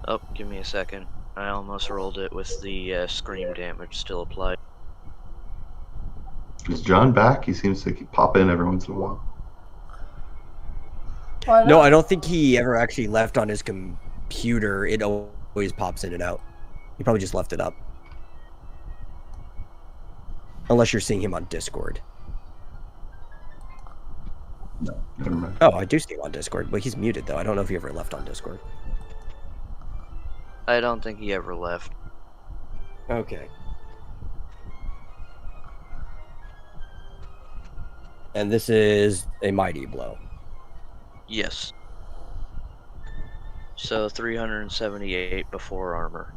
Oh, give me a second. I almost rolled it with the scream damage still applied. Is John back? He seems to pop in every once in a while. Why No, not? I don't think he ever actually left on his computer. It always pops in and out. He probably just left it up. Unless you're seeing him on Discord. No, never mind. Oh, I do see him on Discord, but he's muted though. I don't know if he ever left on Discord. I don't think he ever left. Okay. And this is a mighty blow. Yes. So 378 before armor.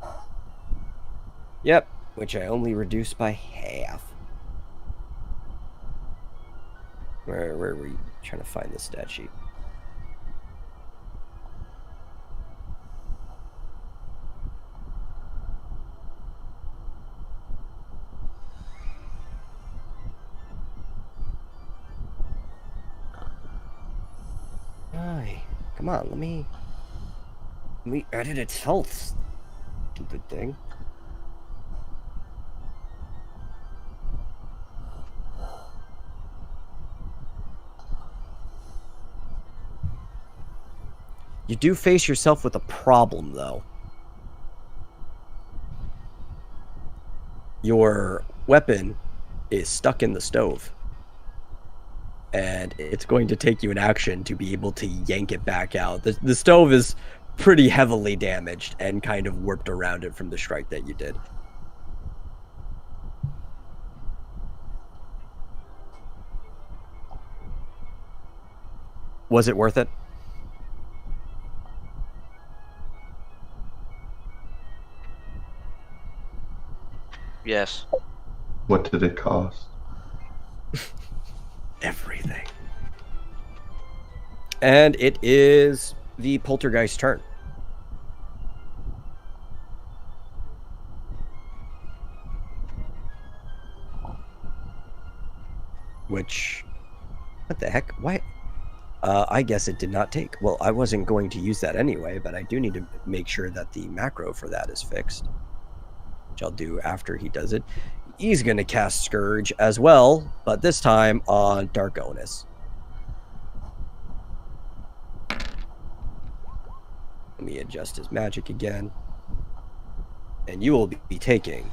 Yep, which I only reduced by half. Where were you trying to find the stat sheet? Hi. Come on, let me edit its health. Stupid thing. You do face yourself with a problem, though. Your weapon is stuck in the stove. And it's going to take you an action to be able to yank it back out. The stove is pretty heavily damaged and kind of warped around it from the strike that you did. Was it worth it? Yes. What did it cost? Everything. And it is the poltergeist's turn. Which, what the heck? Why? I guess it did not take. Well, I wasn't going to use that anyway, but I do need to make sure that the macro for that is fixed. Which I'll do after he does it. He's going to cast Scourge as well, but this time on Dargonus. Let me adjust his magic again. And you will be taking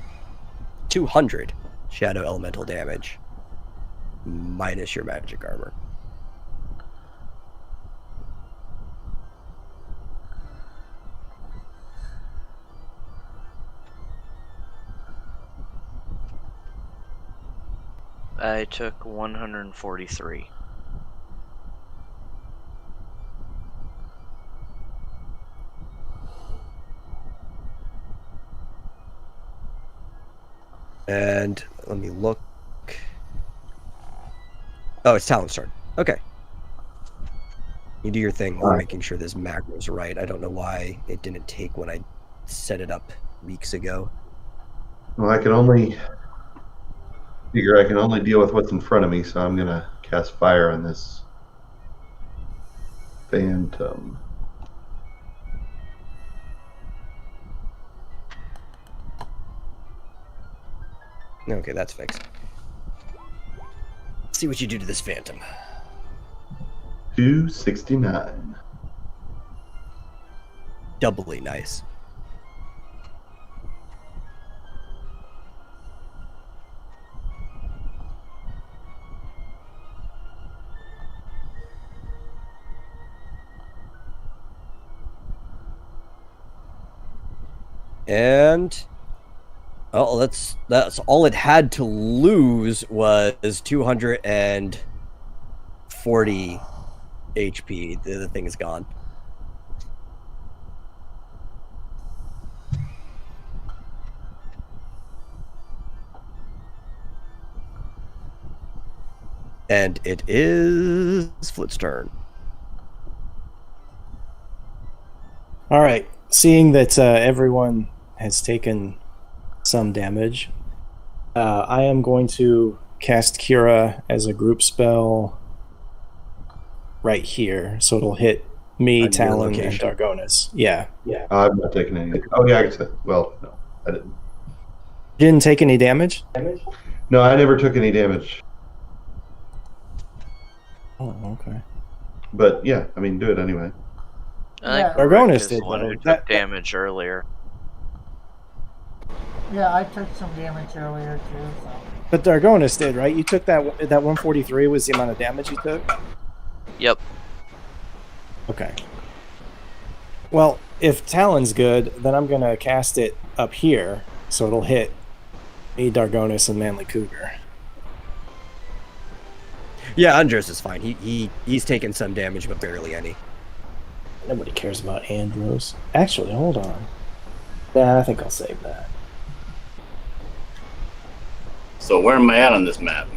200 Shadow Elemental damage, minus your magic armor. I took 143. And let me look. Oh, it's Talon's turn. Okay. You do your thing while making sure this macro's right. I don't know why it didn't take when I set it up weeks ago. Well, I can only deal with what's in front of me, so I'm gonna cast fire on this phantom. Okay, that's fixed. Let's see what you do to this phantom. 269. Doubly nice. And oh, that's all it had to lose was 240 HP. The thing is gone. And it is Flit's turn. All right. Seeing that everyone has taken some damage, I am going to cast Cura as a group spell right here, so it'll hit me, On your Talon, and location. Dargonus. Yeah. I'm not taking any. Oh yeah, I guess. Well, no, I didn't. Didn't take any damage? No, I never took any damage. Oh, okay. But yeah, I mean, do it anyway. I Yeah. think Rick Argonis is the did, one though. who took That- damage earlier. Yeah, I took some damage earlier too. So. But Dargonus did, right? You took that 143 was the amount of damage you took? Yep. Okay. Well, if Talon's good, then I'm going to cast it up here, so it'll hit me, Dargonus, and Manly Cougar. Yeah, Andros is fine. He's taken some damage, but barely any. Nobody cares about Andros. Actually, hold on. Yeah, I think I'll save that. So where am I at on this map?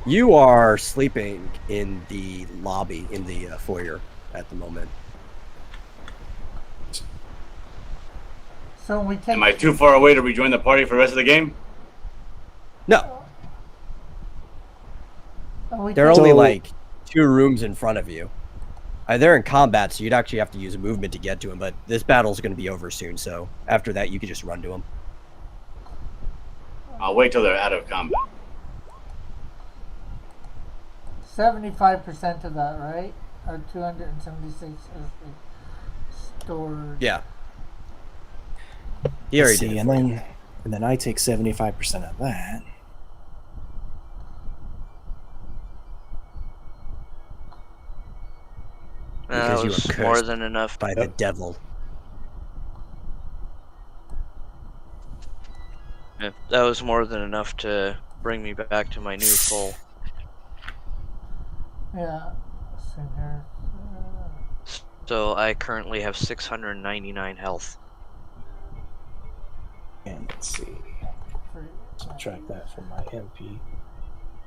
You are sleeping in the lobby, in the foyer at the moment. So we take. Am I too far away to rejoin the party for the rest of the game? No, we there are take- only So- like 2 rooms in front of you. They're in combat, so you'd actually have to use a movement to get to them, but this battle's going to be over soon, so after that you could just run to them. I'll wait till they're out of combat. 75% of that, right? Or 276 is stored. Yeah. He already See, did. and then I take 75% of that. That Because you was were more cursed than enough. by the devil. Yeah, that was more than enough to bring me back to my new full. Yeah. Same here. So I currently have 699 health. And let's see. Subtract that from my MP.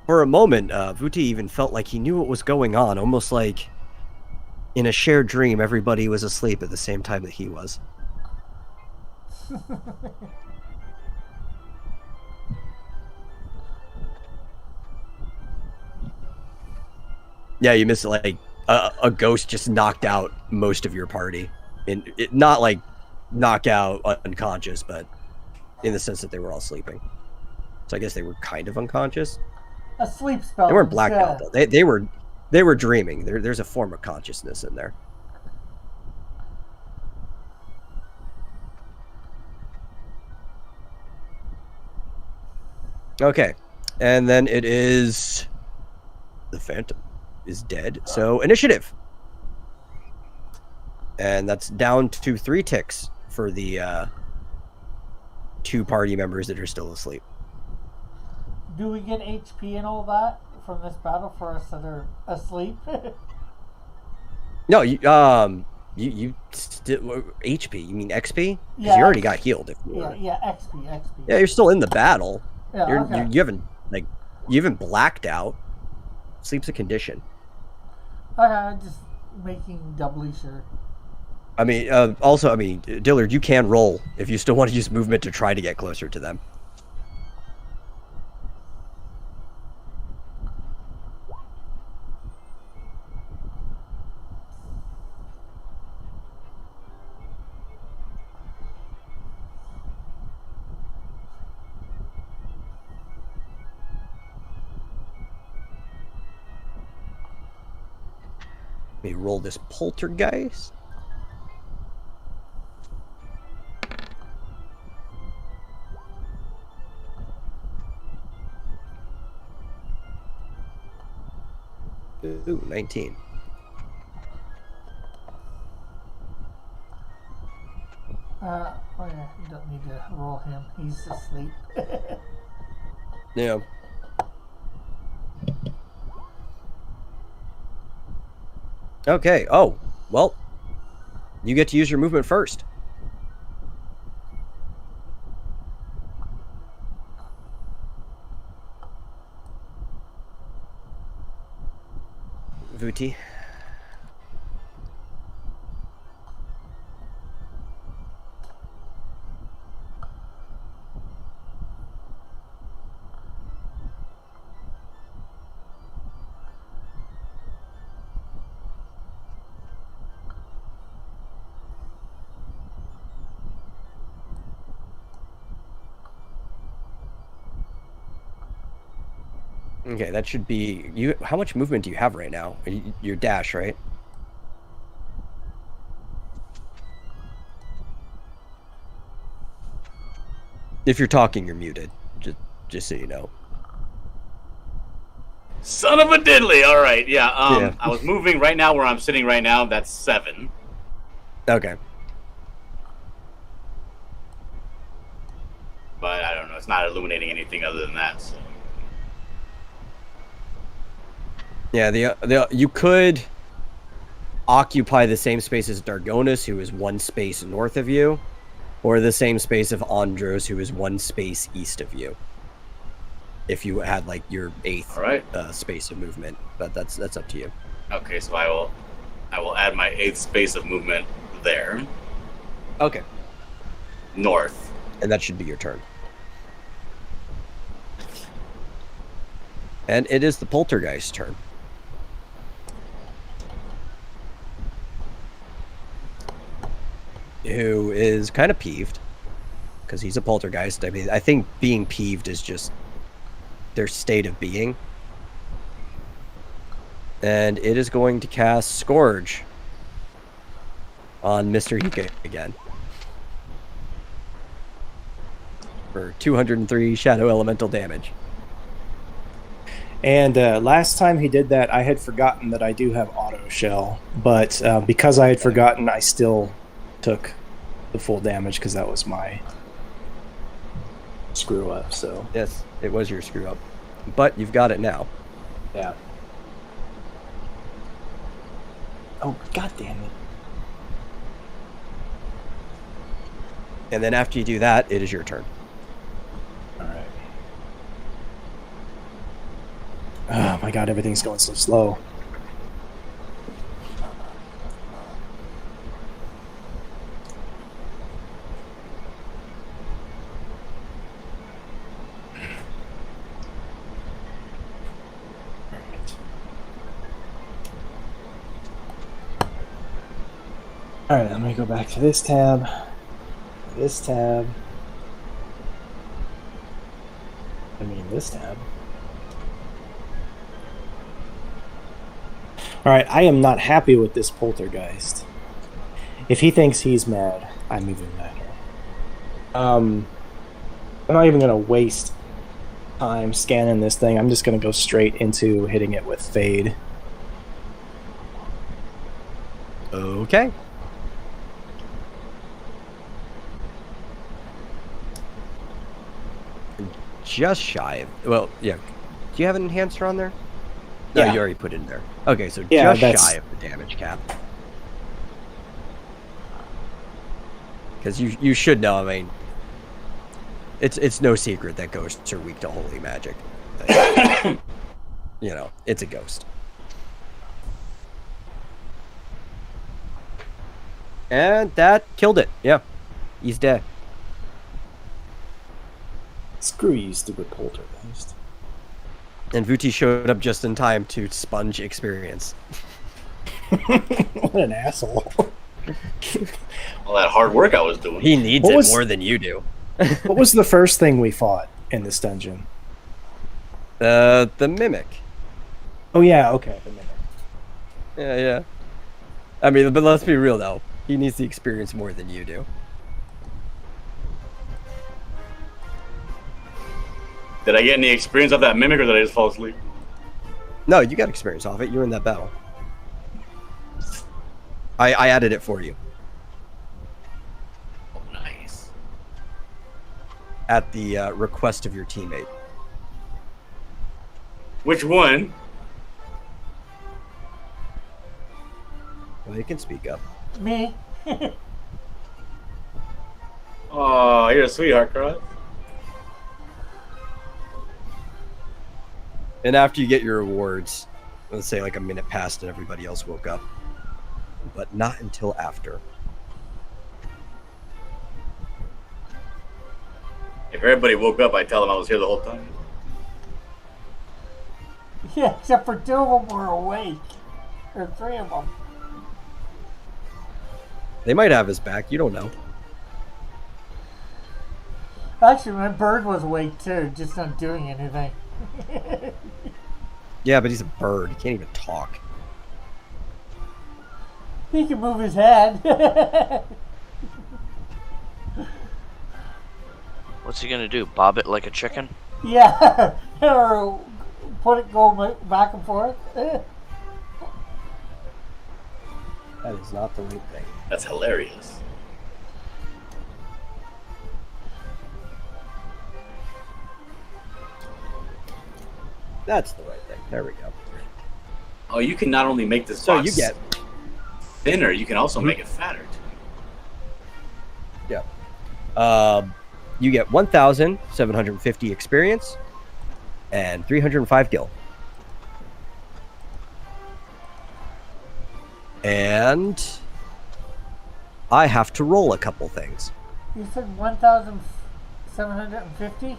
For a moment, Vuti even felt like he knew what was going on, almost like in a shared dream, everybody was asleep at the same time that he was. Yeah, you missed like a ghost just knocked out most of your party, and not like knock out unconscious, but in the sense that they were all sleeping. So I guess they were kind of unconscious. A sleep spell. They weren't blacked instead. out though. They were dreaming. There's a form of consciousness in there. Okay, and then it is the Phantom is dead. So initiative, and that's down to 3 ticks for the 2 party members that are still asleep. Do we get HP and all that from this battle for us that are asleep? No, you still HP. You mean XP? Because Yeah, you already got healed. If you were. yeah, XP. Yeah, you're still in the battle. Yeah, okay. You haven't blacked out. Sleep's a condition. Okay, I'm just making doubly sure. I mean, also, Dillard, you can roll if you still want to use movement to try to get closer to them. Let me roll this poltergeist. Ooh, 19. Oh yeah, you don't need to roll him. He's asleep. Yeah. Okay. Oh, well, you get to use your movement first. Vuti. Okay, that should be you. How much movement do you have right now? Your dash, right? If you're talking, you're muted. Just so you know. Son of a diddly! All right, yeah. Yeah. I was moving right now where I'm sitting right now. That's 7. Okay. But I don't know. It's not illuminating anything other than that. So. Yeah, you could occupy the same space as Dargonis, who is 1 space north of you, or the same space of Andros, who is 1 space east of you. if you had like your 8th All right. space of movement, but that's up to you. Okay, so I will add my 8th space of movement there. Okay. North. And that should be your turn. And it is the poltergeist's turn. Who is kind of peeved because he's a poltergeist. I mean, I think being peeved is just their state of being. And it is going to cast Scourge on Mr. Hike again. For 203 shadow elemental damage. And last time he did that, I had forgotten that I do have auto shell, but because I had forgotten, I still took the full damage because that was my screw up. So yes, it was your screw up, but you've got it now. Yeah. Oh, god damn it. And then after you do that, it is your turn. Alright. Oh my god, everything's going so slow. Alright, I'm gonna go back to this tab. This tab. I mean, this tab. Alright, I am not happy with this poltergeist. If he thinks he's mad, I'm even madder. I'm not even gonna waste time scanning this thing. I'm just gonna go straight into hitting it with Fade. Okay. Just shy of... Well, yeah. Do you have an enhancer on there? No, Yeah. you already put it in there. Okay, so Yeah, just shy of the damage cap. Because you should know, I mean... It's no secret that ghosts are weak to holy magic. You know, it's a ghost. And that killed it. Yeah. He's dead. Screw you, stupid poltergeist. And Vuti showed up just in time to sponge experience. What an asshole. All that hard work I was doing. He needs What it was- more than you do. What was the first thing we fought in this dungeon? The Mimic. Oh yeah, okay. The Manor. Yeah. I mean, but let's be real though. He needs the experience more than you do. Did I get any experience off that mimic, or did I just fall asleep? No, you got experience off it. You're in that battle. I added it for you. Oh, nice. At the request of your teammate. Which one? Well, you can speak up. Me? Oh, you're a sweetheart, Cross. And after you get your rewards, let's say like a minute passed and everybody else woke up. But not until after. If everybody woke up, I'd tell them I was here the whole time. Yeah, except for 2 of them were awake. Or 3 of them. They might have his back. You don't know. Actually, my bird was awake too, just not doing anything. Yeah, but he's a bird. He can't even talk. He can move his head. What's he gonna do? Bob it like a chicken? Yeah, or put it going back and forth. That is not the right thing. That's hilarious. That's the right thing. There we go. Oh, you can not only make this So box you get... thinner, you can also make it fatter. Yeah. You get 1,750 experience. and 305 gil. And I have to roll a couple things. You said 1,750?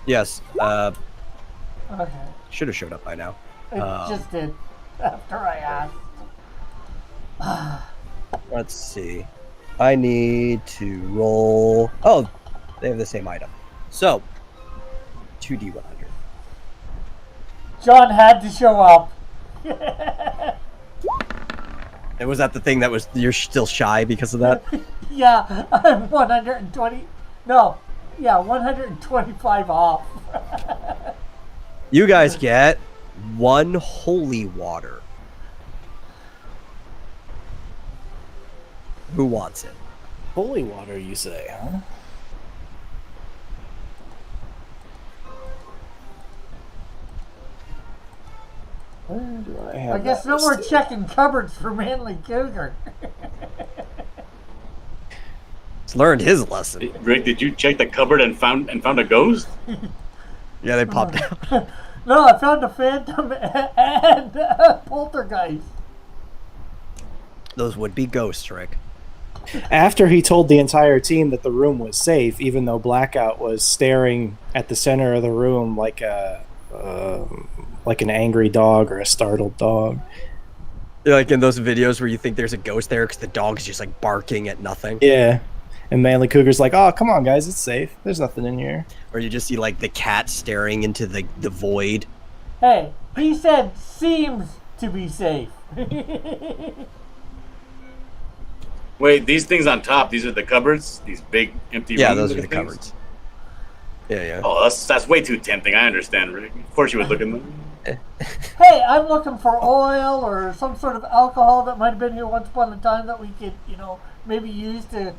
Yes, Okay. should have showed up by now. It just did after I asked. Let's see. I need to roll. Oh, they have the same item. So, 2d100. John had to show up. And was that the thing that was you're still shy because of that? Yeah, I'm 120. No, yeah, 125 off. You guys get 1 holy water. Who wants it? Holy water, you say, huh? Where do I have I guess that no more listed? checking cupboards for Manly Cougar. He's learned his lesson. Rick, did you check the cupboard and found a ghost? Yeah, they popped out. No, I found a phantom and a poltergeist. Those would be ghosts, Rick. After he told the entire team that the room was safe, even though Blackout was staring at the center of the room like an angry dog or a startled dog. Like in those videos where you think there's a ghost there because the dog's just like barking at nothing. Yeah. And Manly Cougar's like, oh, come on, guys, it's safe. There's nothing in here. Or you just see like the cat staring into the void. Hey, he said seems to be safe. Wait, these things on top, these are the cupboards? These big empty Yeah, room those are the things? cupboards. Yeah, yeah. Oh, that's way too tempting. I understand, Rick. Of course you would look in them. Hey, I'm looking for oil or some sort of alcohol that might have been here once upon a time that we could, maybe use to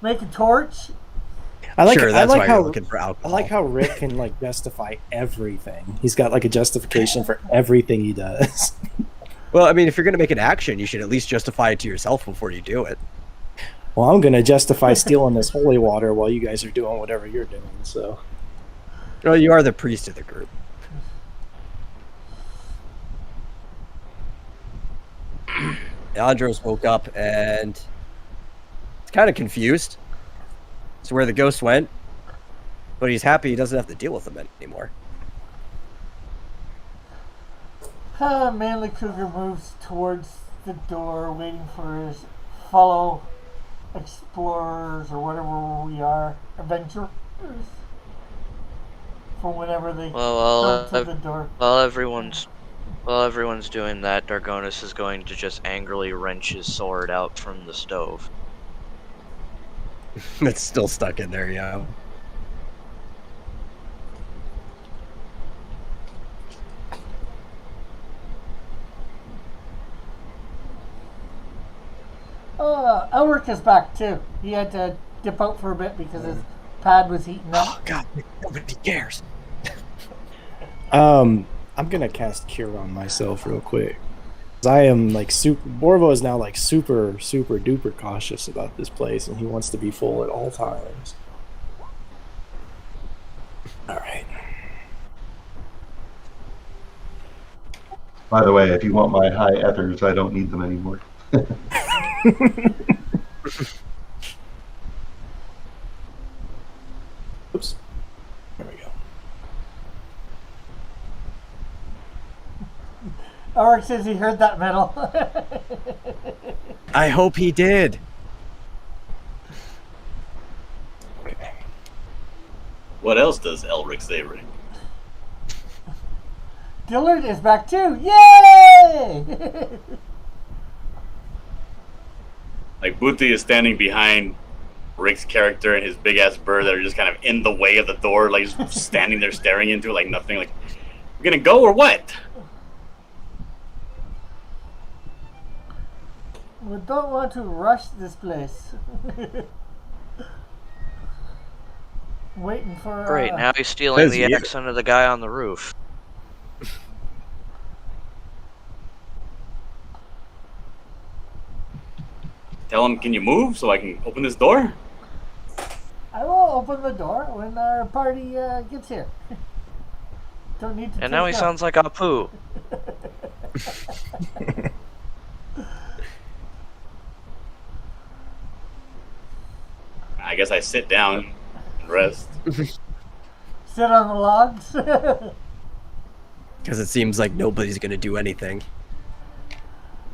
make a torch. I like, Sure, I that's like why how you're looking for alcohol. I like how Rick can like justify everything. He's got like a justification for everything he does. Well, I mean, if you're going to make an action, you should at least justify it to yourself before you do it. Well, I'm gonna justify stealing this holy water while you guys are doing whatever you're doing. So, Well, you are the priest of the group. Andros woke up and he's kind of confused as to where the ghost went, but he's happy he doesn't have to deal with them anymore. Manly Cougar moves towards the door, waiting for his fellow explorers or whatever we are, adventurers, for whenever they come to the door. While everyone's doing that, Dargonis is going to just angrily wrench his sword out from the stove. It's still stuck in there, yeah. Elric is back too. He had to dip out for a bit because his pad was heating up. Oh, God, nobody cares. I'm gonna cast Cure on myself real quick. 'Cause I am like Borvo is now like super duper cautious about this place, and he wants to be full at all times. All right. By the way, if you want my high ethers, I don't need them anymore. Oops. There we go. Elric says he heard that metal. I hope he did. Okay. What else does Elric say, Rick? Dillard is back too. Yay! Like, Booty is standing behind Rick's character and his big-ass bird that are just kind of in the way of the door, like, just standing there staring into it like nothing. Like, we're gonna go or what? We don't want to rush this place. Waiting for... Great, now he's stealing Says the you. accent of the guy on the roof. Tell him, can you move so I can open this door? I will open the door when our party gets here. Don't need to. And now he take sounds like Apu. I guess I sit down and rest. Sit on the logs. Because it seems like nobody's going to do anything.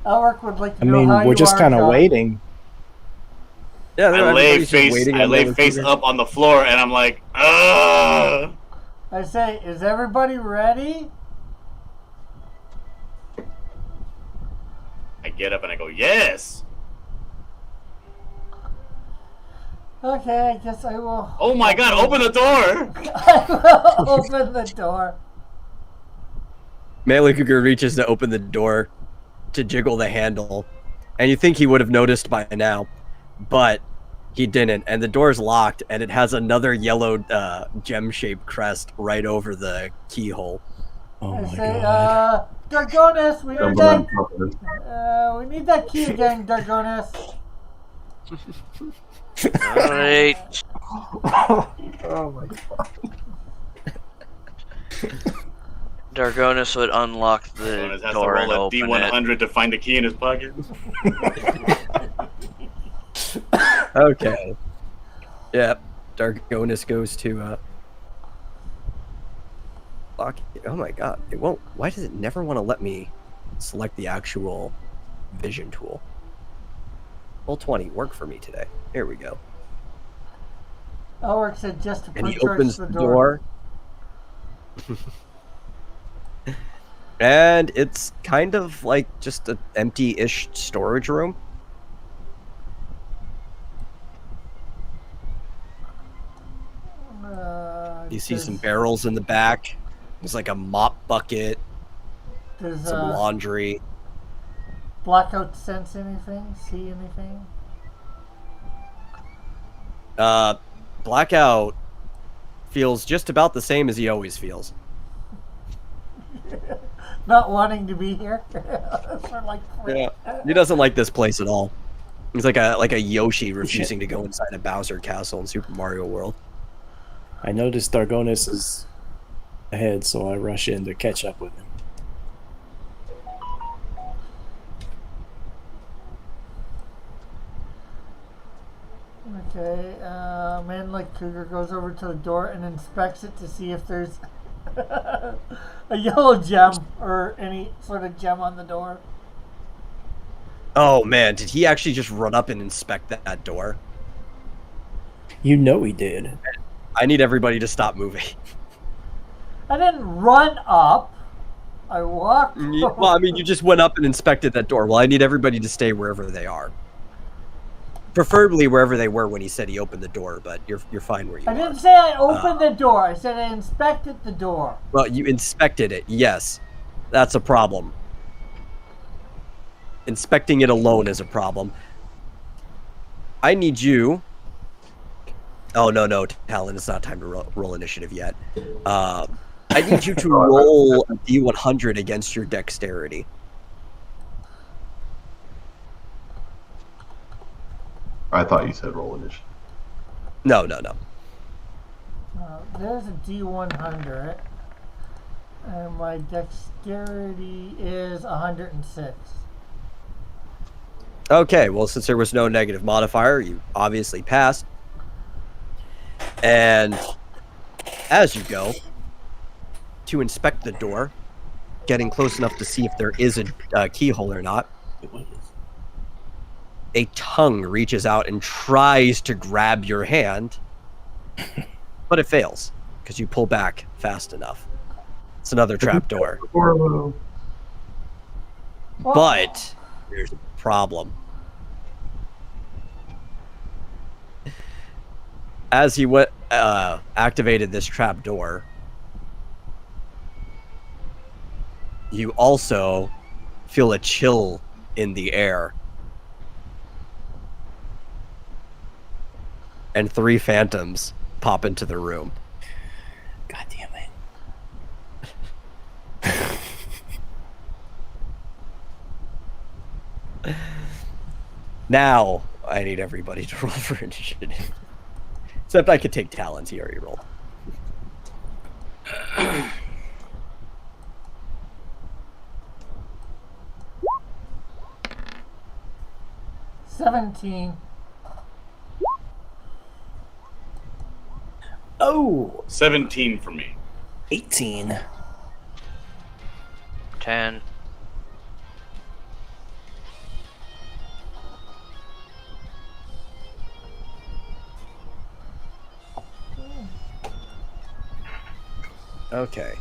Elric would like to I know mean, how we're you just are, kind of John. waiting. Yeah, I lay everybody's just face waiting I on lay the face recruiter. up on the floor, and I'm like, ugh. I say, is everybody ready? I get up and I go, yes. Okay, I guess I will. Oh my God! Open the door. I will open the door. Melee Cougar reaches to open the door to jiggle the handle, and you think he would have noticed by now, but he didn't, and the door's locked, and it has another yellow gem-shaped crest right over the keyhole. Oh I my say, god. Dargonis, we need Stumble on that. top of it. We need that key again, Dargonis. Alright. Oh my god. Dargonis would unlock the Jonas has to door and roll a open it. D100 to find the key in his pocket. Okay. Yep. Dargonis goes to lock it. Oh my god. It won't. Why does it never want to let me select the actual vision tool? Roll 20. Work for me today. Here we go. Elric said just to And he approach opens the the door. door. And it's kind of like just an empty-ish storage room. You see does- some barrels in the back. There's like a mop bucket, Does some laundry. Blackout sense anything? See anything? Blackout feels just about the same as he always feels. Not wanting to be here. For like He doesn't like this place at all. He's like a Yoshi refusing to go inside a Bowser castle in Super Mario World. I noticed Dargonis is ahead, so I rush in to catch up with him. Okay, man like Cougar goes over to the door and inspects it to see if there's a yellow gem or any sort of gem on the door. Oh man, did he actually just run up and inspect that door? You know he did. I need everybody to stop moving. I didn't run up. I walked. Well, I mean, you just went up and inspected that door. Well, I need everybody to stay wherever they are. Preferably wherever they were when he said he opened the door, but you're fine where you I are. didn't say I opened the door. I said I inspected the door. Well, you inspected it, yes. That's a problem. Inspecting it alone is a problem. I need you... Oh, no, Talon, it's not time to roll initiative yet. I need you to roll a D100 against your dexterity. I thought you said roll initiative. No. There's a D100. And my dexterity is 106. Okay, well, since there was no negative modifier, you obviously passed. And as you go to inspect the door, getting close enough to see if there is a keyhole or not, a tongue reaches out and tries to grab your hand, but it fails because you pull back fast enough. It's another trap door. But there's a problem. As he activated this trap door, you also feel a chill in the air. And 3 phantoms pop into the room. God damn it. Now, I need everybody to roll for initiative. Except I could take talents. He already rolled. 17. Oh, 17 for me. 18. 10. Okay.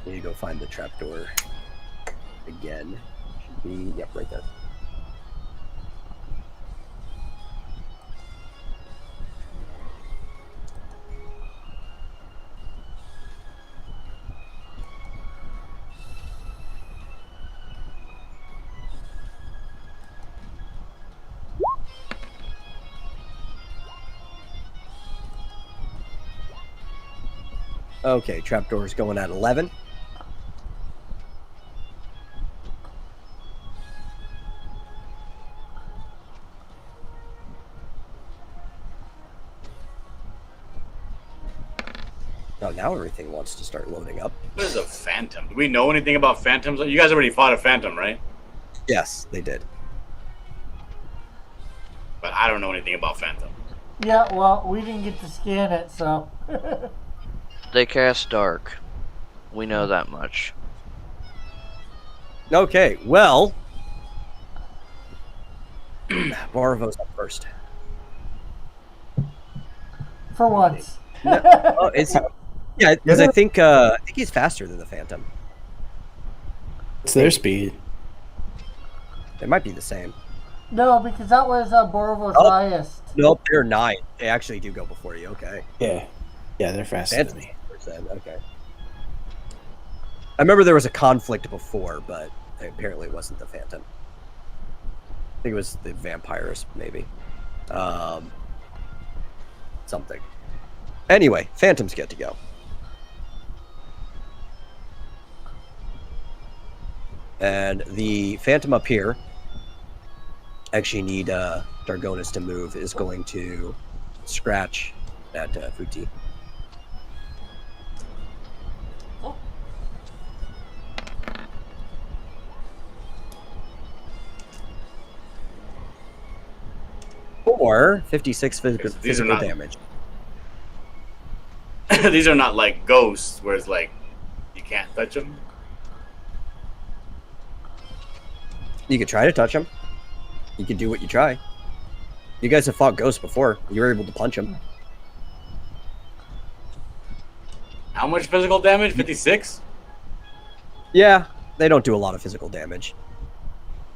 Need to go find the trapdoor again. Should be, yep, right there. Okay, trapdoor's going at 11. Oh, now everything wants to start loading up. What is a phantom? Do we know anything about phantoms? You guys already fought a phantom, right? Yes, they did. But I don't know anything about phantom. Yeah, well, we didn't get to scan it, so. They cast dark. We know that much. Okay, well, Barvo's up first. For once. No, oh, is he? Yeah, because I think he's faster than the Phantom. It's their speed. It might be the same. No, because that was Borovo's Oh. highest. Nope, they're 9. They actually do go before you. Okay. Yeah. Yeah, they're faster That's than me. okay. I remember there was a conflict before, but apparently it wasn't the Phantom. I think it was the Vampires, maybe. Something. Anyway, Phantoms get to go. And the Phantom up here, actually need Dargonis to move, is going to scratch at Futi. Or 56 physical not- damage. These are not like ghosts, where it's like you can't touch them. You could try to touch him. You could do what you try. You guys have fought ghosts before. You were able to punch him. How much physical damage? 56? Yeah, they don't do a lot of physical damage.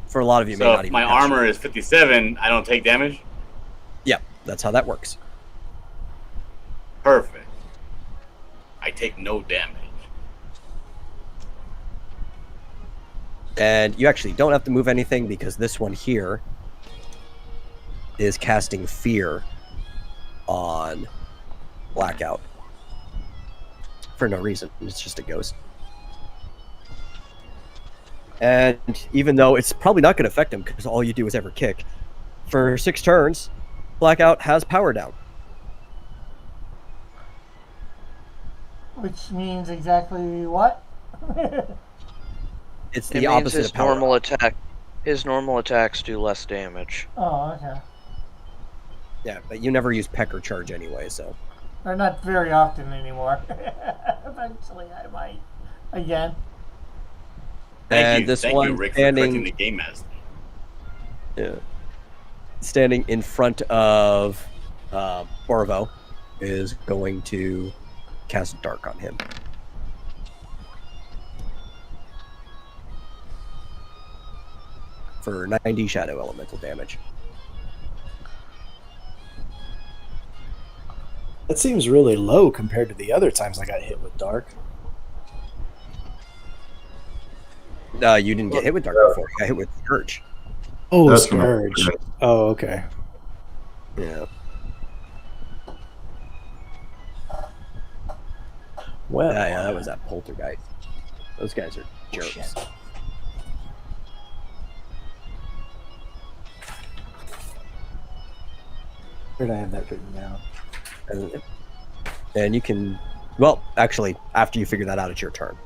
For a lot of you, may So not if even my touch armor is 57, I don't take damage? Yeah, that's how that works. Perfect. I take no damage. And you actually don't have to move anything because this one here is casting fear on Blackout. For no reason. It's just a ghost. And even though it's probably not going to affect him because all you do is ever kick, for 6 turns, Blackout has power down. Which means exactly what? It's It the means opposite his of power. normal attack. His normal attacks do less damage. Oh, okay. Yeah, but you never use Peck or Charge anyway, so. Or not very often anymore. Eventually I might. Again. Thank This you, one Rick, standing, for correcting the game master. yeah, standing in front of Borvo is going to cast Dark on him. For 90 Shadow Elemental damage. That seems really low compared to the other times I got hit with dark. No, you didn't get hit with Dark before. You got hit with Scourge. Oh, That's from- Scourge. Oh, okay. Yeah. Well, Yeah, that was that Poltergeist. Those guys are jerks. Shit. Where did I have that written down? And you can, well, actually, after you figure that out, it's your turn.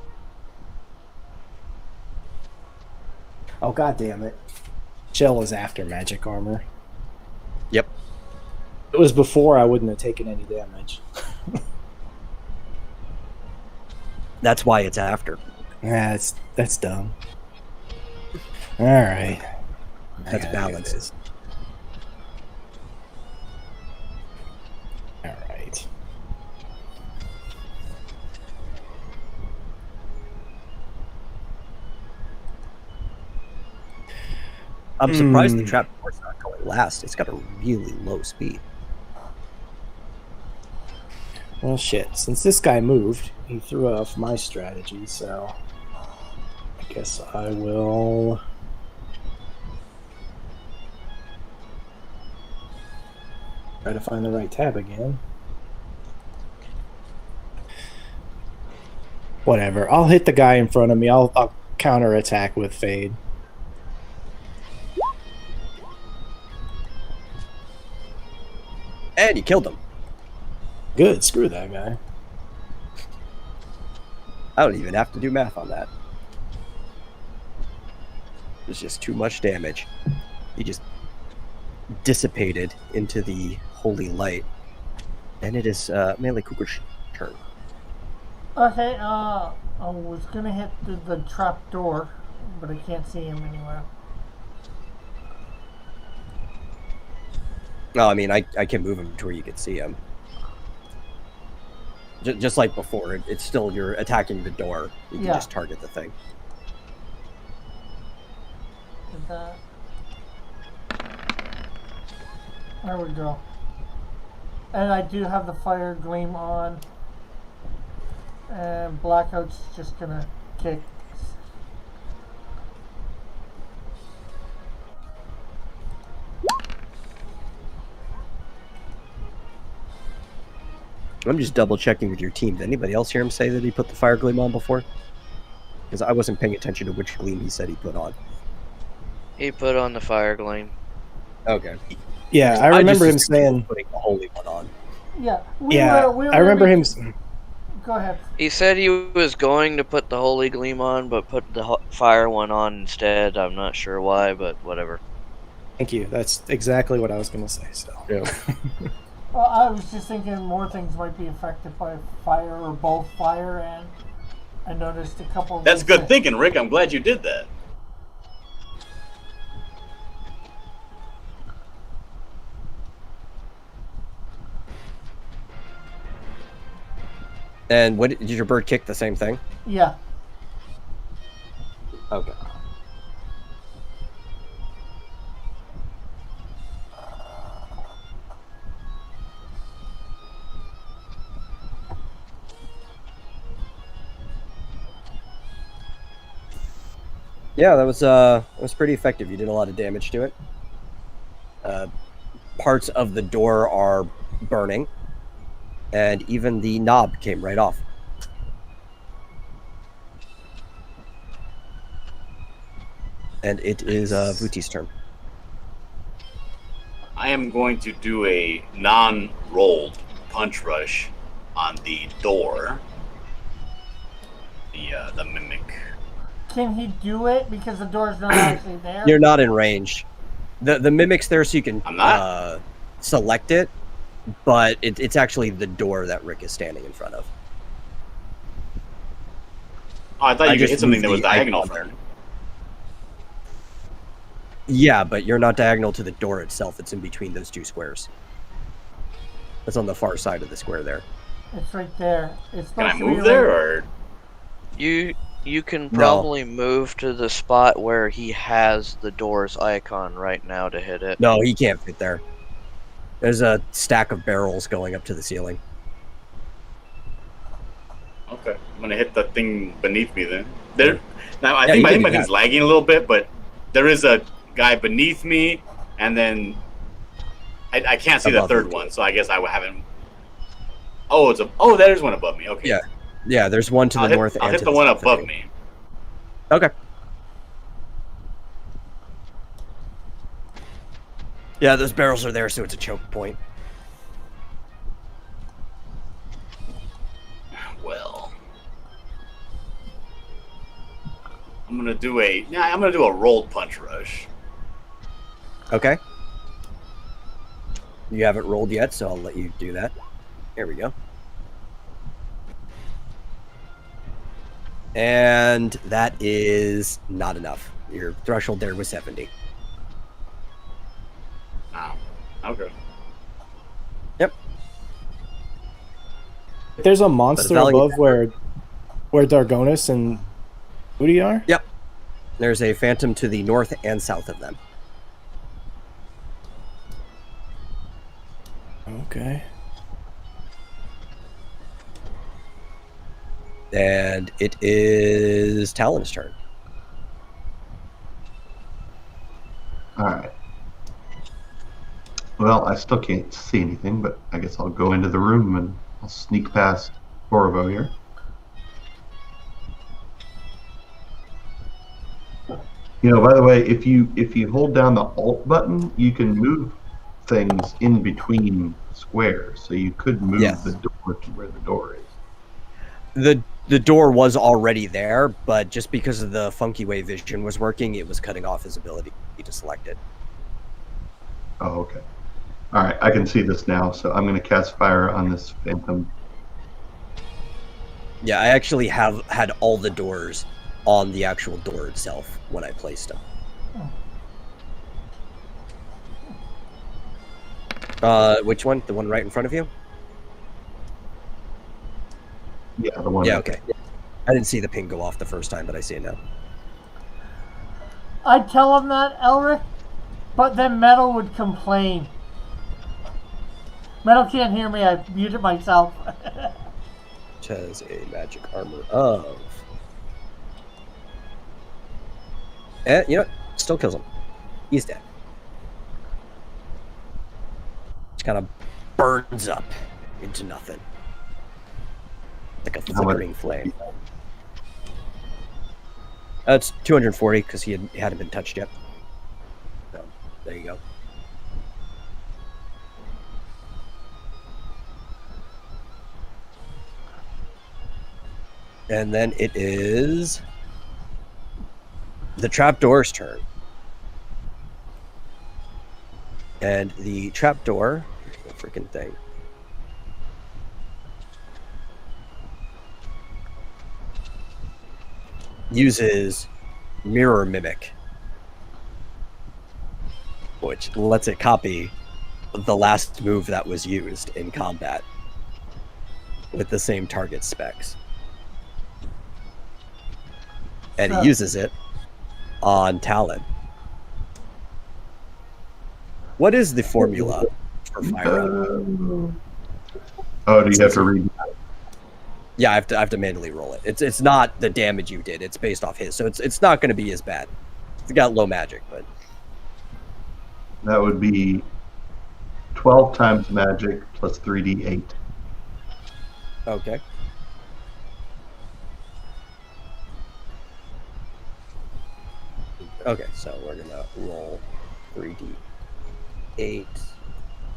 Oh, god damn it. Shell is after magic armor. Yep. If it was before, I wouldn't have taken any damage. That's why it's after. Nah, that's dumb. Alright. That's balance. Alright. I'm surprised the trap door's not going last. It's got a really low speed. Well, shit. Since this guy moved, he threw off my strategy, so I guess I will try to find the right tab again. Whatever. I'll hit the guy in front of me. I'll counterattack with Fade. And you killed him. Good. Screw that guy. I don't even have to do math on that. There's just too much damage. He just dissipated into the holy light. And it is Melee Cougar's turn. Okay, I was gonna hit the trap door, but I can't see him anywhere. No, I mean, I can move him to where you can see him. Just like before, it's still, you're attacking the door. You can just target the thing. Is that... There we go. And I do have the fire gleam on. And Blackout's just gonna kick. I'm just double checking with your team. Did anybody else hear him say that he put the fire gleam on before? Because I wasn't paying attention to which gleam he said he put on. He put on the fire gleam. Okay. Yeah, I remember him saying putting the holy one on. Yeah. I remember him. Go ahead. He said he was going to put the holy gleam on, but put the fire one on instead. I'm not sure why, but whatever. Thank you. That's exactly what I was going to say. So. Yeah. Well, I was just thinking more things might be affected by fire or both fire, and I noticed a couple of... That's good thinking, Rick. I'm glad you did that. And what did your bird kick the same thing? Yeah. Okay. Yeah, that was pretty effective. You did a lot of damage to it. Parts of the door are burning, and even the knob came right off. And it is Vuti's turn. I am going to do a non-rolled punch rush on the door. The mimic. Can he do it because the door's not actually there? You're not in range. The mimic's there so you can I'm not? Select it, but it's actually the door that Rick is standing in front of. Oh, I thought you could hit something that was moved the diagonal icon from there. Yeah, but you're not diagonal to the door itself. It's in between those two squares. It's on the far side of the square there. It's right there. It's Can I supposed to be move there, like- or You can probably move to the spot where he has the door's icon right now to hit it. No, he can't fit there. There's a stack of barrels going up to the ceiling. okay? I'm gonna hit the thing beneath me then. There. Now I Yeah, think you my can do thing's that. lagging a little bit, but there is a guy beneath me, and then I can't see the Above third you. one, so I guess I haven't. Oh, there's one above me. Okay. Yeah. Yeah, there's one to the north. I'll and hit to the one south of above you. me. Okay. Yeah, those barrels are there, so it's a choke point. Well, I'm gonna do a rolled punch rush. Okay. You haven't rolled yet, so I'll let you do that. Here we go. And that is not enough. Your threshold there was 70. Oh, okay. Yep. There's a monster above where Dargonis and Udi are? Yep. There's a phantom to the north and south of them. Okay. And it is Talon's turn. All right. Well, I still can't see anything, but I guess I'll go into the room and I'll sneak past Corvo here. You know, by the way, if you hold down the Alt button, you can move things in between squares. So you could move the door to where the door is. The door was already there, but just because of the funky way vision was working, it was cutting off his ability to select it. Oh, okay. All right, I can see this now, so I'm going to cast fire on this phantom. Yeah, I actually had all the doors on the actual door itself when I placed them. Which one? The one right in front of you? Yeah, the one. Yeah, okay. I didn't see the ping go off the first time, but I see it now. I'd tell him that, Elric, but then Metal would complain. Metal can't hear me, I muted myself. Which has a magic armor of... you know what? Still kills him. He's dead. Just kind of burns up into nothing. Like a flickering flame. It's 240 because he hadn't been touched yet. So, there you go. And then it is the trapdoor's turn. And the trapdoor, the freaking thing, uses Mirror Mimic, which lets it copy the last move that was used in combat with the same target specs. And it uses it on Talon. What is the formula for fire up? Oh, do you have to read? Yeah, I have to manually roll it. It's not the damage you did. It's based off his, so it's not going to be as bad. It's got low magic, but That would be 12 times magic plus 3d8. okay. Okay, so we're gonna roll 3d8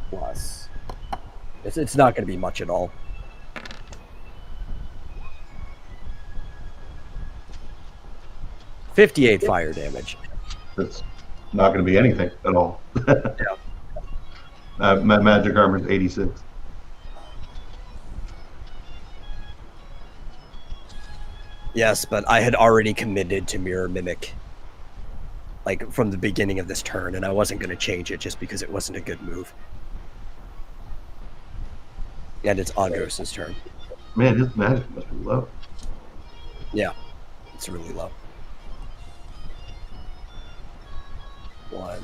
plus. It's not going to be much at all. $58 fire damage. That's not going to be anything at all. Yeah. My magic armor is 86. Yes, but I had already committed to Mirror Mimic, like from the beginning of this turn, and I wasn't going to change it just because it wasn't a good move. And it's Andros' turn. Man, his magic must be low. Yeah, it's really low. 1,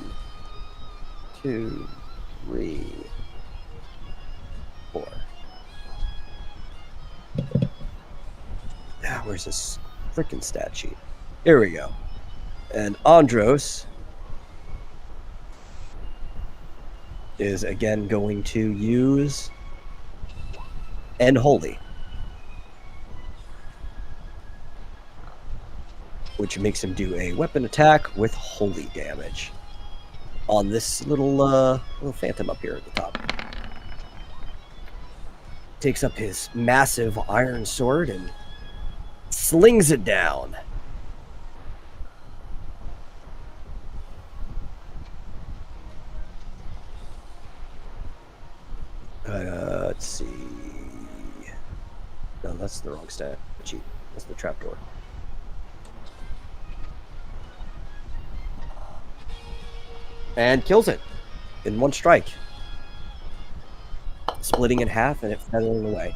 2, 3, 4. Ah, where's this freaking stat sheet? Here we go. And Andros is again going to use Unholy, which makes him do a weapon attack with holy damage on this little phantom up here at the top. Takes up his massive iron sword and slings it down. see. No, that's the wrong stat sheet. That's the trapdoor. And kills it in one strike. Splitting in half and it feathering away.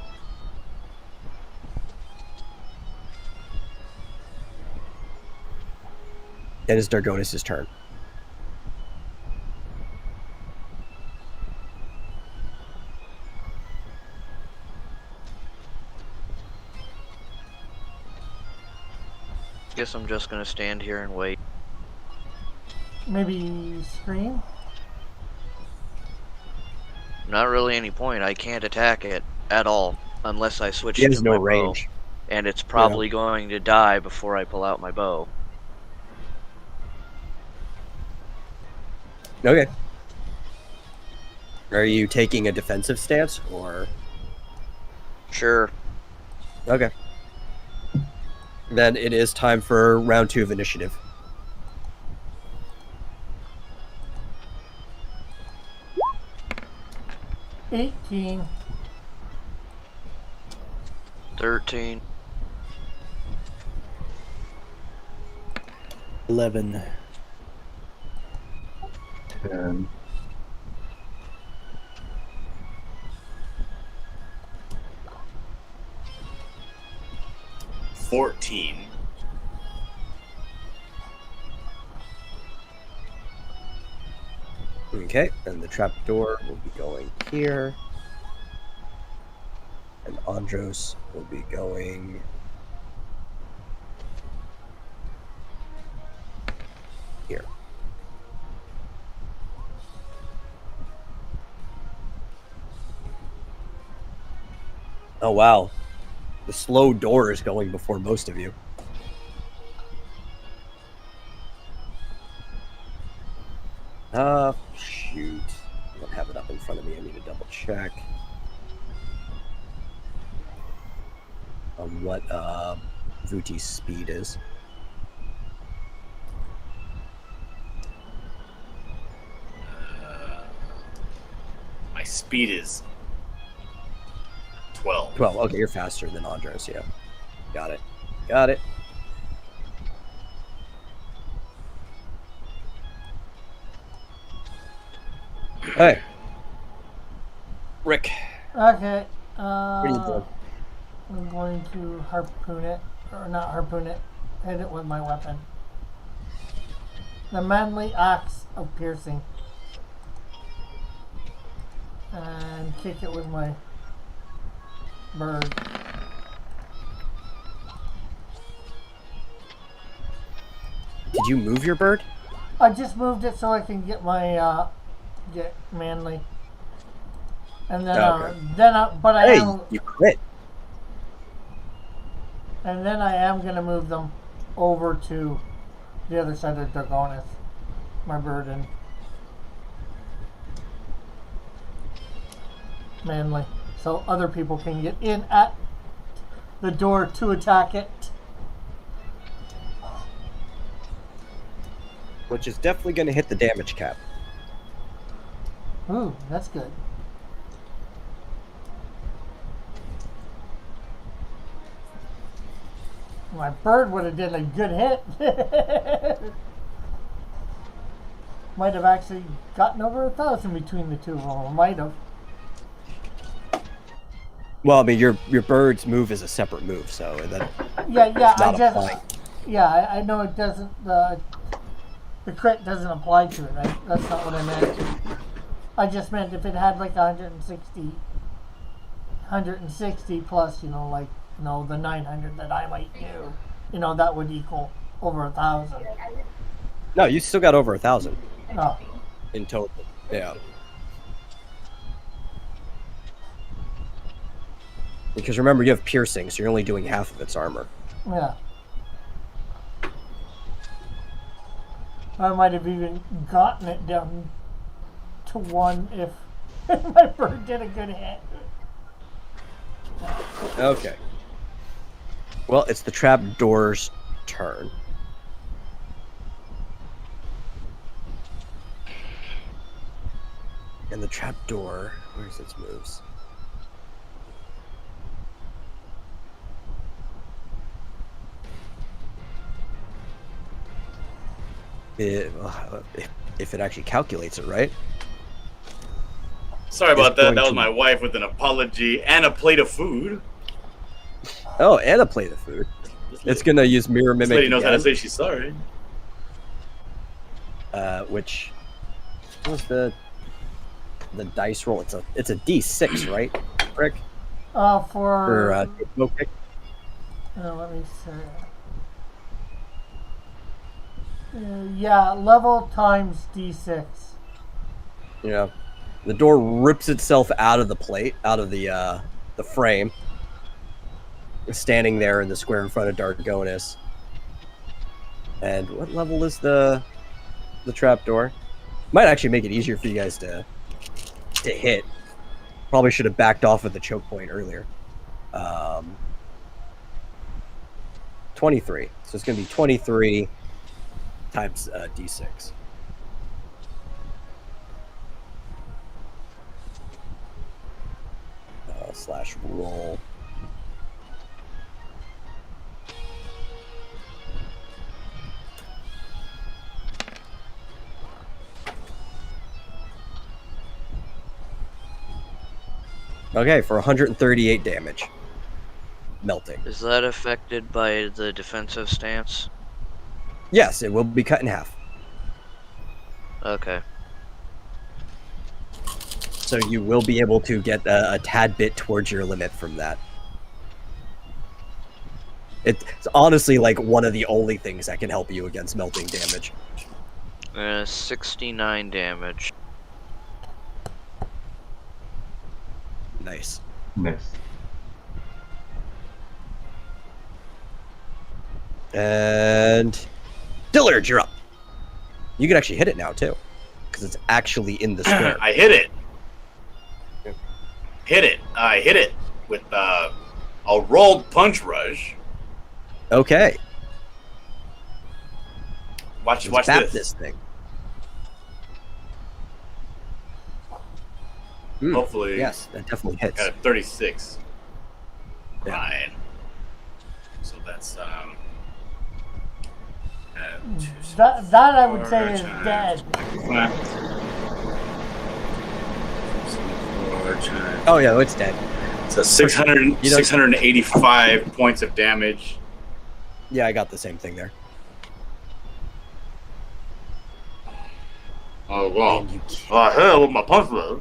It is Dargonis' turn. Guess I'm just gonna stand here and wait. Maybe scream? Not really any point. I can't attack it at all unless I switch He has to no my range. bow. And it's probably going to die before I pull out my bow. Okay. Are you taking a defensive stance or? Sure. Okay. Then it is time for round 2 of initiative. $18. 13. 11. 10. 14. Okay, and the trapdoor will be going here. And Andros will be going here. Oh wow. The slow door is going before most of you. Shoot. I don't have it up in front of me. I need to double check on what Vuti's speed is. My speed is 12. 12. Okay, you're faster than Andros, yeah. Got it. Got it. Hey. Rick. Okay. What are you doing? I'm going to harpoon it. Or not harpoon it. Hit it with my weapon. The manly axe of piercing. And kick it with my bird. Did you move your bird? I just moved it so I can get my get manly. And then Okay. but I Hey, am, you quit. and then I am gonna move them over to the other side of Dargonis. My bird and manly. So other people can get in at the door to attack it. Which is definitely going to hit the damage cap. Ooh, that's good. My bird would have did a good hit. Might have actually gotten over 1,000 between the two of them. Might have. Well, I mean, your bird's move is a separate move, so that Yeah, not applying. I know it doesn't. The crit doesn't apply to it. That's not what I meant. I just meant if it had like 160 plus, like the 900 that I might do, that would equal over 1,000. No, you still got over 1,000 Oh, in total. Yeah. Because remember, you have piercing, so you're only doing half of its armor. yeah. I might have even gotten it down to 1 if my bird did a good hit. Okay. Well, it's the trapdoor's turn. And the trapdoor, where's its moves? if it actually calculates it right. Sorry about It's that. going That was to- my wife with an apology and a plate of food. Oh, and a plate of food. It's gonna use mirror This mimic lady knows how to again, say she's sorry. which was the dice roll. It's a D6, right, Rick? For smoke kick. Let me see. Yeah, level times D6. Yeah. The door rips itself out of the plate, out of the frame. It's standing there in the square in front of Dargonis. And what level is the trapdoor? Might actually make it easier for you guys to hit. Probably should have backed off at the choke point earlier. 23. So it's going to be 23 times D6. Slash roll. Okay, for 138 damage. Melting. Is that affected by the defensive stance? Yes, it will be cut in half. Okay. So you will be able to get a tad bit towards your limit from that. It's honestly like one of the only things that can help you against melting damage. 69 damage. Nice. Nice. And Dillard, you're up. You can actually hit it now too, because it's actually in the square. I hit it. I hit it with a rolled punch rush. Okay. Watch Let's bat this. thing. Hopefully, Yes, that definitely hits. got a 36. Yeah. Fine. So that's That I would say is dead. Oh yeah, it's dead. So 685 points of damage. Yeah, I got the same thing there. Oh wow! And you can't- Oh hell, with my punch roll.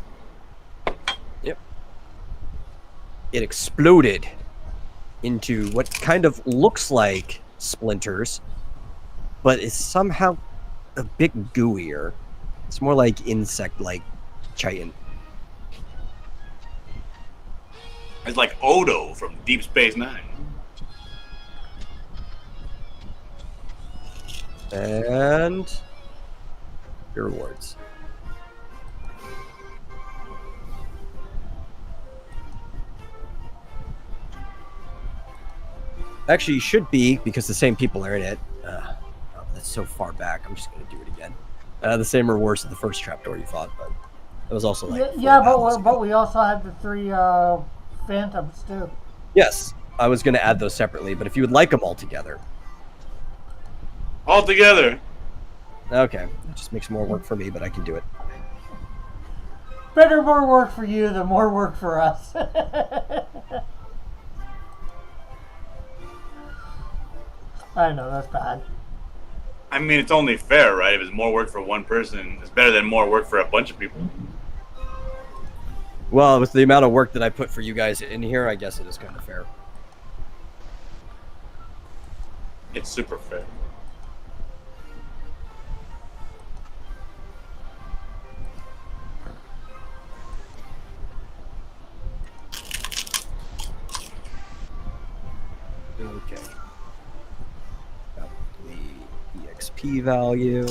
It exploded into what kind of looks like splinters, but is somehow a bit gooier. It's more like insect-like chitin. It's like Odo from Deep Space Nine. And your rewards. Actually, you should be, because the same people are in it. Oh, that's so far back. I'm just going to do it again. The same rewards as the first trapdoor you fought, but it was also like... Yeah, 4 battles but ago. we also had the 3 phantoms too. Yes, I was going to add those separately, but if you would like them all together. All together. Okay, it just makes more work for me, but I can do it. Better more work for you than more work for us. I know, that's bad. I mean, it's only fair, right? If it's more work for one person, it's better than more work for a bunch of people. Well, with the amount of work that I put for you guys in here, I guess it is kind of fair. It's super fair. Okay. Got the EXP value.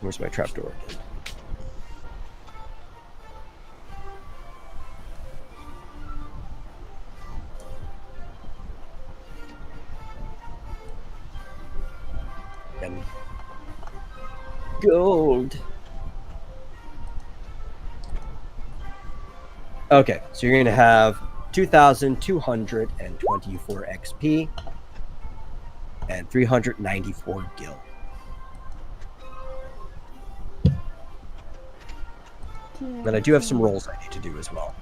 Where's my trapdoor? And gold. Okay, so you're going to have 2,224 XP. and 394 gil. Then I do have some rolls I need to do as well.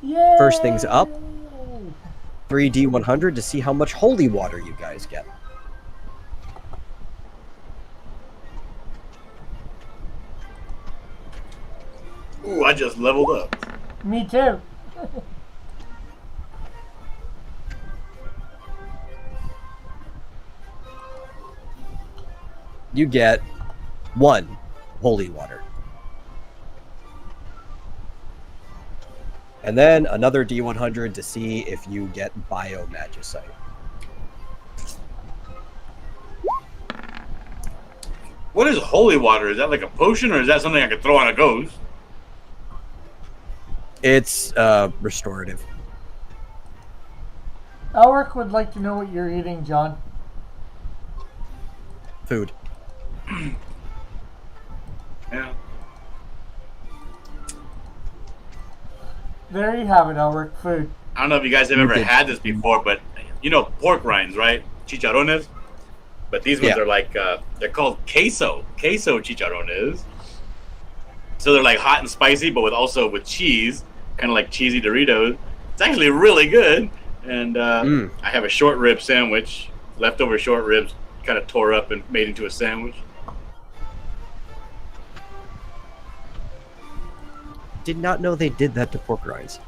Yay! First things up, 3d100 to see how much holy water you guys get. Ooh, I just leveled up. Me too. You get 1 holy water. And then another D100 to see if you get Biomagicite. What is holy water? Is that like a potion, or is that something I could throw on a ghost? It's restorative. Elric would like to know what you're eating, John. Food. Yeah. There you have it, Elric. Food. I don't know if you guys have ever had this before, but you know pork rinds, right? Chicharrones. But these ones are like they're called queso chicharrones. So they're like hot and spicy, but with cheese, kind of like cheesy Doritos. It's actually really good. And I have a short rib sandwich, leftover short ribs, kind of tore up and made into a sandwich. Did not know they did that to pork rinds.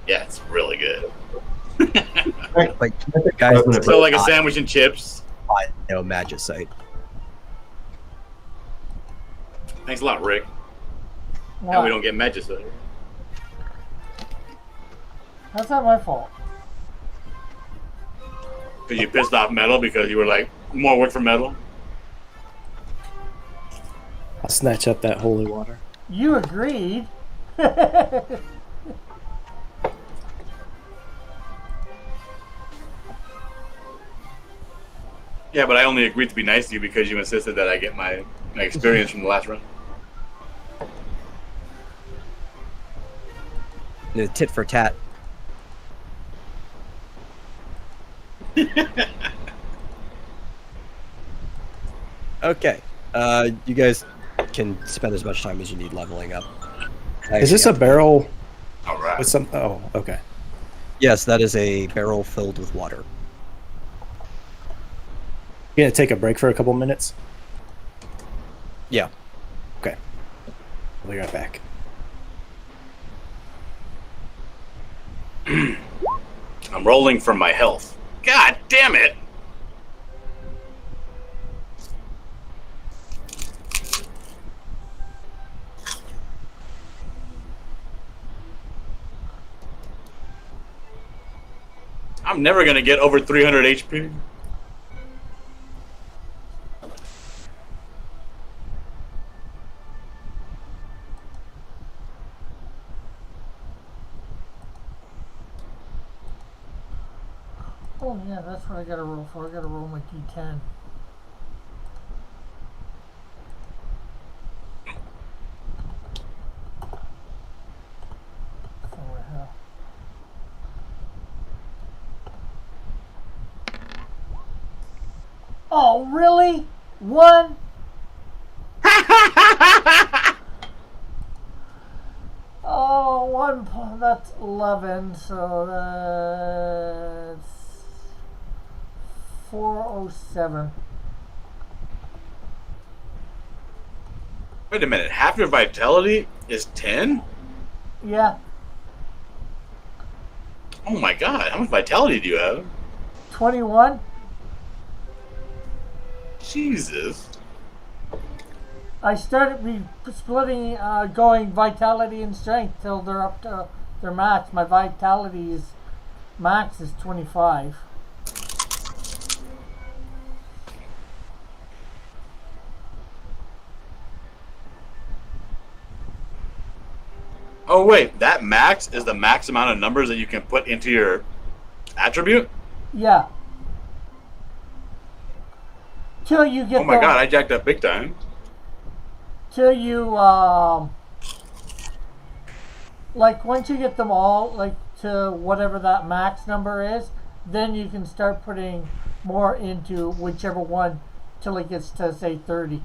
Yeah, it's really good. Like, guys, So like a sandwich and chips. Biomagicite. Thanks a lot, Rick. Wow. Now we don't get magicite. That's not my fault. Because you pissed off Metal because you were like, more work for Metal. I'll snatch up that holy water. You agreed. Yeah, but I only agreed to be nice to you because you insisted that I get my experience from the last round. The tit for tat. Okay. You guys can spend as much time as you need leveling up. Is this a barrel All right. with some... Oh, okay. Yes, that is a barrel filled with water. You gonna take a break for a couple minutes? Yeah. Okay. I'll be right back. I'm rolling for my health. God damn it! I'm never gonna get over 300 HP. Oh yeah, that's what I gotta roll for. I gotta roll my D10. Somewhere here. Oh really? One? Oh, that's 11, so that's 407. Wait a minute, half your vitality is 10? Yeah, Oh my god, how much vitality do you have? 21. Jesus. I started splitting, going vitality and strength till they're up to their max. My vitality max is 25. Oh wait, that max is the max amount of numbers that you can put into your attribute? Yeah. Till you get Oh my god, I jacked up big time. till you like once you get them all, like to whatever that max number is, then you can start putting more into whichever one till it gets to, say, 30.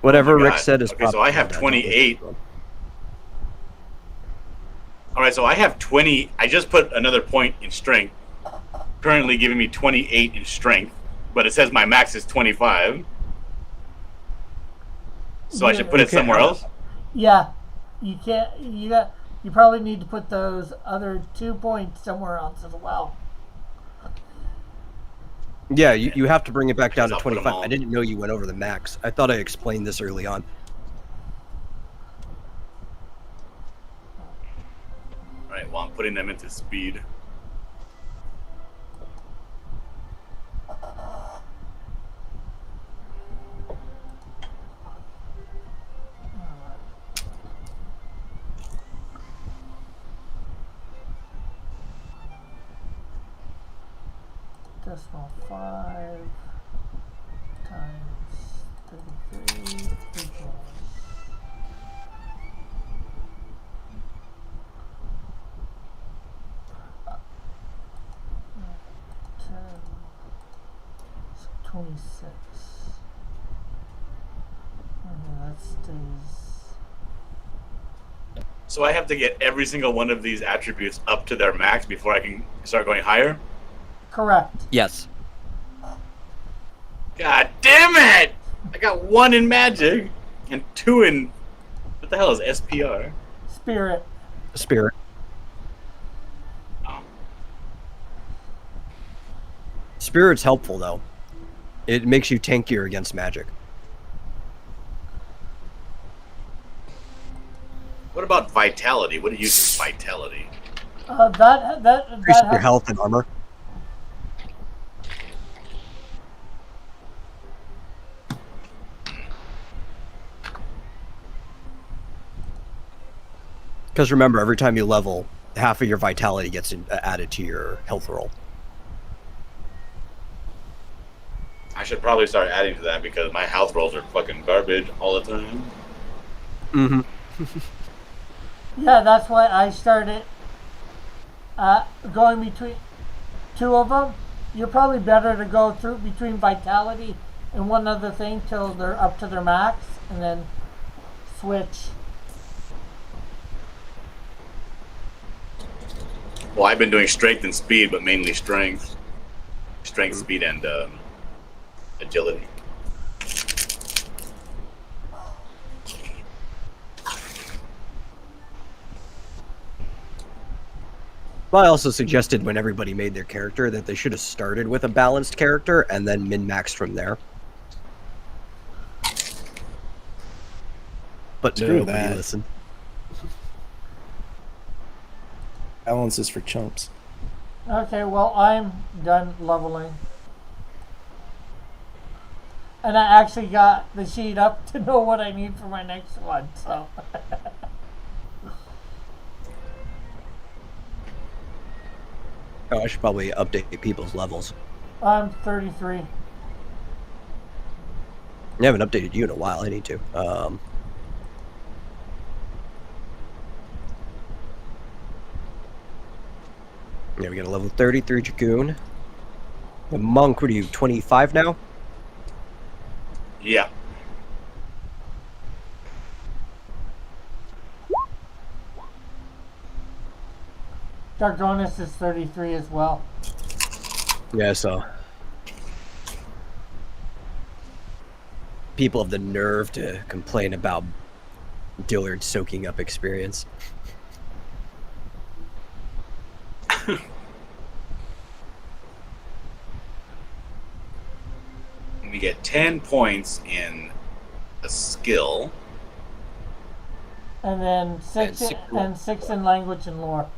Whatever Oh my Rick God. said is Okay, so I have 28. All right, so I have 20. I just put another point in strength, currently giving me 28 in strength, but it says my max is 25. So I should put it somewhere else? Yeah, you can't. You probably need to put those other 2 points somewhere else as well. Yeah, you have to bring it back down to I'll put 'em 25. all. I didn't know you went over the max. I thought I explained this early on. All right, well, I'm putting them into speed. Decimal 5 times 33 equals. Uh, 10, 26. Okay, that stays. So I have to get every single one of these attributes up to their max before I can start going higher? Correct. Yes. God damn it! I got 1 in magic and 2 in... What the hell is SPR? Spirit. Spirit. Oh. Spirit's helpful, though. It makes you tankier against magic. What about vitality? What do you use vitality? Increase your health and armor. Because remember, every time you level, half of your vitality gets added to your health roll. I should probably start adding to that because my health rolls are fucking garbage all the time. Mm-hmm. Yeah, that's why I started going between 2 of them. You're probably better to go through between vitality and one other thing till they're up to their max, and then switch. Well, I've been doing strength and speed, but mainly strength. Strength, speed, and agility. I also suggested when everybody made their character that they should have started with a balanced character and then min-maxed from there. But Screw nobody that. listened. Balance is for chumps. Okay, well, I'm done leveling. And I actually got the sheet up to know what I need for my next one, so. Oh, I should probably update people's levels. I'm 33. I haven't updated you in a while. I need to. Yeah, we got a level 33 Dragoon. The monk, what are you, 25 now? Yeah. Dargonus is 33 as well. Yeah, so people have the nerve to complain about Dillard soaking up experience. We get 10 points in a skill. And then 6 in language and lore.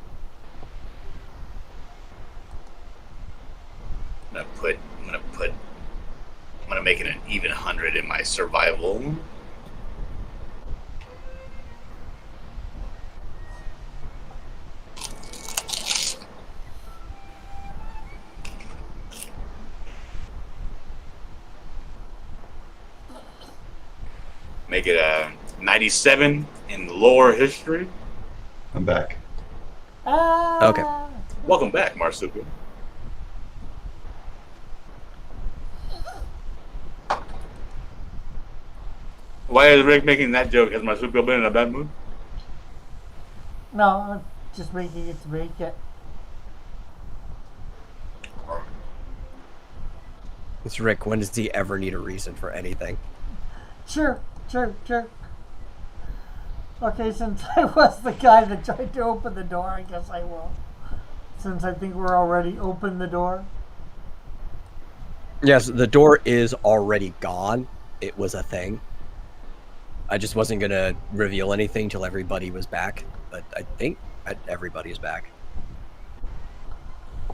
I'm gonna make it an even 100 in my survival. Make it a 97 in lore history. I'm back. Okay. Welcome back, Marsupial. Why is Rick making that joke? Has Marsupial been in a bad mood? No, I'm just making it to make it. It's Rick. When does he ever need a reason for anything? Sure. Okay, since I was the guy that tried to open the door, I guess I will. Since I think we're already open the door. Yes, the door is already gone. It was a thing. I just wasn't going to reveal anything till everybody was back. But I think everybody's back.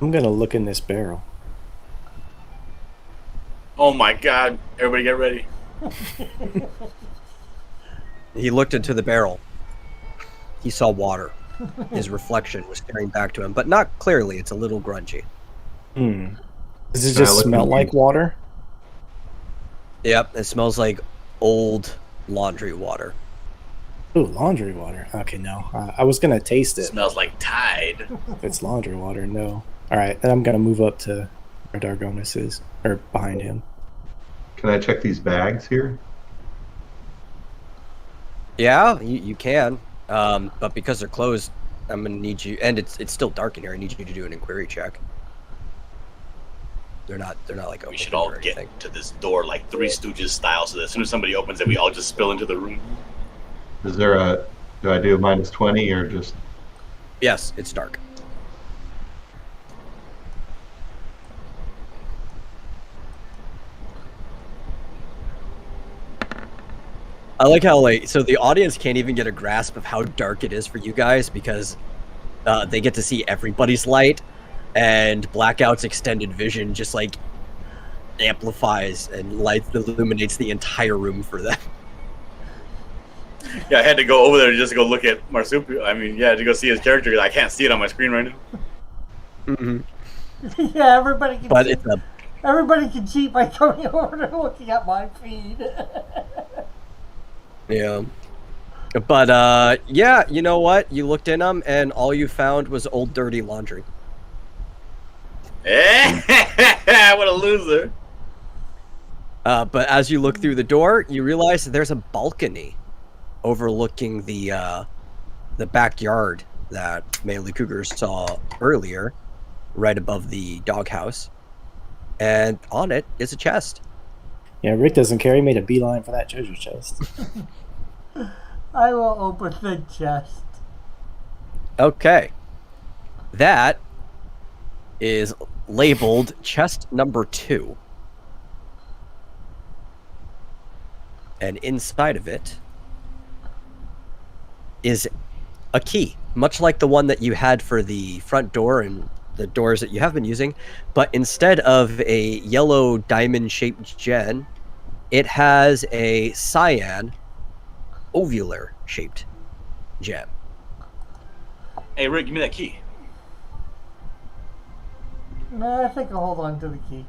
I'm going to look in this barrel. Oh my god. Everybody get ready. He looked into the barrel. He saw water. His reflection was staring back to him, but not clearly. It's a little grungy. Does it just smell like water? Yep, it smells like old laundry water. Ooh, laundry water. Okay, no. I was going to taste it. Smells like Tide. If it's laundry water, no. All right, then I'm going to move up to where Dargonis is, or behind him. Can I check these bags here? Yeah, you can. But because they're closed, I'm gonna need you, and it's still dark in here. I need you to do an inquiry check. They're not like open. We should all get to this door like Three Stooges style, so that as soon as somebody opens it, we all just spill into the room. Is there a? Do I do a -20 or just? Yes, it's dark. I like how so the audience can't even get a grasp of how dark it is for you guys because they get to see everybody's light, and Blackout's extended vision just like amplifies and illuminates the entire room for them. Yeah, I had to go over there just to go look at Marsupial. I mean, yeah, to go see his character because I can't see it on my screen right now. Yeah, everybody can. But cheat. Everybody can cheat by coming over and looking at my feed. Yeah. But, yeah, you know what? You looked in them, and all you found was old dirty laundry. What a loser. But as you look through the door, you realize there's a balcony overlooking the backyard that Melee Cougar saw earlier, right above the doghouse. And on it is a chest. Yeah, Rick doesn't care. He made a beeline for that treasure chest. I will open the chest. Okay. That is labeled chest number 2. And inside of it is a key, much like the one that you had for the front door and the doors that you have been using, but instead of a yellow diamond-shaped gem, it has a cyan ovular-shaped gem. Hey, Rick, give me that key. No, I think I'll hold on to the key.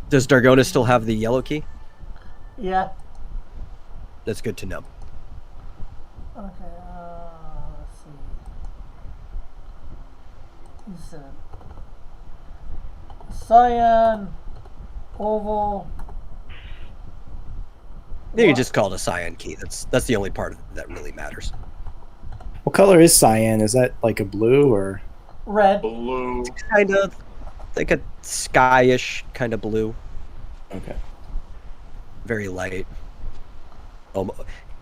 Does Dargonis still have the yellow key? Yeah. That's good to know. Okay, let's see. You said cyan, oval. You can just call it a cyan key. That's the only part that really matters. What color is cyan? Is that like a blue or? Red. Blue. Kind of like a skyish kind of blue. Okay. Very light.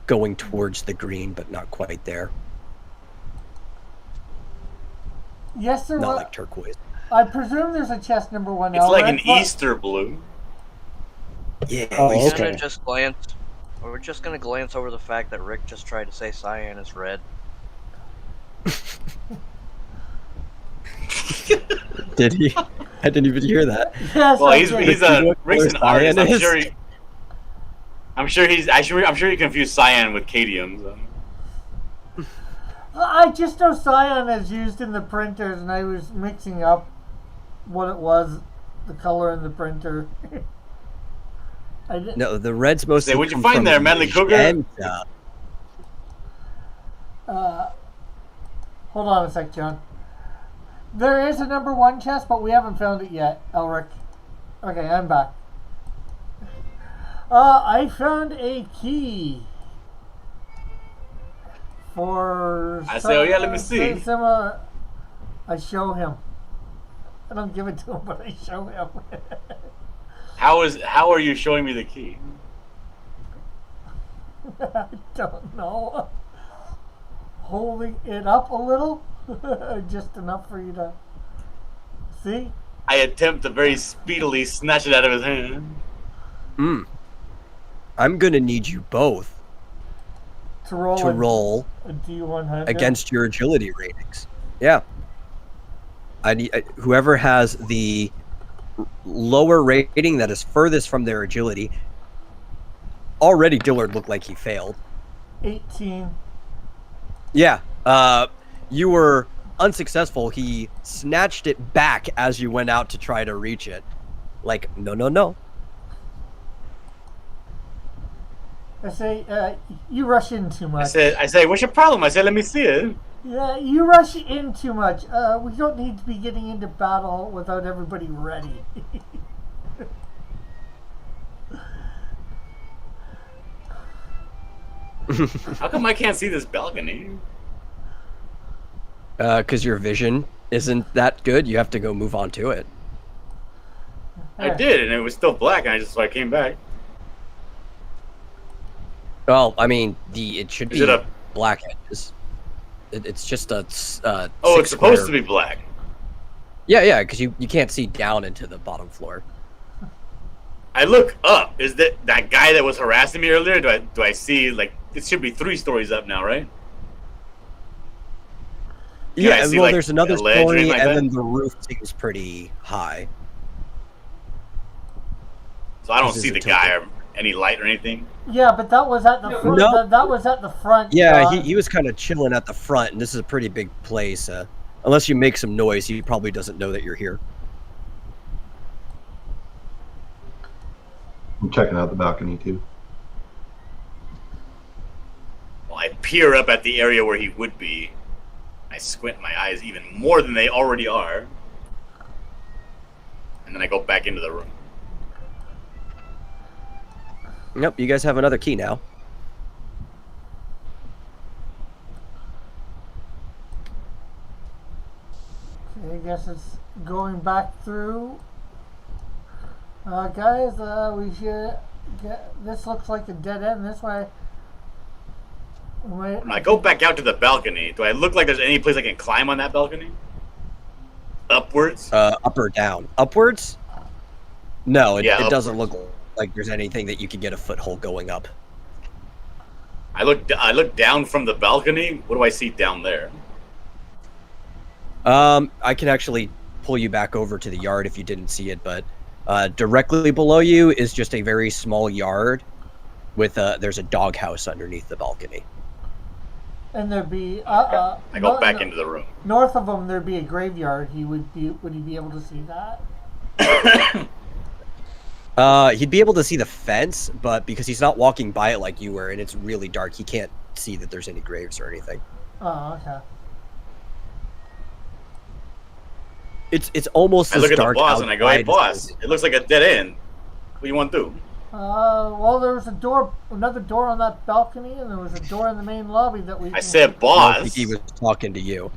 Going towards the green, but not quite there. Yes, there Not was. like turquoise. I presume there's a chest number 1. It's now. like Red an fo- Easter blue. Yeah. Oh, We're okay. gonna just glance. We're just gonna glance over the fact that Rick just tried to say cyan is red. Did he? I didn't even hear that. Yes, Well, I he's did. Rick's an Cyan artist. is? I'm sure he confused cyan with cadmium. So. I just know cyan is used in the printers, and I was mixing up what it was, the color in the printer. I didn't. No, the red's mostly. Say, what'd you come find from there, Manly Cougar? magenta. Hold on a sec, John. There is a number 1 chest, but we haven't found it yet, Elric. Okay, I'm back. I found a key for. I say, oh yeah, let me see. I show him. I don't give it to him, but I show him. How are you showing me the key? I don't know. Holding it up a little, just enough for you to see. I attempt to very speedily snatch it out of his hand. I'm gonna need you both to roll a D100 against your agility ratings. Yeah. I need whoever has the lower rating that is furthest from their agility. Already, Dillard looked like he failed. 18. Yeah. You were unsuccessful. He snatched it back as you went out to try to reach it. Like, no. I say, you rush in too much. I say, what's your problem? I said, let me see it. Yeah, you rush in too much. We don't need to be getting into battle without everybody ready. How come I can't see this balcony? Because your vision isn't that good. You have to go move on to it. I did, and it was still black, and so I came back. Well, I mean, it should be a black edges. It's just a it's supposed to be black. Yeah, because you can't see down into the bottom floor. I look up. Is that guy that was harassing me earlier? Do I see, like, it should be 3 stories up now, right? Yeah, well, like, there's another story, like and then the roof seems pretty high. So I don't see the guy or any light or anything. Yeah, but that was at the front. No. That was at the front. Yeah, he was kind of chilling at the front, and this is a pretty big place. Unless you make some noise, he probably doesn't know that you're here. I'm checking out the balcony, too. Well, I peer up at the area where he would be. I squint my eyes even more than they already are. And then I go back into the room. Yep, you guys have another key now. Okay, I guess it's going back through. Guys, we should get. This looks like a dead end. This way. When I go back out to the balcony, do I look like there's any place I can climb on that balcony? Upwards? Up or down? Upwards? No, it doesn't upwards. look like there's anything that you can get a foothold going up. I look down from the balcony. What do I see down there? I can actually pull you back over to the yard if you didn't see it, but directly below you is just a very small yard with there's a doghouse underneath the balcony. And there'd be I go back into the room. North of him, there'd be a graveyard. Would he be able to see that? He'd be able to see the fence, but because he's not walking by it like you were, and it's really dark, he can't see that there's any graves or anything. Oh, okay. It's almost as dark. I look at the boss and I go, "Hey, boss, it looks like a dead end. What do you want to do?" Well, there was another door on that balcony, and there was a door in the main lobby that we. I said, "Boss." I think he was talking to you.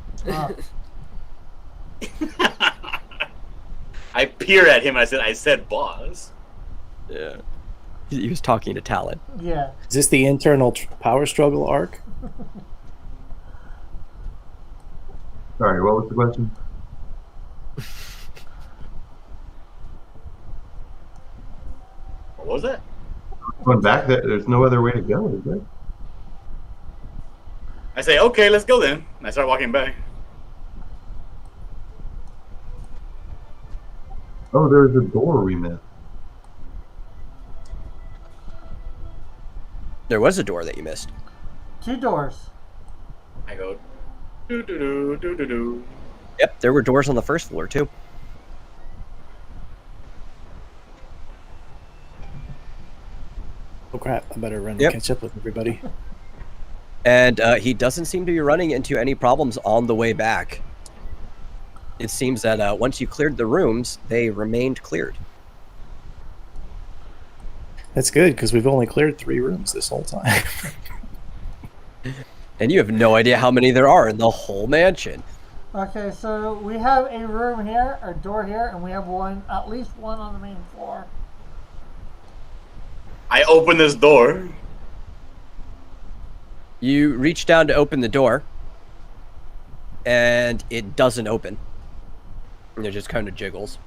I peer at him and I said, "Boss." Yeah. He was talking to Talon. Yeah. Is this the internal power struggle arc? Sorry, what was the question? What was that? Going back, there's no other way to go, is there? I say, "Okay, let's go then." And I start walking back. Oh, there's a door we missed. There was a door that you missed. 2 doors. I go, do. Yep, there were doors on the first floor too. Oh crap, I better run and catch up with everybody. And he doesn't seem to be running into any problems on the way back. It seems that once you cleared the rooms, they remained cleared. That's good, because we've only cleared 3 rooms this whole time. And you have no idea how many there are in the whole mansion. Okay, so we have a room here, a door here, and we have at least one on the main floor. I open this door. You reach down to open the door, and it doesn't open. It just kind of jiggles.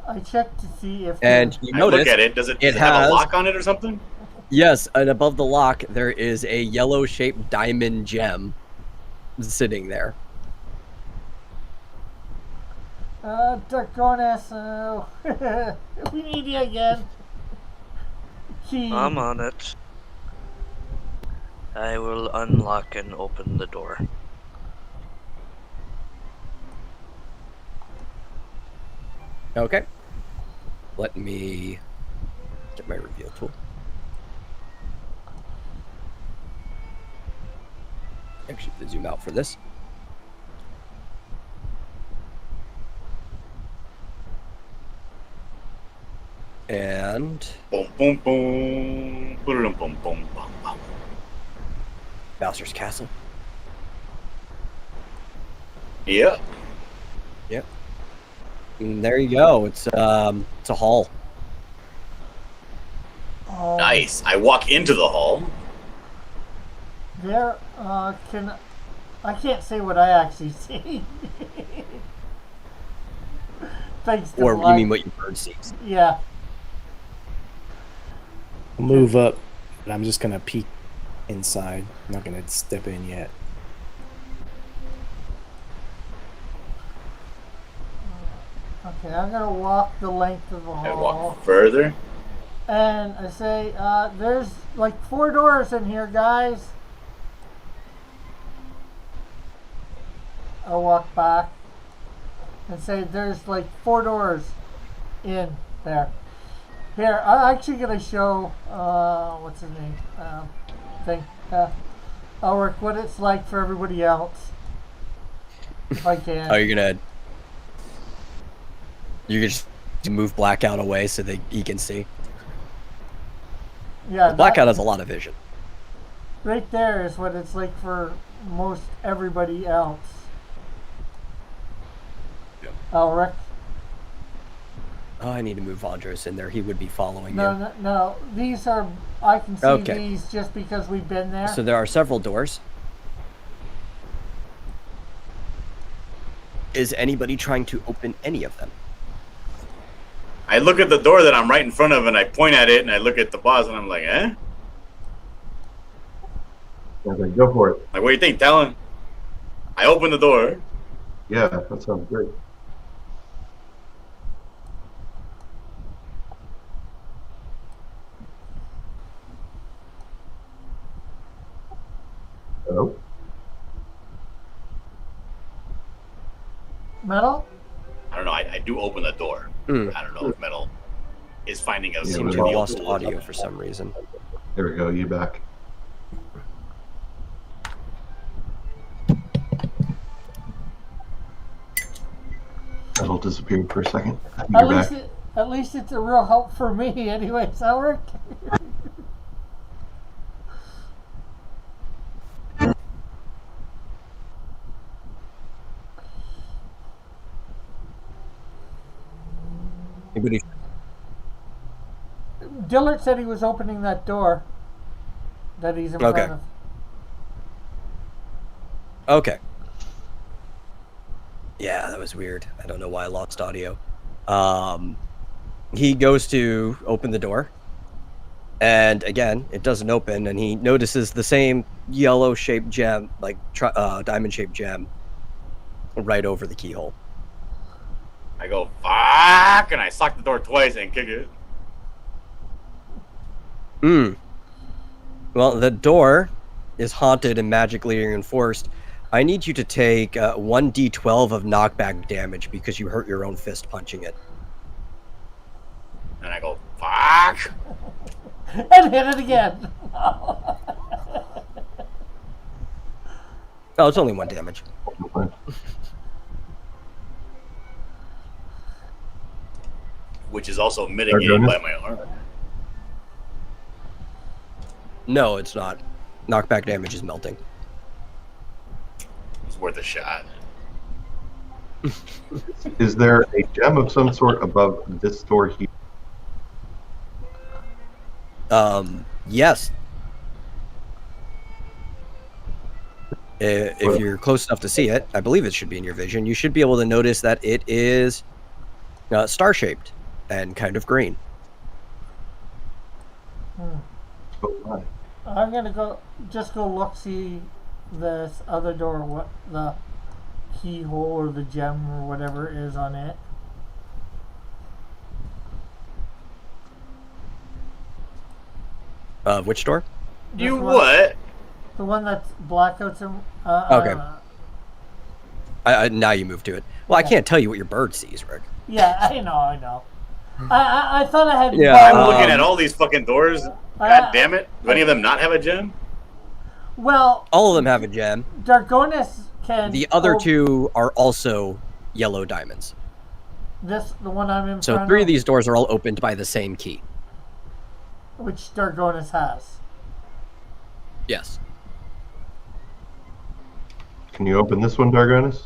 I checked to see if... And you notice... look at it. Does it have a lock on it or something? Yes, and above the lock, there is a yellow-shaped diamond gem sitting there. Draconis, we need you again. Key. I'm on it. I will unlock and open the door. Okay. Let me get my reveal tool. Actually, have to zoom out for this. And Boom, boom, boom. Boom, boom, boom, boom, boom. Bowser's Castle. Yeah. Yep. And there you go. It's a hall. Nice. I walk into the hall. There, I can't say what I actually see. Thanks to Or you Blight. mean what your bird sees? Yeah. I'll move up, but I'm just going to peek inside. I'm not going to step in yet. Okay, I'm gonna walk the length of the hall. I walk further. And I say, there's like 4 doors in here, guys. I'll walk back and say, there's like 4 doors in there. Here, I'm actually gonna show, what's his name? Ulrich, what it's like for everybody else. If I can. Oh, you're gonna just move Blackout away so that he can see. Yeah, Blackout has a lot of vision. right there is what it's like for most everybody else. Yeah. Ulrich. Oh, I need to move Vondros in there. He would be following No, you. no, no. These are, I can see Okay. these just because we've been there. So there are several doors. Is anybody trying to open any of them? I look at the door that I'm right in front of and I point at it and I look at the boss and I'm like, eh? Okay, go for it. Like, what do you think, Talon? I open the door. Yeah, that sounds great. Hello? Metal? I don't know. I do open the door. I don't know if Metal is finding out. Yeah, Seems we to have lost lost audio for some reason. There we go, you back. Metal disappeared for a second. I think you're back. At least it's a real help for me anyways, Ulrich. Anybody? Dillard said he was opening that door that he's in front of. Okay. Yeah, that was weird. I don't know why I lost audio. He goes to open the door, and again, it doesn't open, and he notices the same yellow-shaped gem, like diamond-shaped gem, right over the keyhole. I go, fuck, and I sock the door twice and kick it. Well, the door is haunted and magically reinforced. I need you to take 1d12 of knockback damage because you hurt your own fist punching it. And I go, fuck. And hit it again. Oh, it's only 1 damage. Which is also mitigated by my armor. No, it's not. Knockback damage is melting. It's worth a shot. Is there a gem of some sort above this door here? Yes. If you're close enough to see it, I believe it should be in your vision. You should be able to notice that it is star-shaped and kind of green. Oh, I'm gonna go look see this other door, what the keyhole or the gem or whatever is on it. Which door? You what? The one that's blackouts and Okay. Now you move to it. Well, I can't tell you what your bird sees, Rick. Yeah, I know. I thought I had. Yeah, I'm looking at all these fucking doors. God damn it! Do any of them not have a gem? Well, all of them have a gem. Dargonus can. The other two are also yellow diamonds. The one I'm in. So 3 of these doors are all opened by the same key. Which Dargonus has. Yes. Can you open this one, Dargonus?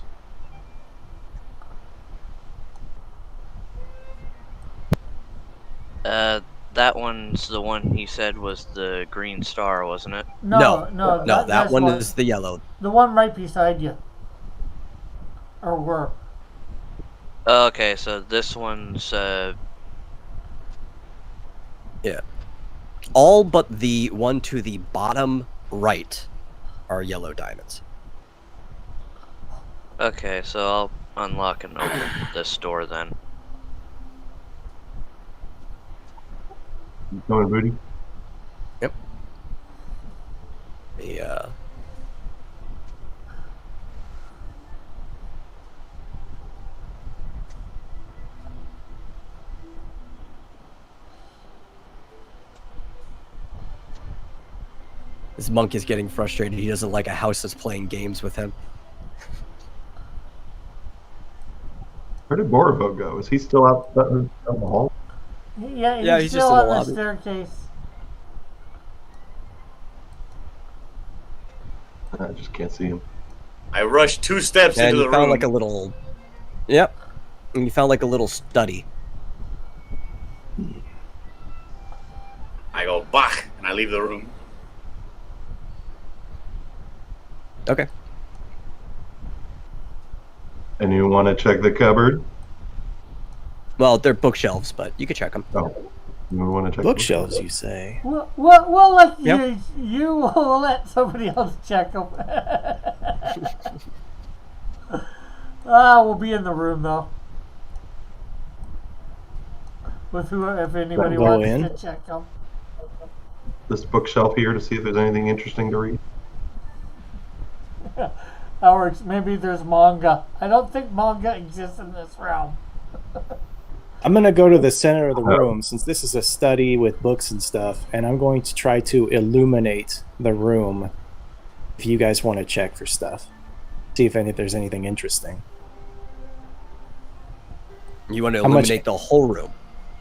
That one's the one he said was the green star, wasn't it? No. That one is the yellow. The one right beside you. Or were. Okay, so this one's yeah. All but the one to the bottom right are yellow diamonds. Okay, so I'll unlock and open this door then. Going, Booty? Yep. Yeah. This monk is getting frustrated. He doesn't like a house that's playing games with him. Where did Borovo go? Is he still out in the hall? Yeah, he's just still in the on the lobby. staircase. I just can't see him. I rushed 2 steps And into you the found room. like a little... Yep. And you found like a little study. I go, bach, and I leave the room. Okay. And you want to check the cupboard? Well, they're bookshelves, but you can check them. Oh, you want to check Bookshelves, you say? We'll let Yep. you will let somebody else check them. We'll be in the room though. With if anybody Go wants in. to check them. this bookshelf here to see if there's anything interesting to read? Or maybe there's manga. I don't think manga exists in this realm. I'm going to go to the center of the room since this is a study with books and stuff, and I'm going to try to illuminate the room if you guys want to check for stuff. See if there's anything interesting. You want to How much- illuminate the whole room.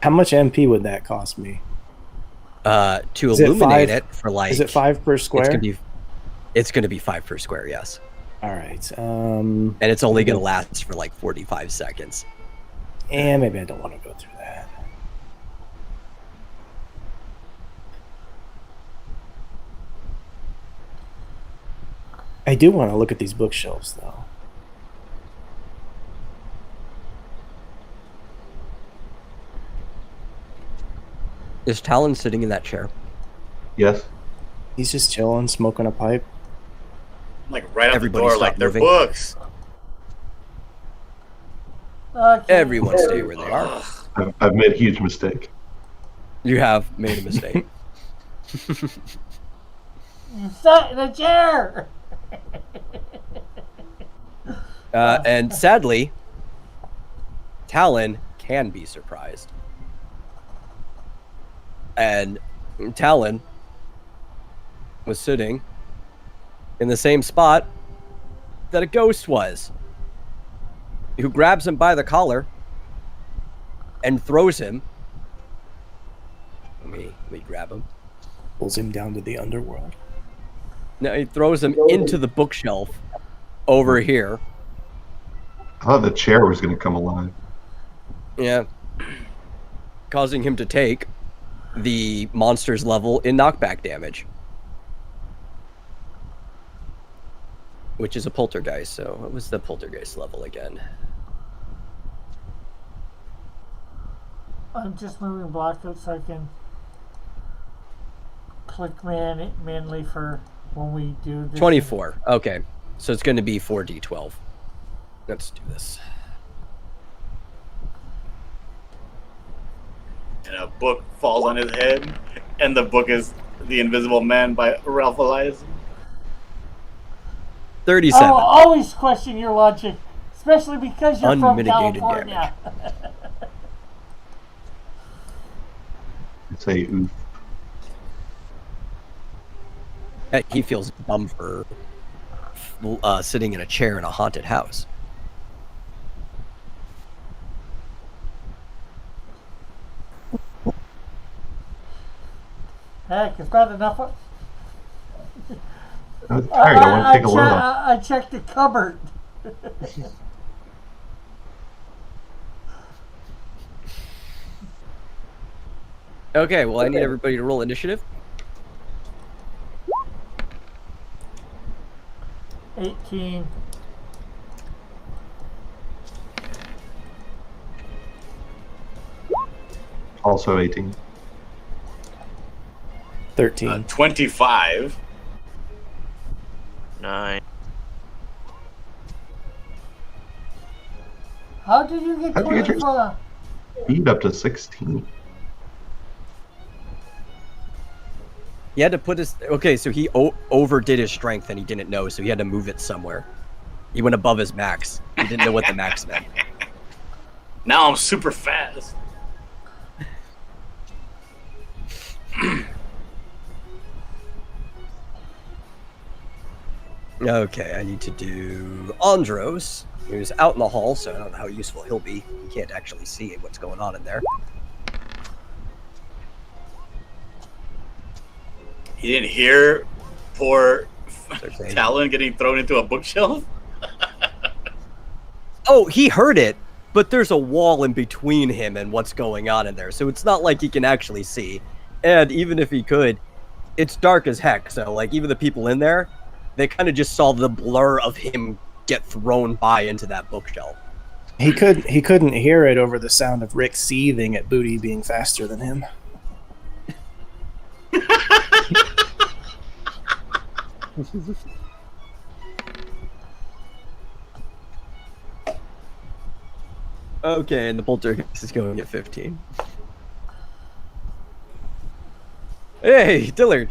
How much MP would that cost me? To Is it illuminate 5? it for like... Is it 5 per square? It's gonna be 5 per square, yes. All right. And it's only gonna last for like 45 seconds. And maybe I don't want to go through that. I do want to look at these bookshelves, though. Is Talon sitting in that chair? Yes. He's just chilling, smoking a pipe. Like right out Everybody the door, stop like they're moving. books. Okay. Everyone stay where they are. I've made a huge mistake. You have made a mistake. You sat in a chair. And sadly, Talon can be surprised. And Talon was sitting in the same spot that a ghost was, who grabs him by the collar and throws him. Let me grab him. Pulls him down to the underworld. No, he throws him into the bookshelf over here. I thought the chair was going to come alive. Yeah. Causing him to take the monster's level in knockback damage. Which is a poltergeist, so what was the poltergeist level again? I'm just moving blackout so I can click manually for when we do this. 24. Okay. So it's going to be 4d12. Let's do this. And a book falls on his head, and the book is The Invisible Man by Ralph Elias. 37. I will always question your logic, especially because you're from Unmitigated California. I'd say oof. He feels dumb for sitting in a chair in a haunted house. Heck, it's not enough. I'm tired. I want to take a load off. I checked the cupboard. Okay, well, I need everybody to roll initiative. 18. Also 18. 13. 25. 9. How did you get How'd you get yours? 24? Speed up to 16. He had to put his... Okay, so he overdid his strength and he didn't know, so he had to move it somewhere. He went above his max. He didn't know what the max meant. Now I'm super fast. Okay, I need to do Andros, who's out in the hall, so I don't know how useful he'll be. You can't actually see what's going on in there. You didn't hear poor Okay. Talon getting thrown into a bookshelf? Oh, he heard it, but there's a wall in between him and what's going on in there, so it's not like he can actually see. And even if he could, it's dark as heck, so like even the people in there, they kind of just saw the blur of him get thrown by into that bookshelf. He couldn't hear it over the sound of Rick seething at Booty being faster than him. Okay, and the poltergeist is going at 15. Hey, Dillard!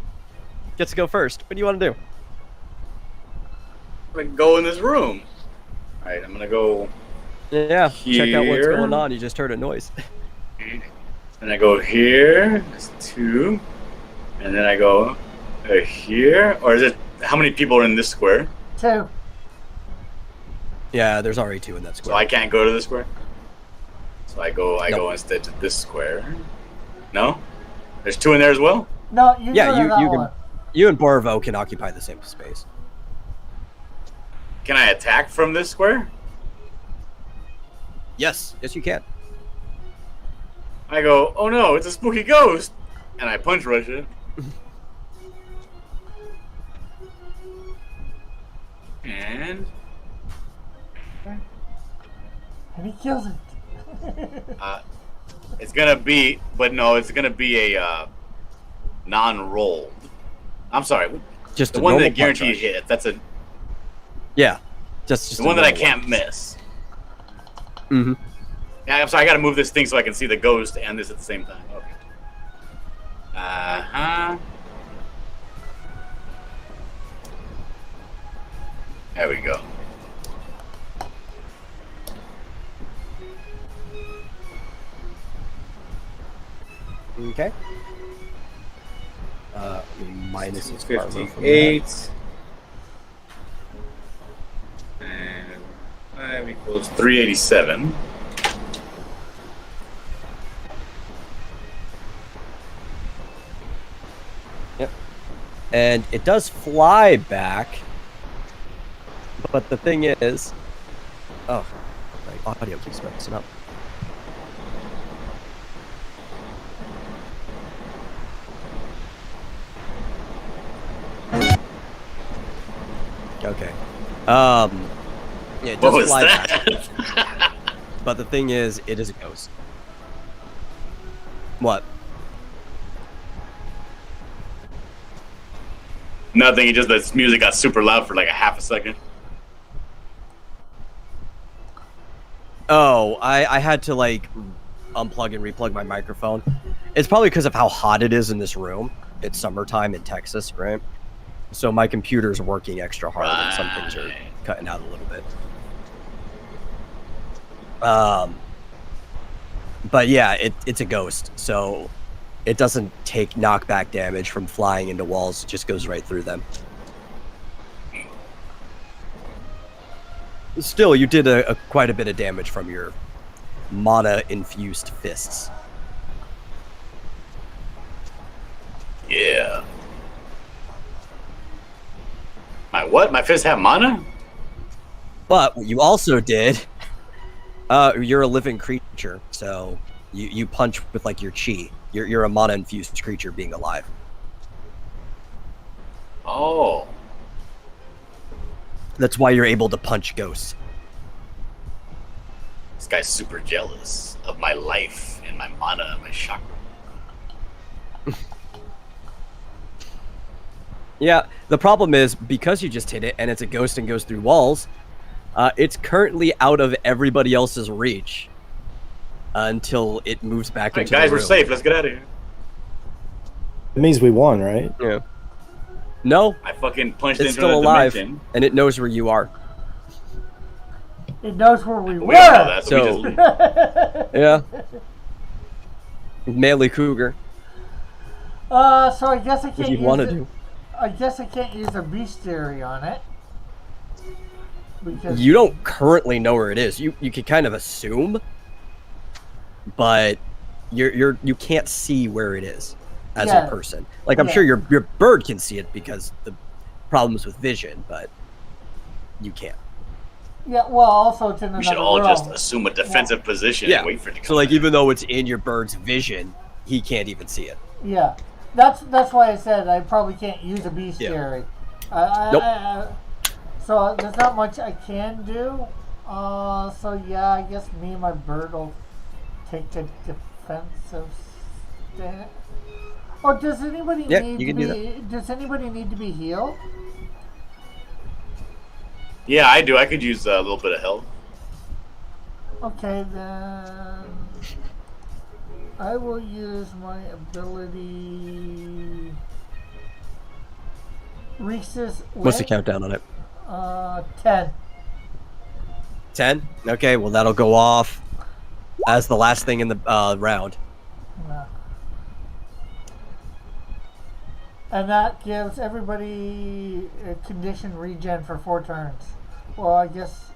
Gets to go first. What do you want to do? I'm gonna go in this room. Alright, I'm gonna go Yeah, check out what's here. going on. You just heard a noise. And I go here. That's 2. And then I go here. Or is it... How many people are in this square? 2. Yeah, there's already 2 in that So square. I can't go to the square? So I go Nope. instead to this square. No? There's 2 in there as well? No, you Yeah, go to that you one. can. You and Borvo can occupy the same space. Can I attack from this square? Yes, you can. I go, oh no, it's a spooky ghost! And I punch rush it. And... And he kills it. it's gonna be... But no, it's gonna be a non-rolled. I'm sorry. Just The a one normal that guaranteed punch. hit. That's a... Yeah, just The a one that I normal can't miss. Mm-hmm. Yeah, I'm sorry, I gotta move this thing so I can see the ghost and this at the same time. Okay. Uh-huh. There we go. Okay. Minus his karma from that. 58. It was 387. Yep. And it does fly back. But the thing is... Oh, my audio keeps messing up. Okay. Yeah, it What does was fly back. that? But the thing is, it is a ghost. What? Nothing. It just the music got super loud for like a half a second. Oh, I had to like unplug and replug my microphone. It's probably because of how hot it is in this room. It's summertime in Texas, right? So my computer's working extra hard and some things are cutting out a little bit. But yeah, it's a ghost, so it doesn't take knockback damage from flying into walls. It just goes right through them. Still, you did quite a bit of damage from your mana-infused fists. Yeah. My what? My fists have mana? But what you also did, you're a living creature, so you punch with like your chi. You're a mana-infused creature being alive. Oh. That's why you're able to punch ghosts. This guy's super jealous of my life and my mana and my chakra. Yeah, the problem is, because you just hit it and it's a ghost and goes through walls, it's currently out of everybody else's reach until it moves back into the room. Guys, we're safe. Let's get out of here. It means we won, right? Yeah. No, I fucking punched it's into still another alive, dimension. and it knows where you are. It knows where we We all know were. that, so we So- just leave. Yeah. Manly cougar, So I guess I if can't you use want to it. do. I guess I can't use a bestiary on it. Because You don't currently know where it is. You can kind of assume, but you can't see where it is as Yeah. a person. Like, I'm Yeah. sure your bird can see it because the problems with vision, but you can't. Yeah, well, also it's in another We should all room. just assume a defensive position Yeah. and wait for it to come So like, back. even though it's in your bird's vision, he can't even see it. Yeah, that's why I said I probably can't use a bestiary. Nope. So there's not much I can do. So yeah, I guess me and my bird will take a defensive stand. Oh, does anybody Yeah, need you to can do be? Does anybody need to be healed? Yeah, I do. I could use a little bit of help. Okay, then I will use my ability. Reese's What's the Wit. countdown on it? 10. 10? Okay, well, that'll go off as the last thing in the round. Yeah. And that gives everybody a condition regen for 4 turns. Well, I guess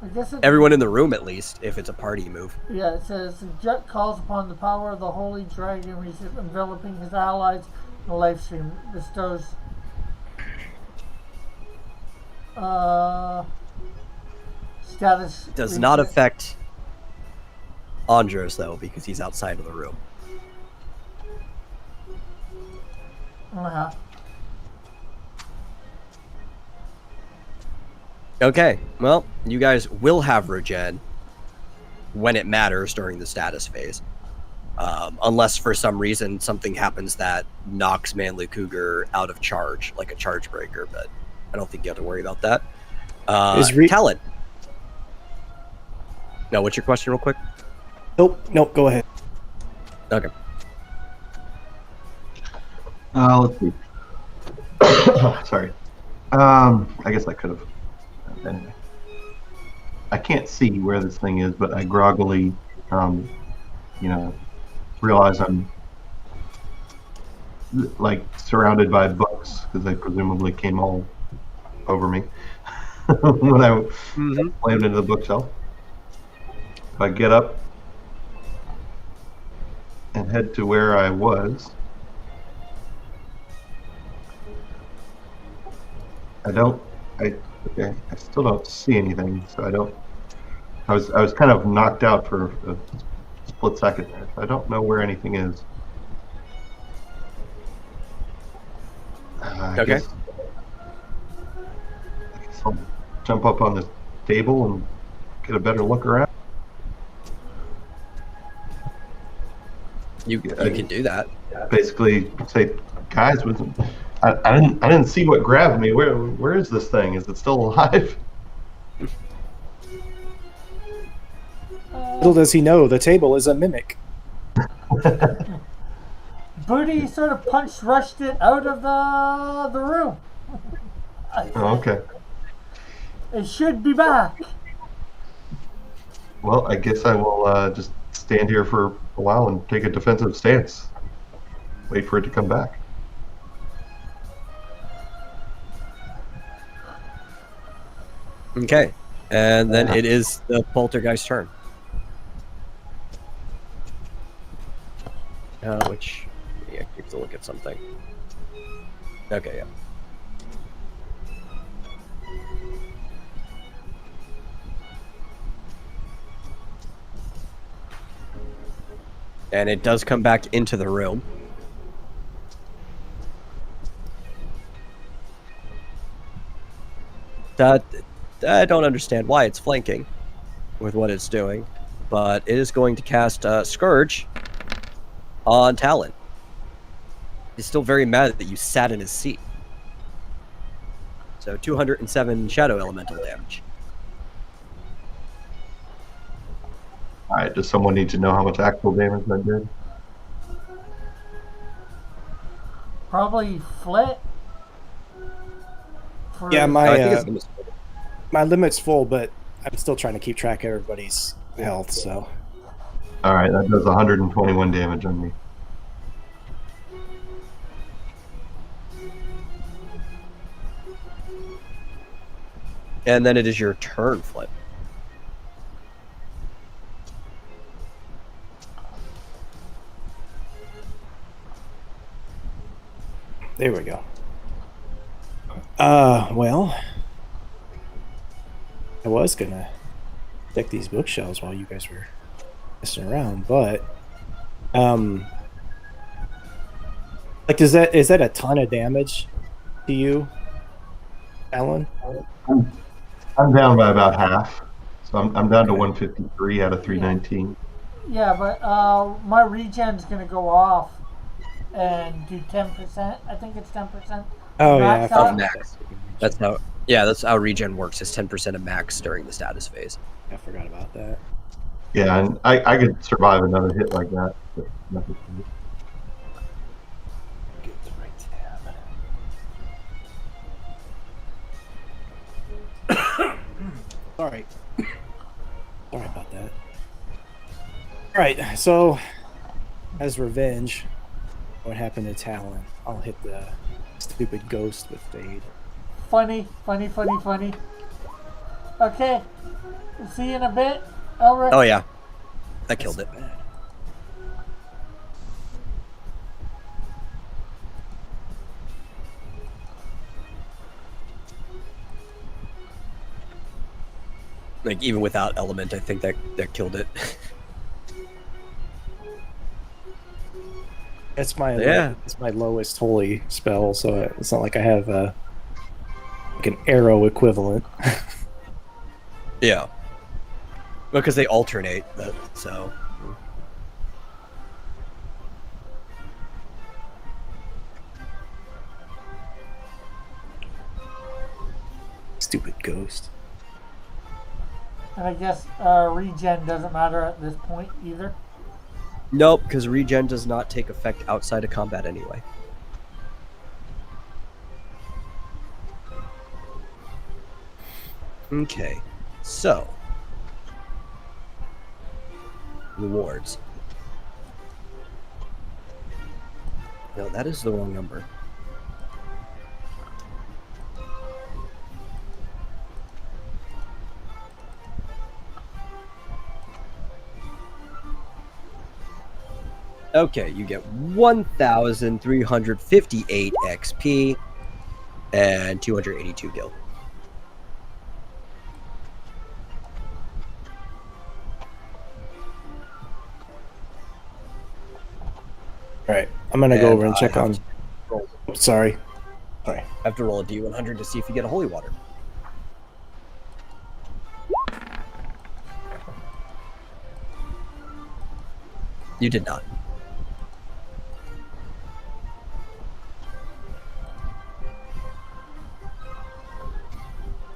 it, Everyone in the room, at least, if it's a party move. Yeah, it says the jet calls upon the power of the holy dragon enveloping his allies in the life stream. Bestows status. Does not affect Andros, though, because he's outside of the room. Uh-huh. Okay, well, you guys will have regen when it matters during the status phase. Unless for some reason something happens that knocks Manly Cougar out of charge, like a charge breaker, but I don't think you have to worry about that. Talon. No, what's your question real quick? Nope, go ahead. Okay. Let's see. Sorry. I guess I could have. Anyway. I can't see where this thing is, but I groggily, realize I'm like surrounded by books because they presumably came all over me. when I Mm-hmm. slammed into the bookshelf. If I get up and head to where I was, I still don't see anything, so I was kind of knocked out for a split second there. So I don't know where anything is. I Okay. guess I'll jump up on the table and get a better look around. You can do that. Basically, say, guys, I didn't see what grabbed me. Where is this thing? Is it still alive? Little does he know, the table is a mimic. Booty sort of rushed it out of the room. Oh, okay. It should be back. Well, I guess I will just stand here for a while and take a defensive stance. Wait for it to come back. Okay. And then it is the poltergeist's turn. Which, yeah, you have to look at something. Okay, yeah. And it does come back into the room. I don't understand why it's flanking with what it's doing, but it is going to cast Scourge on Talon. He's still very mad that you sat in his seat. So 207 Shadow Elemental damage. Alright, does someone need to know how much actual damage I did? Probably Flit. Yeah, I think it's my limit's full, but I'm still trying to keep track of everybody's health, so. Alright, that does 121 damage on me. And then it is your turn, Flip. There we go. Well, I was gonna check these bookshelves while you guys were messing around, but like, is that a ton of damage to you, Alan? I'm down by about half, so I'm down to 153 out of 319. Yeah, but my regen's gonna go off and do 10%. I think it's 10%. Oh Max yeah, out. Max. That's how regen works. Is 10% of max during the status phase. I forgot about that. Yeah, and I could survive another hit like that. But nothing. Get the right tab. Sorry. Sorry about that. Alright, so as revenge, what happened to Talon? I'll hit the stupid ghost with Fade. Funny. Okay. See you in a bit, Elric. Oh yeah, that killed it. Bad. Like even without element, I think that killed it. It's my Yeah. it's my lowest holy spell, so it's not like I have like an arrow equivalent. Yeah, because they alternate. So Stupid ghost. And I guess regen doesn't matter at this point either. nope, because regen does not take effect outside of combat anyway. Okay, so rewards. No, that is the wrong number. Okay, you get 1,358 XP and 282 gil. All right, I'm gonna go over and I check have on. to roll- Sorry. I have to roll a D100 to see if you get a holy water. You did not.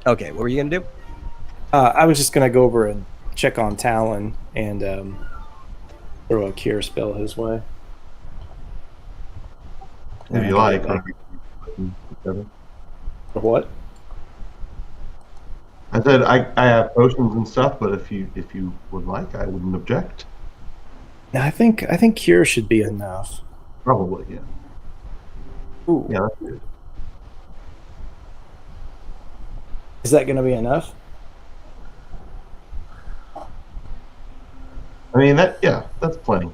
Okay, what were you gonna do? I was just gonna go over and check on Talon and throw a cure spell his way. If you like. For what? I said I have potions and stuff, but if you would like, I wouldn't object. I think cure should be enough. Probably, yeah. Ooh. Yeah, that's good. Is that gonna be enough? I mean that's plenty.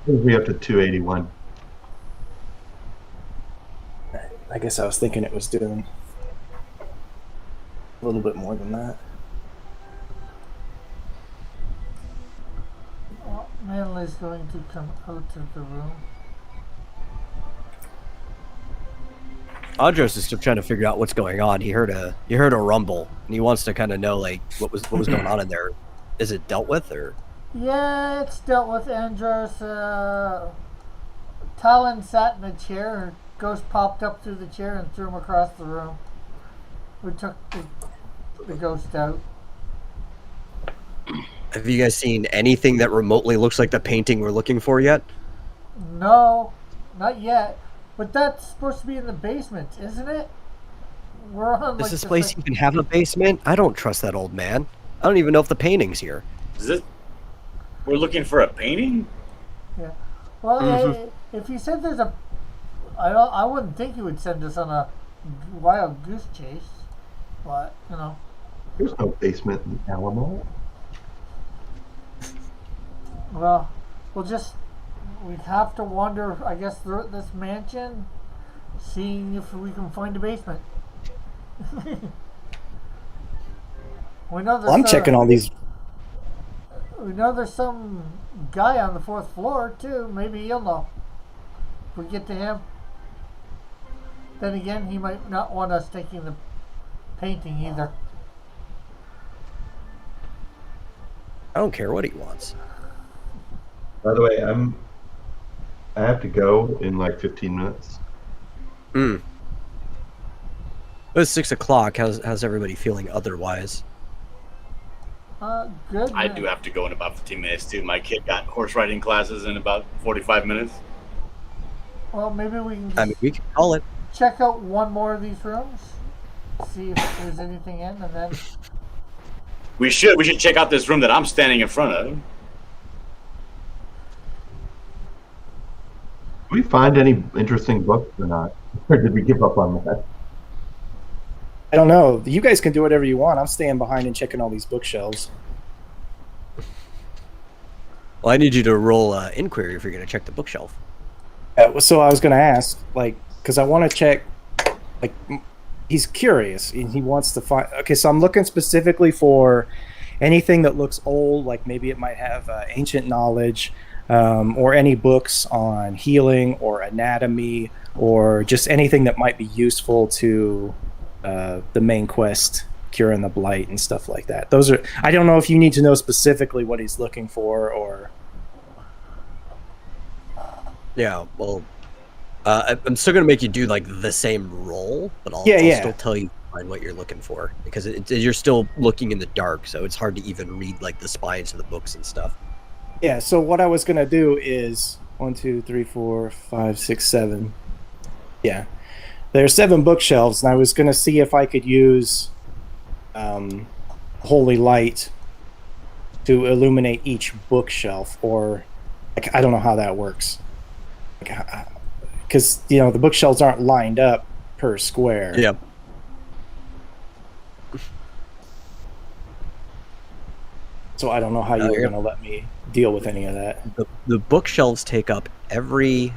We up to 281. I guess I was thinking it was doing a little bit more than that. Well, Manley's going to come out of the room. Andros is still trying to figure out what's going on. He heard a rumble, and he wants to kind of know like what was going on in there. Is it dealt with or? Yeah, it's dealt with. Andros. Talon sat in a chair. Ghost popped up through the chair and threw him across the room. We took the ghost out. Have you guys seen anything that remotely looks like the painting we're looking for yet? No, not yet. But that's supposed to be in the basement, isn't it? We're on. Does this place even have a basement? I don't trust that old man. I don't even know if the painting's here. Is it? We're looking for a painting? Yeah. Well, if he said there's a, I wouldn't think he would send us on a wild goose chase. But There's no basement in the Alamo. well, we'd have to wander, I guess, through this mansion, seeing if we can find a basement. We know Well, I'm checking all these. We know there's some guy on the 4th floor too. Maybe he'll know. If we get to him. Then again, he might not want us taking the painting either. I don't care what he wants. By the way, I have to go in like 15 minutes. It's 6 o'clock. How's everybody feeling otherwise? Good. I do have to go in about 15 minutes too. My kid got horse riding classes in about 45 minutes. Well, maybe we can I mean, we can call it. check out one more of these rooms, see if there's anything in, and then We should check out this room that I'm standing in front of. Did we find any interesting books or not? Or did we give up on that? I don't know. You guys can do whatever you want. I'm staying behind and checking all these bookshelves. Well, I need you to roll inquiry if you're going to check the bookshelf. So I was going to ask, because I want to check, he's curious and he wants to find. Okay, so I'm looking specifically for anything that looks old, like maybe it might have ancient knowledge, or any books on healing or anatomy, or just anything that might be useful to the main quest, curing the blight and stuff like that. Those are. I don't know if you need to know specifically what he's looking for, or. Yeah, well, I'm still going to make you do like the same roll, but I'll still tell you find what you're looking for, because you're still looking in the dark, so it's hard to even read like the spines of the books and stuff. Yeah, so what I was going to do is 1, 2, 3, 4, 5, 6, 7. Yeah. There are 7 bookshelves, and I was going to see if I could use holy light to illuminate each bookshelf, or I don't know how that works. Because, the bookshelves aren't lined up per square. So I don't know how you were going to let me deal with any of that. The bookshelves take up every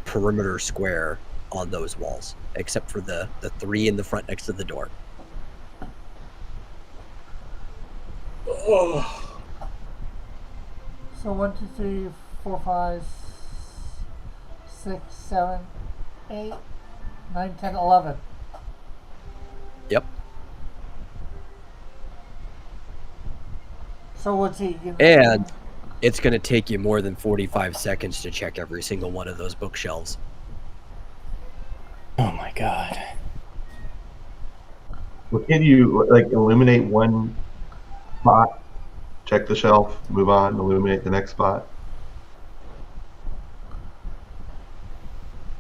perimeter square on those walls, except for the 3 in the front next to the door. Oh. So 1, 2, 3, 4, 5, 6, 7, 8, 9, 10, 11. Yep. So what's he? And it's going to take you more than 45 seconds to check every single one of those bookshelves. Oh my god. Well, can you like illuminate one spot, check the shelf, move on, illuminate the next spot?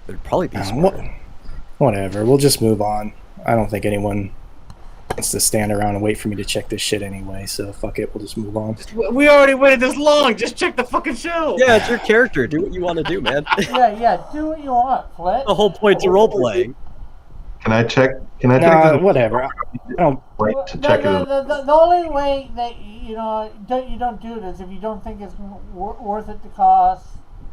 It'd probably be smarter. Whatever. We'll just move on. I don't think anyone wants to stand around and wait for me to check this shit anyway, so fuck it. We'll just move on. We already waited this long. Just check the fucking shelf. Yeah, it's your character. Do what you want to do, man. Yeah. Do what you want, Flit. The whole point's of role playing. Can I check? Whatever. I don't. Right to check it. The only way that you don't do it is if you don't think it's worth it to cost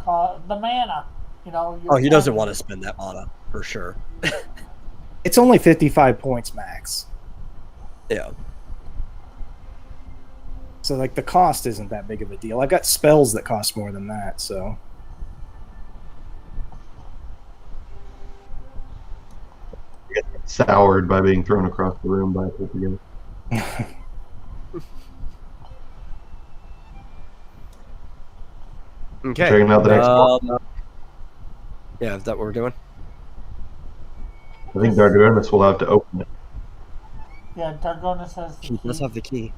the mana. Oh, he doesn't want to spend that mana for sure. It's only 55 points max. Yeah. So like the cost isn't that big of a deal. I got spells that cost more than that, so. Get soured by being thrown across the room by a again. Okay. Checking out the next one. Yeah, is that what we're doing? I think Dargonis will have to open it. Yeah, Dargonis has the He key. does have the key.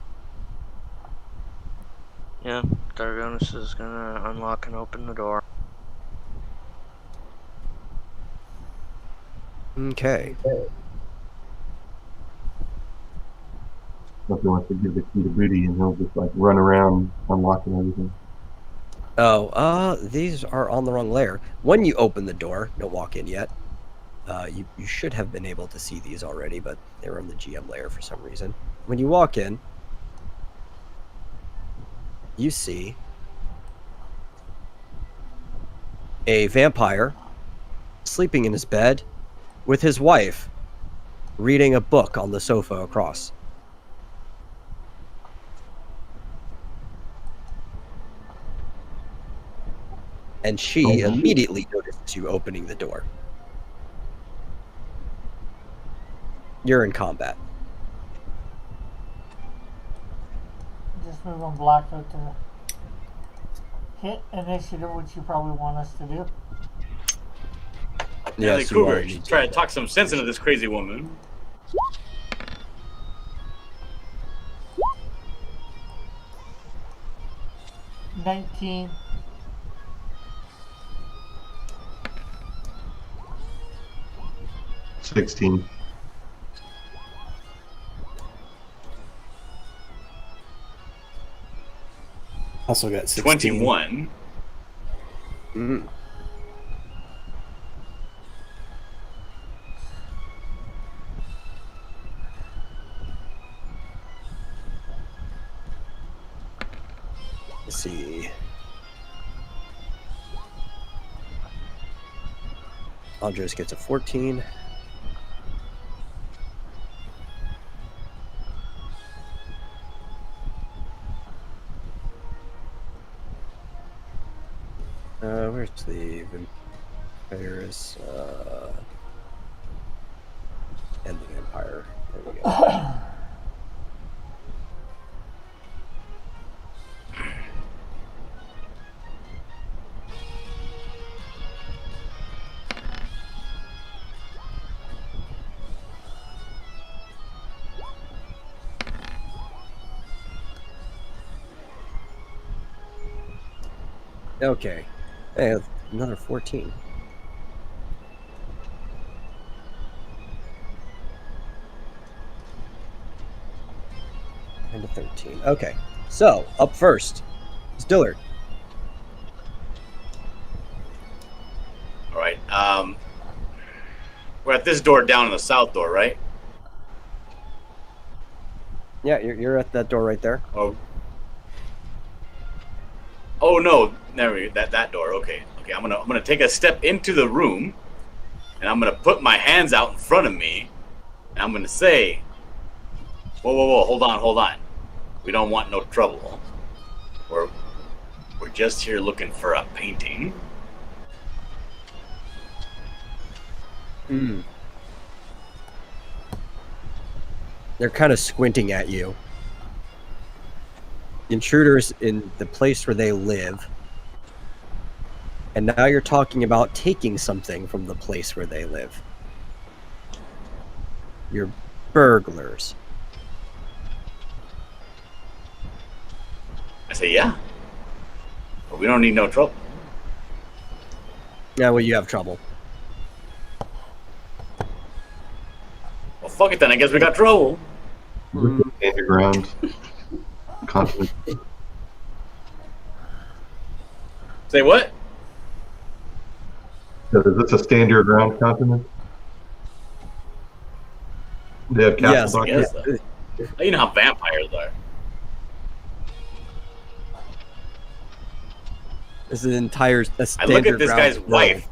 Yeah, Dargonis is gonna unlock and open the door. Okay. If he wants to give the key to Booty, and he'll just like run around unlocking everything. Oh, these are on the wrong layer. When you open the door, don't walk in yet. You should have been able to see these already, but they were on the GM layer for some reason. When you walk in, you see a vampire sleeping in his bed with his wife reading a book on the sofa across. And she immediately notices you opening the door. You're in combat. Just move on Blackout to hit initiative, which you probably want us to do. Yeah, Yes, the you cougar. are. She's trying to talk some sense into this crazy woman. $19. $16. Also got 16. 21. Mm. Let's see. Andres gets a 14. Where's the vampires? And the vampire. There we go. Okay. Hey, another 14. And a 13. Okay. So, up first is Dillard. All right. We're at this door down in the south door, right? Yeah, you're at that door right there. Oh, Oh no, never that door. Okay. I'm gonna take a step into the room, and I'm gonna put my hands out in front of me, and I'm gonna say, "Whoa, hold on. We don't want no trouble. We're just here looking for a painting." They're kind of squinting at you. Intruders in the place where they live. And now you're talking about taking something from the place where they live. You're burglars. I say, "Yeah, but we don't need no trouble." Yeah, well, you have trouble. Well, fuck it then. I guess we got trouble. Stand your ground. Continent. Say what? Is this a stand your ground continent? They have Yes, castle Yes. doctors? You know how vampires are. This is an entire I look at this guy's wife.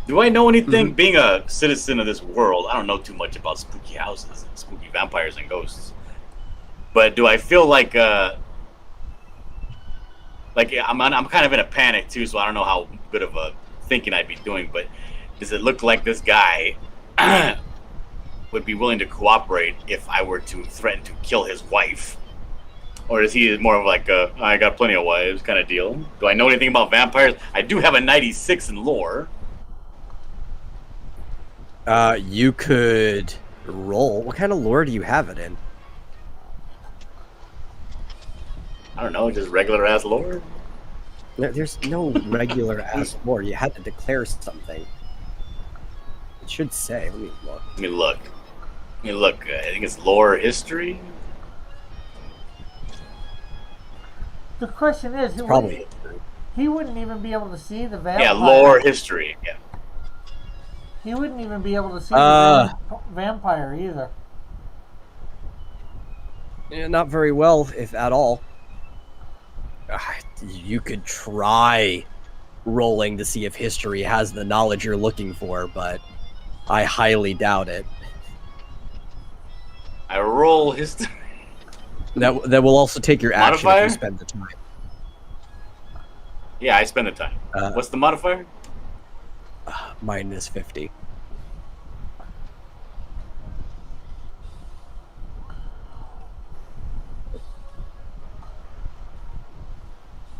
Do I know anything? Being a citizen of this world, I don't know too much about spooky houses and spooky vampires and ghosts. But do I feel like I'm kind of in a panic too, so I don't know how good of a thinking I'd be doing. But does it look like this guy would be willing to cooperate if I were to threaten to kill his wife? Or is he more of like a, "I got plenty of wives" kind of deal? Do I know anything about vampires? I do have a 96 in lore. You could roll. What kind of lore do you have it in? I don't know, just regular ass lore. There's no regular ass lore. You had to declare something. It should say. Let me look. Let me look. I think it's lore history. The question is, Probably. he wouldn't even be able to see the vampire. Yeah, lore history. Yeah. He wouldn't even be able to see the vampire either. Yeah, not very well, if at all. You could try rolling to see if history has the knowledge you're looking for, but I highly doubt it. I roll history. That will also take your action Modifier? if you spend the time. Yeah, I spend the time. What's the modifier? Minus 50.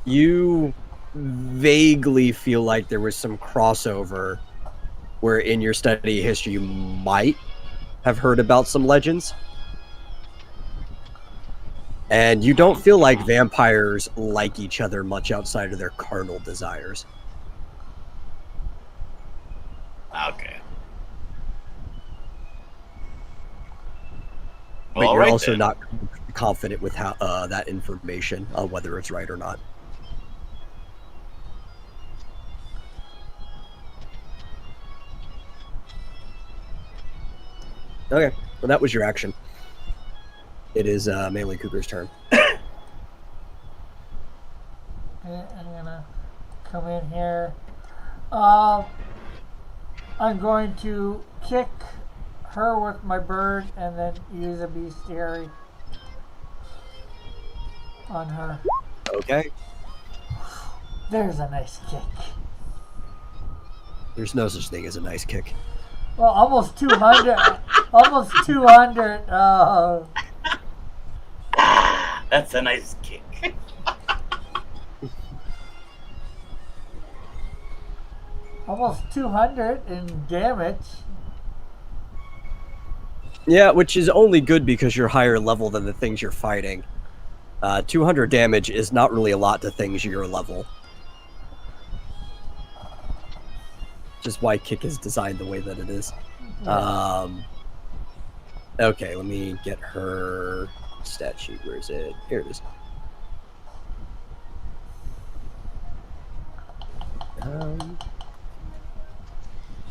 You vaguely feel like there was some crossover where in your study of history you might have heard about some legends. And you don't feel like vampires like each other much outside of their carnal desires. Okay. But Well, you're right also then. not confident with how that information on whether it's right or not. Okay, well that was your action. It is Manly Cougar's turn. Okay, I'm gonna come in here. I'm going to kick her with my bird and then use a bestiary on her. Okay. There's a nice kick. There's no such thing as a nice kick. Well, almost 200. Almost 200. That's a nice kick. Almost 200 in damage. Yeah, which is only good because you're higher level than the things you're fighting. 200 damage is not really a lot to things your level. Just why kick is designed the way that it is. Okay, let me get her stat sheet. Where is it? Here it is.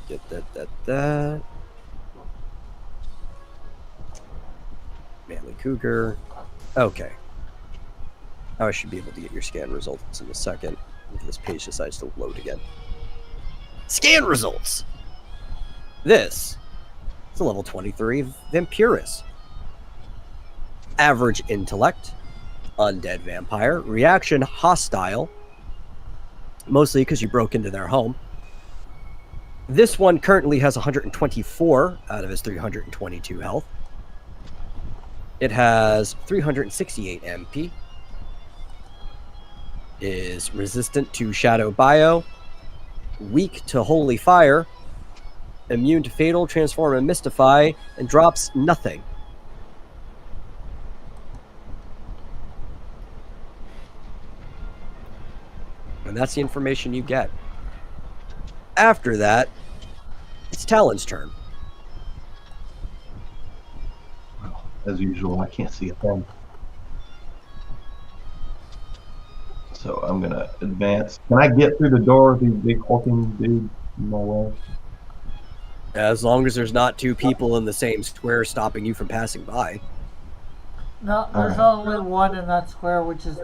Get that. Manly Cougar. Okay. I should be able to get your scan results in a second if this page decides to load again. Scan results! This is a level 23 Vampirus. Average intellect, undead vampire, reaction hostile, mostly because you broke into their home. This one currently has 124 out of his 322 health. It has 368 MP. Is resistant to Shadow Bio, weak to Holy Fire, immune to Fatal, Transform, and Mystify, and drops nothing. And that's the information you get. After that, it's Talon's turn. Well, as usual, I can't see a thing. So I'm going to advance. Can I get through the door with these big hulking dudes in my way? As long as there's not two people in the same square stopping you from passing by. No, there's only one in that square, which is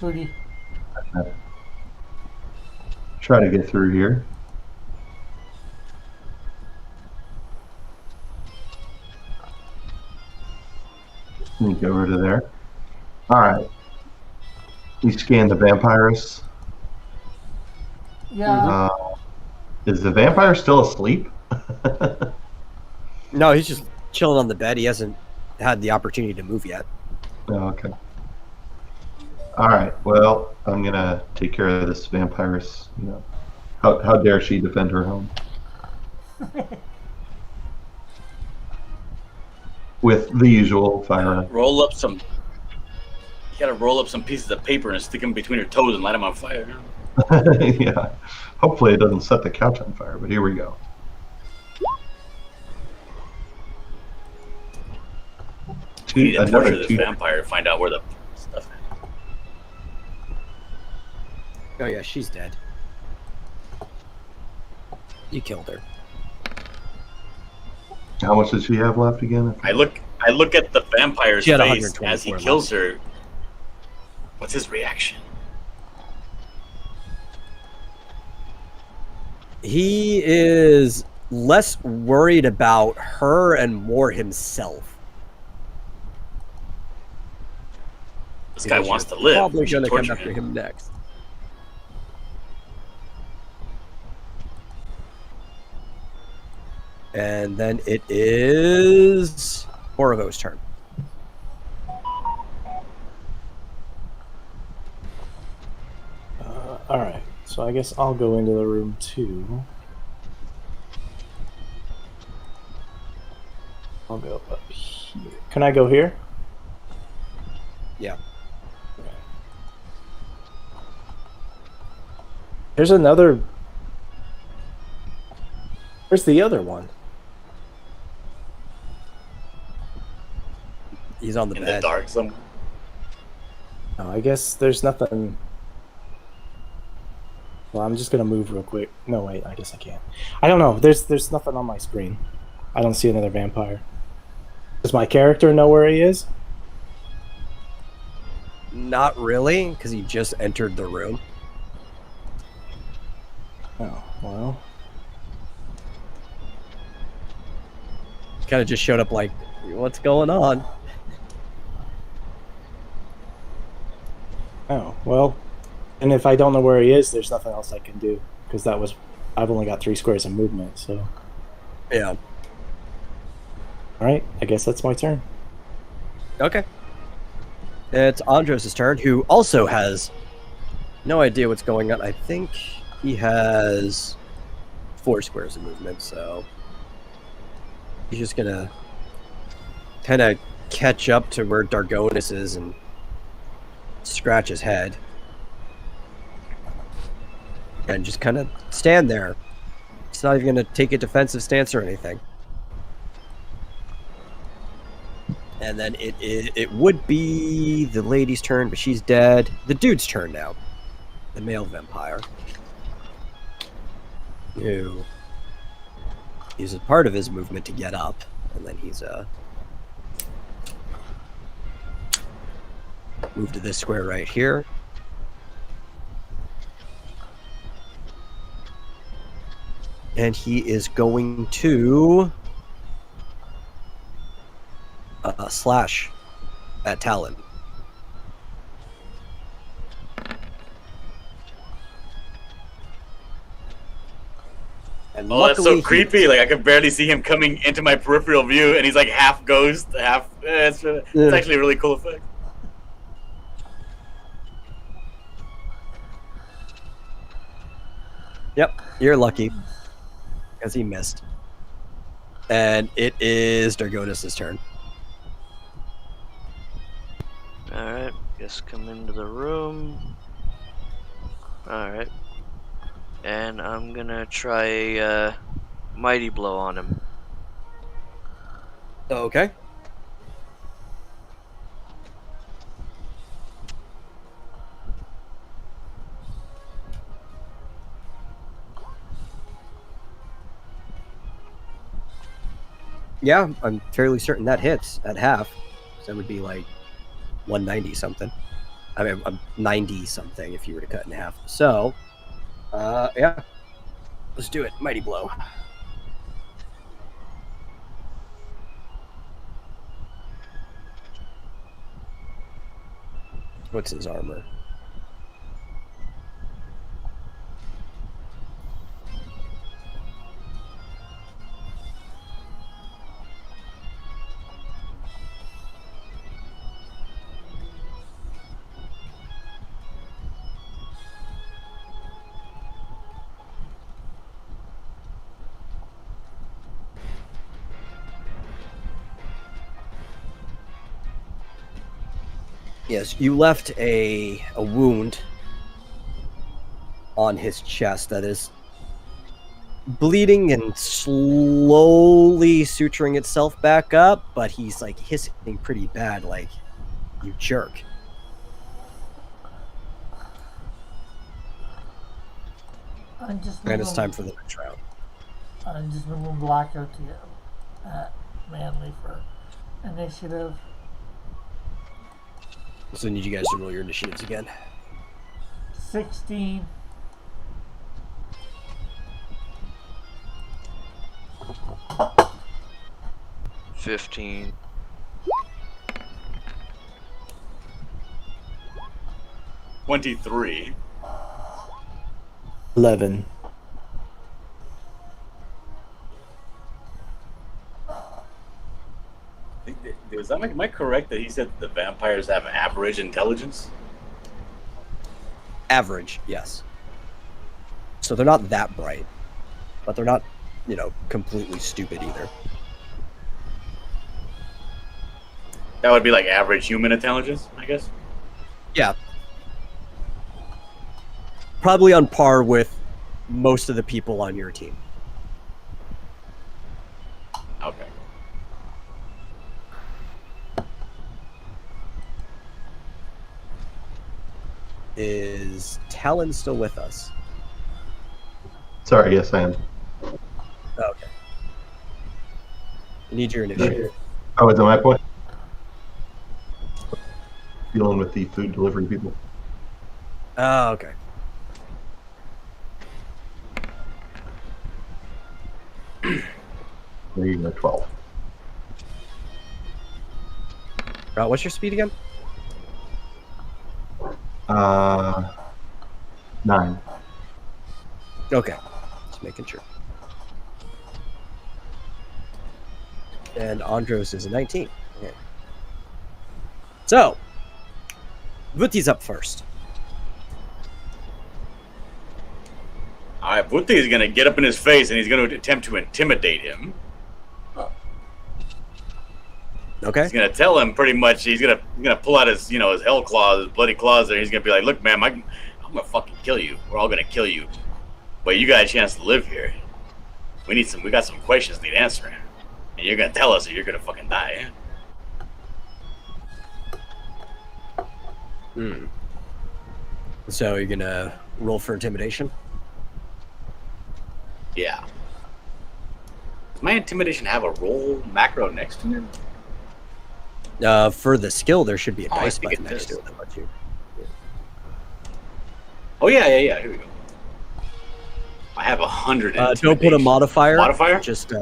Booty. Try to get through here. Sneak over to there. All right. We scan the vampires. Yeah. Is the vampire still asleep? No, he's just chilling on the bed. He hasn't had the opportunity to move yet. Oh, okay. All right. Well, I'm gonna take care of this vampirus. You know, how dare she defend her home? With the usual fire. Roll up some. You gotta roll up some pieces of paper and stick them between your toes and light them on fire. Yeah. Hopefully it doesn't set the couch on fire. But here we go. We need to torture Another this two. vampire to find out where the stuff is. Oh yeah, she's dead. You killed her. How much does she have left again? I look at the vampire's She had face 124 as he left. kills her. What's his reaction? He is less worried about her and more himself. This guy wants to live. Probably We should gonna come torture after him next. And then it is Borovo's turn. Alright, so I guess I'll go into the room too. I'll go up here. Can I go here? Yeah. Okay. There's another... Where's the other one? He's on the in the bed. dark somewhere. Oh, I guess there's nothing... Well, I'm just gonna move real quick. No, wait, I guess I can't. I don't know. There's nothing on my screen. I don't see another vampire. Does my character know where he is? Not really, because he just entered the room. Oh, well. Kind of just showed up like, what's going on? Oh, well. And if I don't know where he is, there's nothing else I can do. Because I've only got 3 squares of movement, so. Yeah. Alright, I guess that's my turn. Okay. It's Andros' turn, who also has no idea what's going on. I think he has 4 squares of movement, so he's just gonna kind of catch up to where Dargonis is and scratch his head. And just kind of stand there. It's not even going to take a defensive stance or anything. And then it would be the lady's turn, but she's dead. The dude's turn now. The male vampire. Who uses part of his movement to get up. And then he's move to this square right here. And he is going to slash at Talon. And Oh, that's so luckily creepy. Like, I could barely see him coming into my peripheral view, and he's like half ghost, half... it's actually a really cool effect. Yep, you're lucky. Because he missed. And it is Dargonis' turn. Alright, guess come into the room. Alright. And I'm gonna try a Mighty Blow on him. Okay. Yeah, I'm fairly certain that hits at half. So that would be like 190 something. I mean, 90 something if you were to cut in half. So, yeah. Let's do it. Mighty Blow. What's his armor? Yes, you left a wound on his chest that is bleeding and slowly suturing itself back up, but he's like hissing pretty bad, like, you jerk. And it's time for the next round. I'm just moving Blacker to Manly for initiative. So I need you guys to roll your initiatives again. 16. $15. 23. 11. Am I correct that he said the vampires have average intelligence? Average, yes. So they're not that bright, but they're not, completely stupid either. That would be like average human intelligence, I guess? Yeah. Probably on par with most of the people on your team. Okay. Is Talon still with us? Sorry, yes, I am. Okay. I need your initiative. Oh, is it my point? Dealing with the food delivery people. Oh, okay. There you go, 12. What's your speed again? 9. Okay. Just making sure. And Andros is a 19. Okay. So, Vuti's up first. Alright, Vuti is going to get up in his face and he's going to attempt to intimidate him. Okay. He's going to tell him pretty much, he's going to pull out his, his hell claws, his bloody claws there. He's going to be like, look, man, I'm going to fucking kill you. We're all going to kill you. But you got a chance to live here. We got some questions need answering. And you're going to tell us or you're going to fucking die. So you're going to roll for intimidation? Yeah. Does my intimidation have a roll macro next to it? For the skill, there should be a Oh, I dice think button it next does. to it that lets you. Oh yeah. Here we go. I have 100. Don't put a modifier. Modifier? Just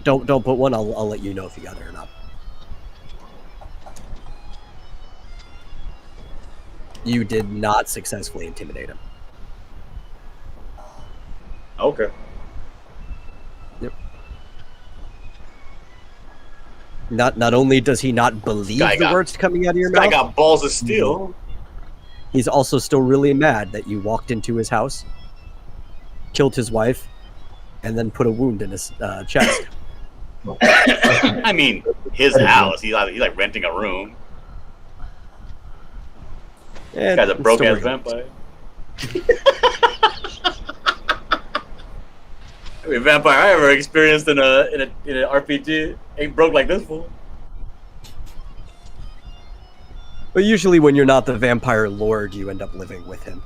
don't put one. I'll let you know if you got it or not. You did not successfully intimidate him. Okay. Yep. Not only does he not believe the words coming out of your mouth, I got balls of steel. he's also still really mad that you walked into his house, killed his wife, and then put a wound in his chest. I mean, his house. He's like renting a room. This guy's a broke ass vampire. Every vampire I ever experienced in an RPG ain't broke like this fool. But usually, when you're not the vampire lord, you end up living with him.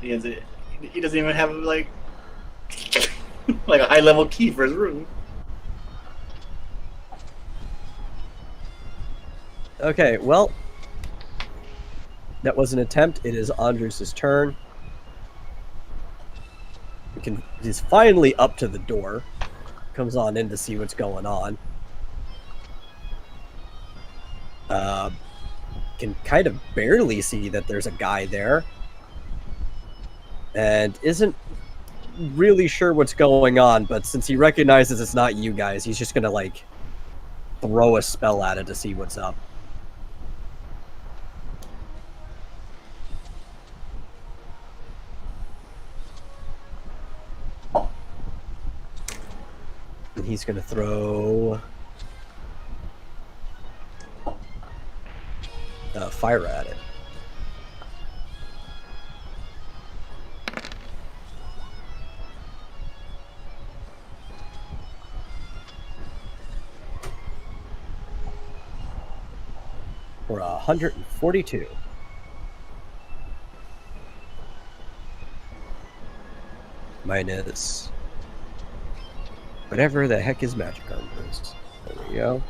He doesn't even have like a high level key for his room. Okay, well, that was an attempt. It is Andres' turn. He's finally up to the door. Comes on in to see what's going on. Can kind of barely see that there's a guy there. And isn't really sure what's going on, but since he recognizes it's not you guys, he's just gonna, like, throw a spell at it to see what's up. And he's gonna throw fire at it. For 142. Minus whatever the heck his magic armor is. There we go.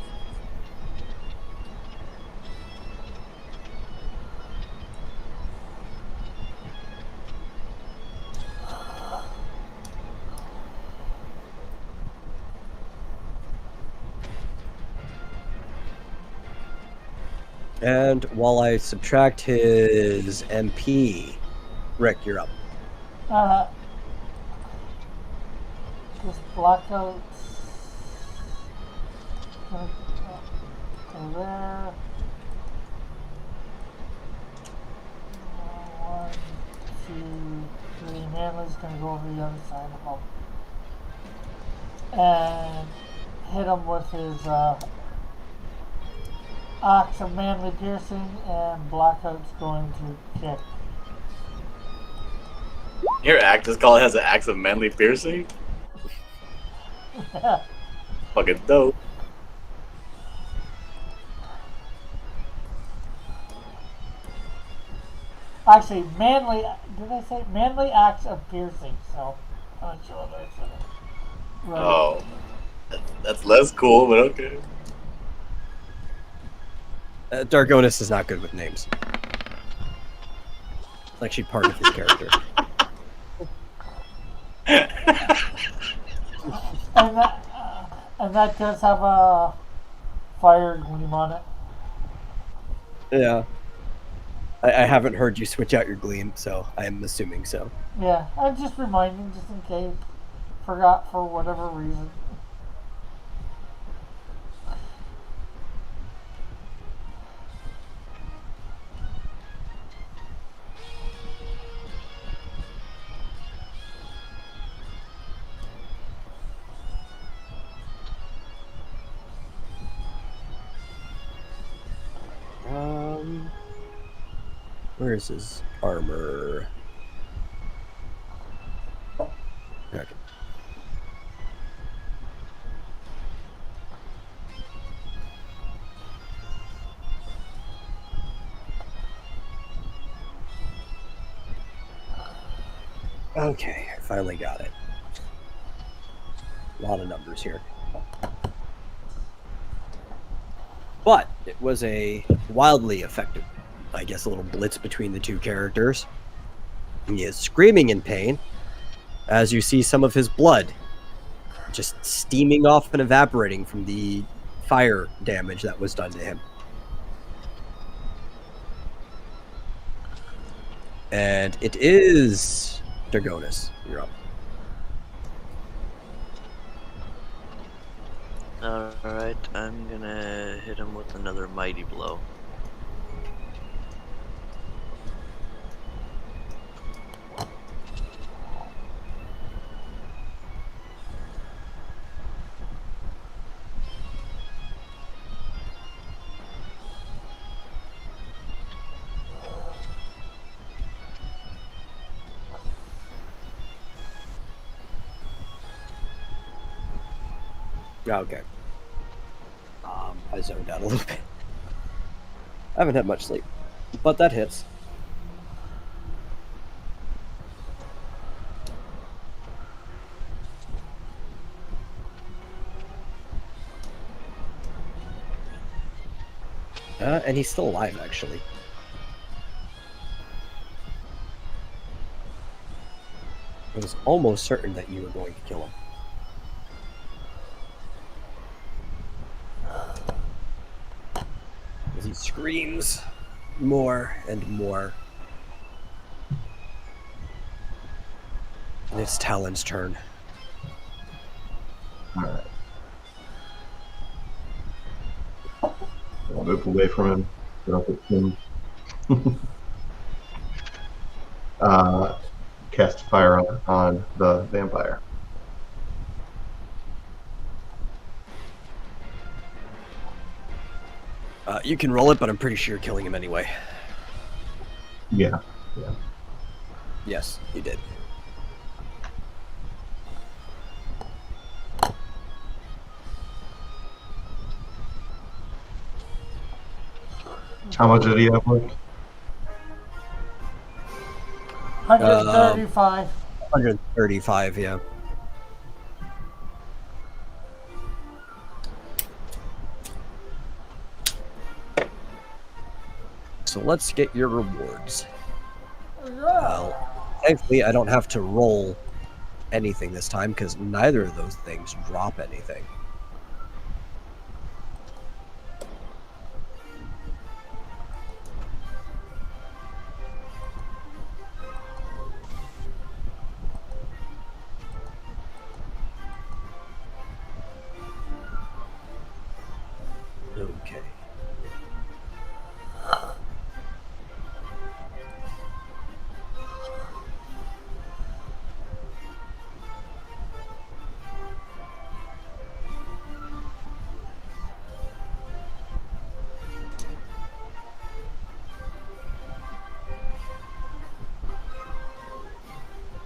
And while I subtract his MP, Rick, you're up. This blackout. Go there. 1, 2, 3. Manly's gonna go over the other side of him and hit him with his axe of manly piercing, and blackout's going to kick. Your act is called has an axe of manly piercing? Fucking dope. Actually, manly. Did I say manly axe of piercing? So I'm not sure that's it. Right. Oh, that's less cool, but okay. Dargonis is not good with names. It's actually part of his character. And that does have a fire gleam on it. Yeah. I haven't heard you switch out your gleam, so I am assuming so. Yeah, I'm just reminding, just in case. Forgot for whatever reason. Where is his armor? Okay. Okay, I finally got it. A lot of numbers here. But it was a wildly effective, I guess, a little blitz between the two characters. He is screaming in pain as you see some of his blood just steaming off and evaporating from the fire damage that was done to him. And it is Dragonis. You're up. Alright, I'm gonna hit him with another mighty blow. Okay. I zoned out a little bit. I haven't had much sleep, but that hits. And he's still alive, actually. I was almost certain that you were going to kill him. As he screams more and more. And it's Talon's turn. Alright. I'll move away from him. Get up at him. Cast fire on the vampire. You can roll it, but I'm pretty sure you're killing him anyway. Yeah. Yes, you did. How much did he have left? 135. 135, yeah. So let's get your rewards. Well, thankfully I don't have to roll anything this time because neither of those things drop anything. Okay.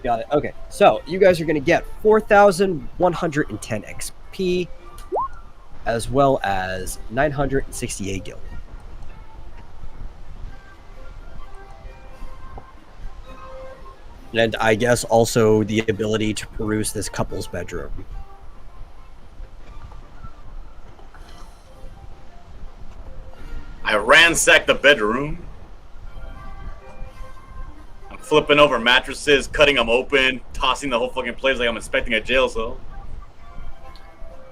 Got it. Okay, so you guys are going to get 4,110 XP, as well as 968 gil. And I guess also the ability to peruse this couple's bedroom. I ransacked the bedroom. I'm flipping over mattresses, cutting them open, tossing the whole fucking place like I'm inspecting a jail cell.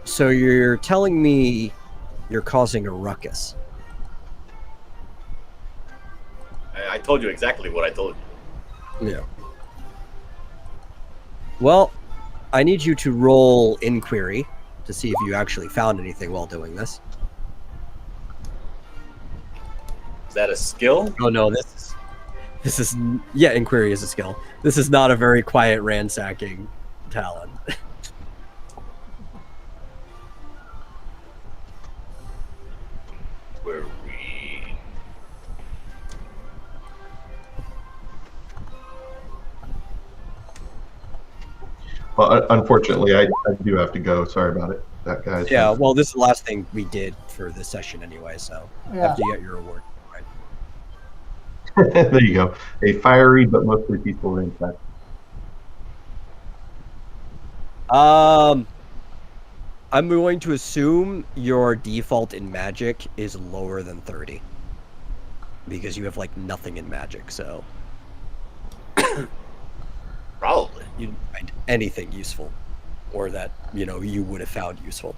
So you're telling me you're causing a ruckus? I told you exactly what I told you. Yeah. Well, I need you to roll inquiry to see if you actually found anything while doing this. Is that a skill? Oh no, this is yeah, inquiry is a skill. This is not a very quiet ransacking Talon. Where we? Well, unfortunately, I do have to go. Sorry about it. That guy's. Yeah, well, this is the last thing we did for this session anyway, so Yeah. after you get your reward. There you go. A fiery but mostly peaceful ransack. I'm going to assume your default in magic is lower than 30. Because you have, like, nothing in magic, so... Probably. You didn't find anything useful. Or that, you would have found useful.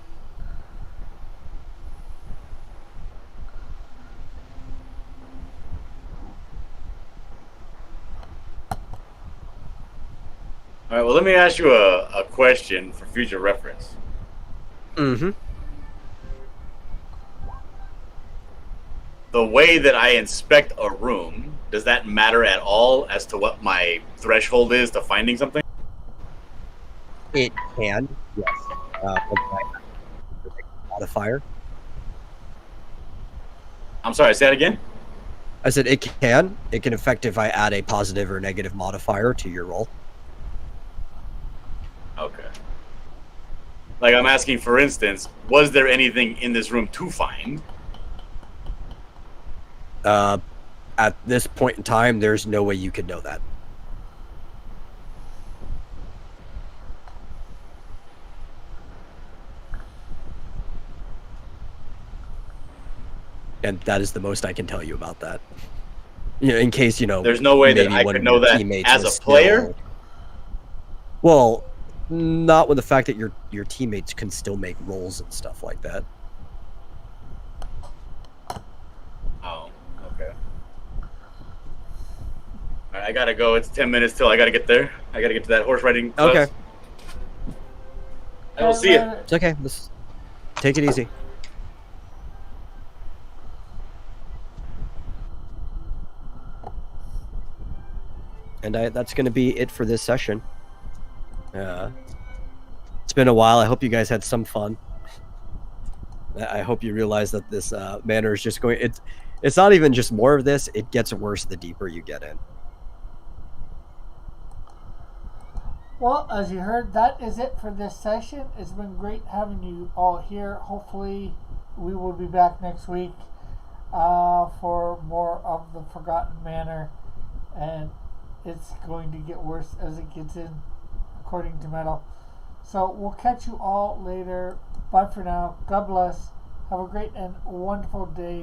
All right, well, let me ask you a question for future reference. Mm-hmm. The way that I inspect a room, does that matter at all as to what my threshold is to finding something? It can, yes. Modifier. I'm sorry, say that again? I said it can. It can affect if I add a positive or negative modifier to your roll. Okay. Like, I'm asking, for instance, was there anything in this room to find? At this point in time, there's no way you could know that. And that is the most I can tell you about that. In case, There's no way that I could know that as a player? Well, not with the fact that your teammates can still make rolls and stuff like that. Oh, okay. All right, I gotta go. It's 10 minutes till I gotta get there. I gotta get to that horse riding bus. Okay. I will see you. It's okay. Take it easy. And that's going to be it for this session. It's been a while. I hope you guys had some fun. I hope you realize that this manor is just going... It's not even just more of this. It gets worse the deeper you get in. Well, as you heard, that is it for this session. It's been great having you all here. Hopefully, we will be back next week for more of the Forgotton Manor. And it's going to get worse as it gets in, according to Metal. So we'll catch you all later. Bye for now. God bless. Have a great and wonderful day.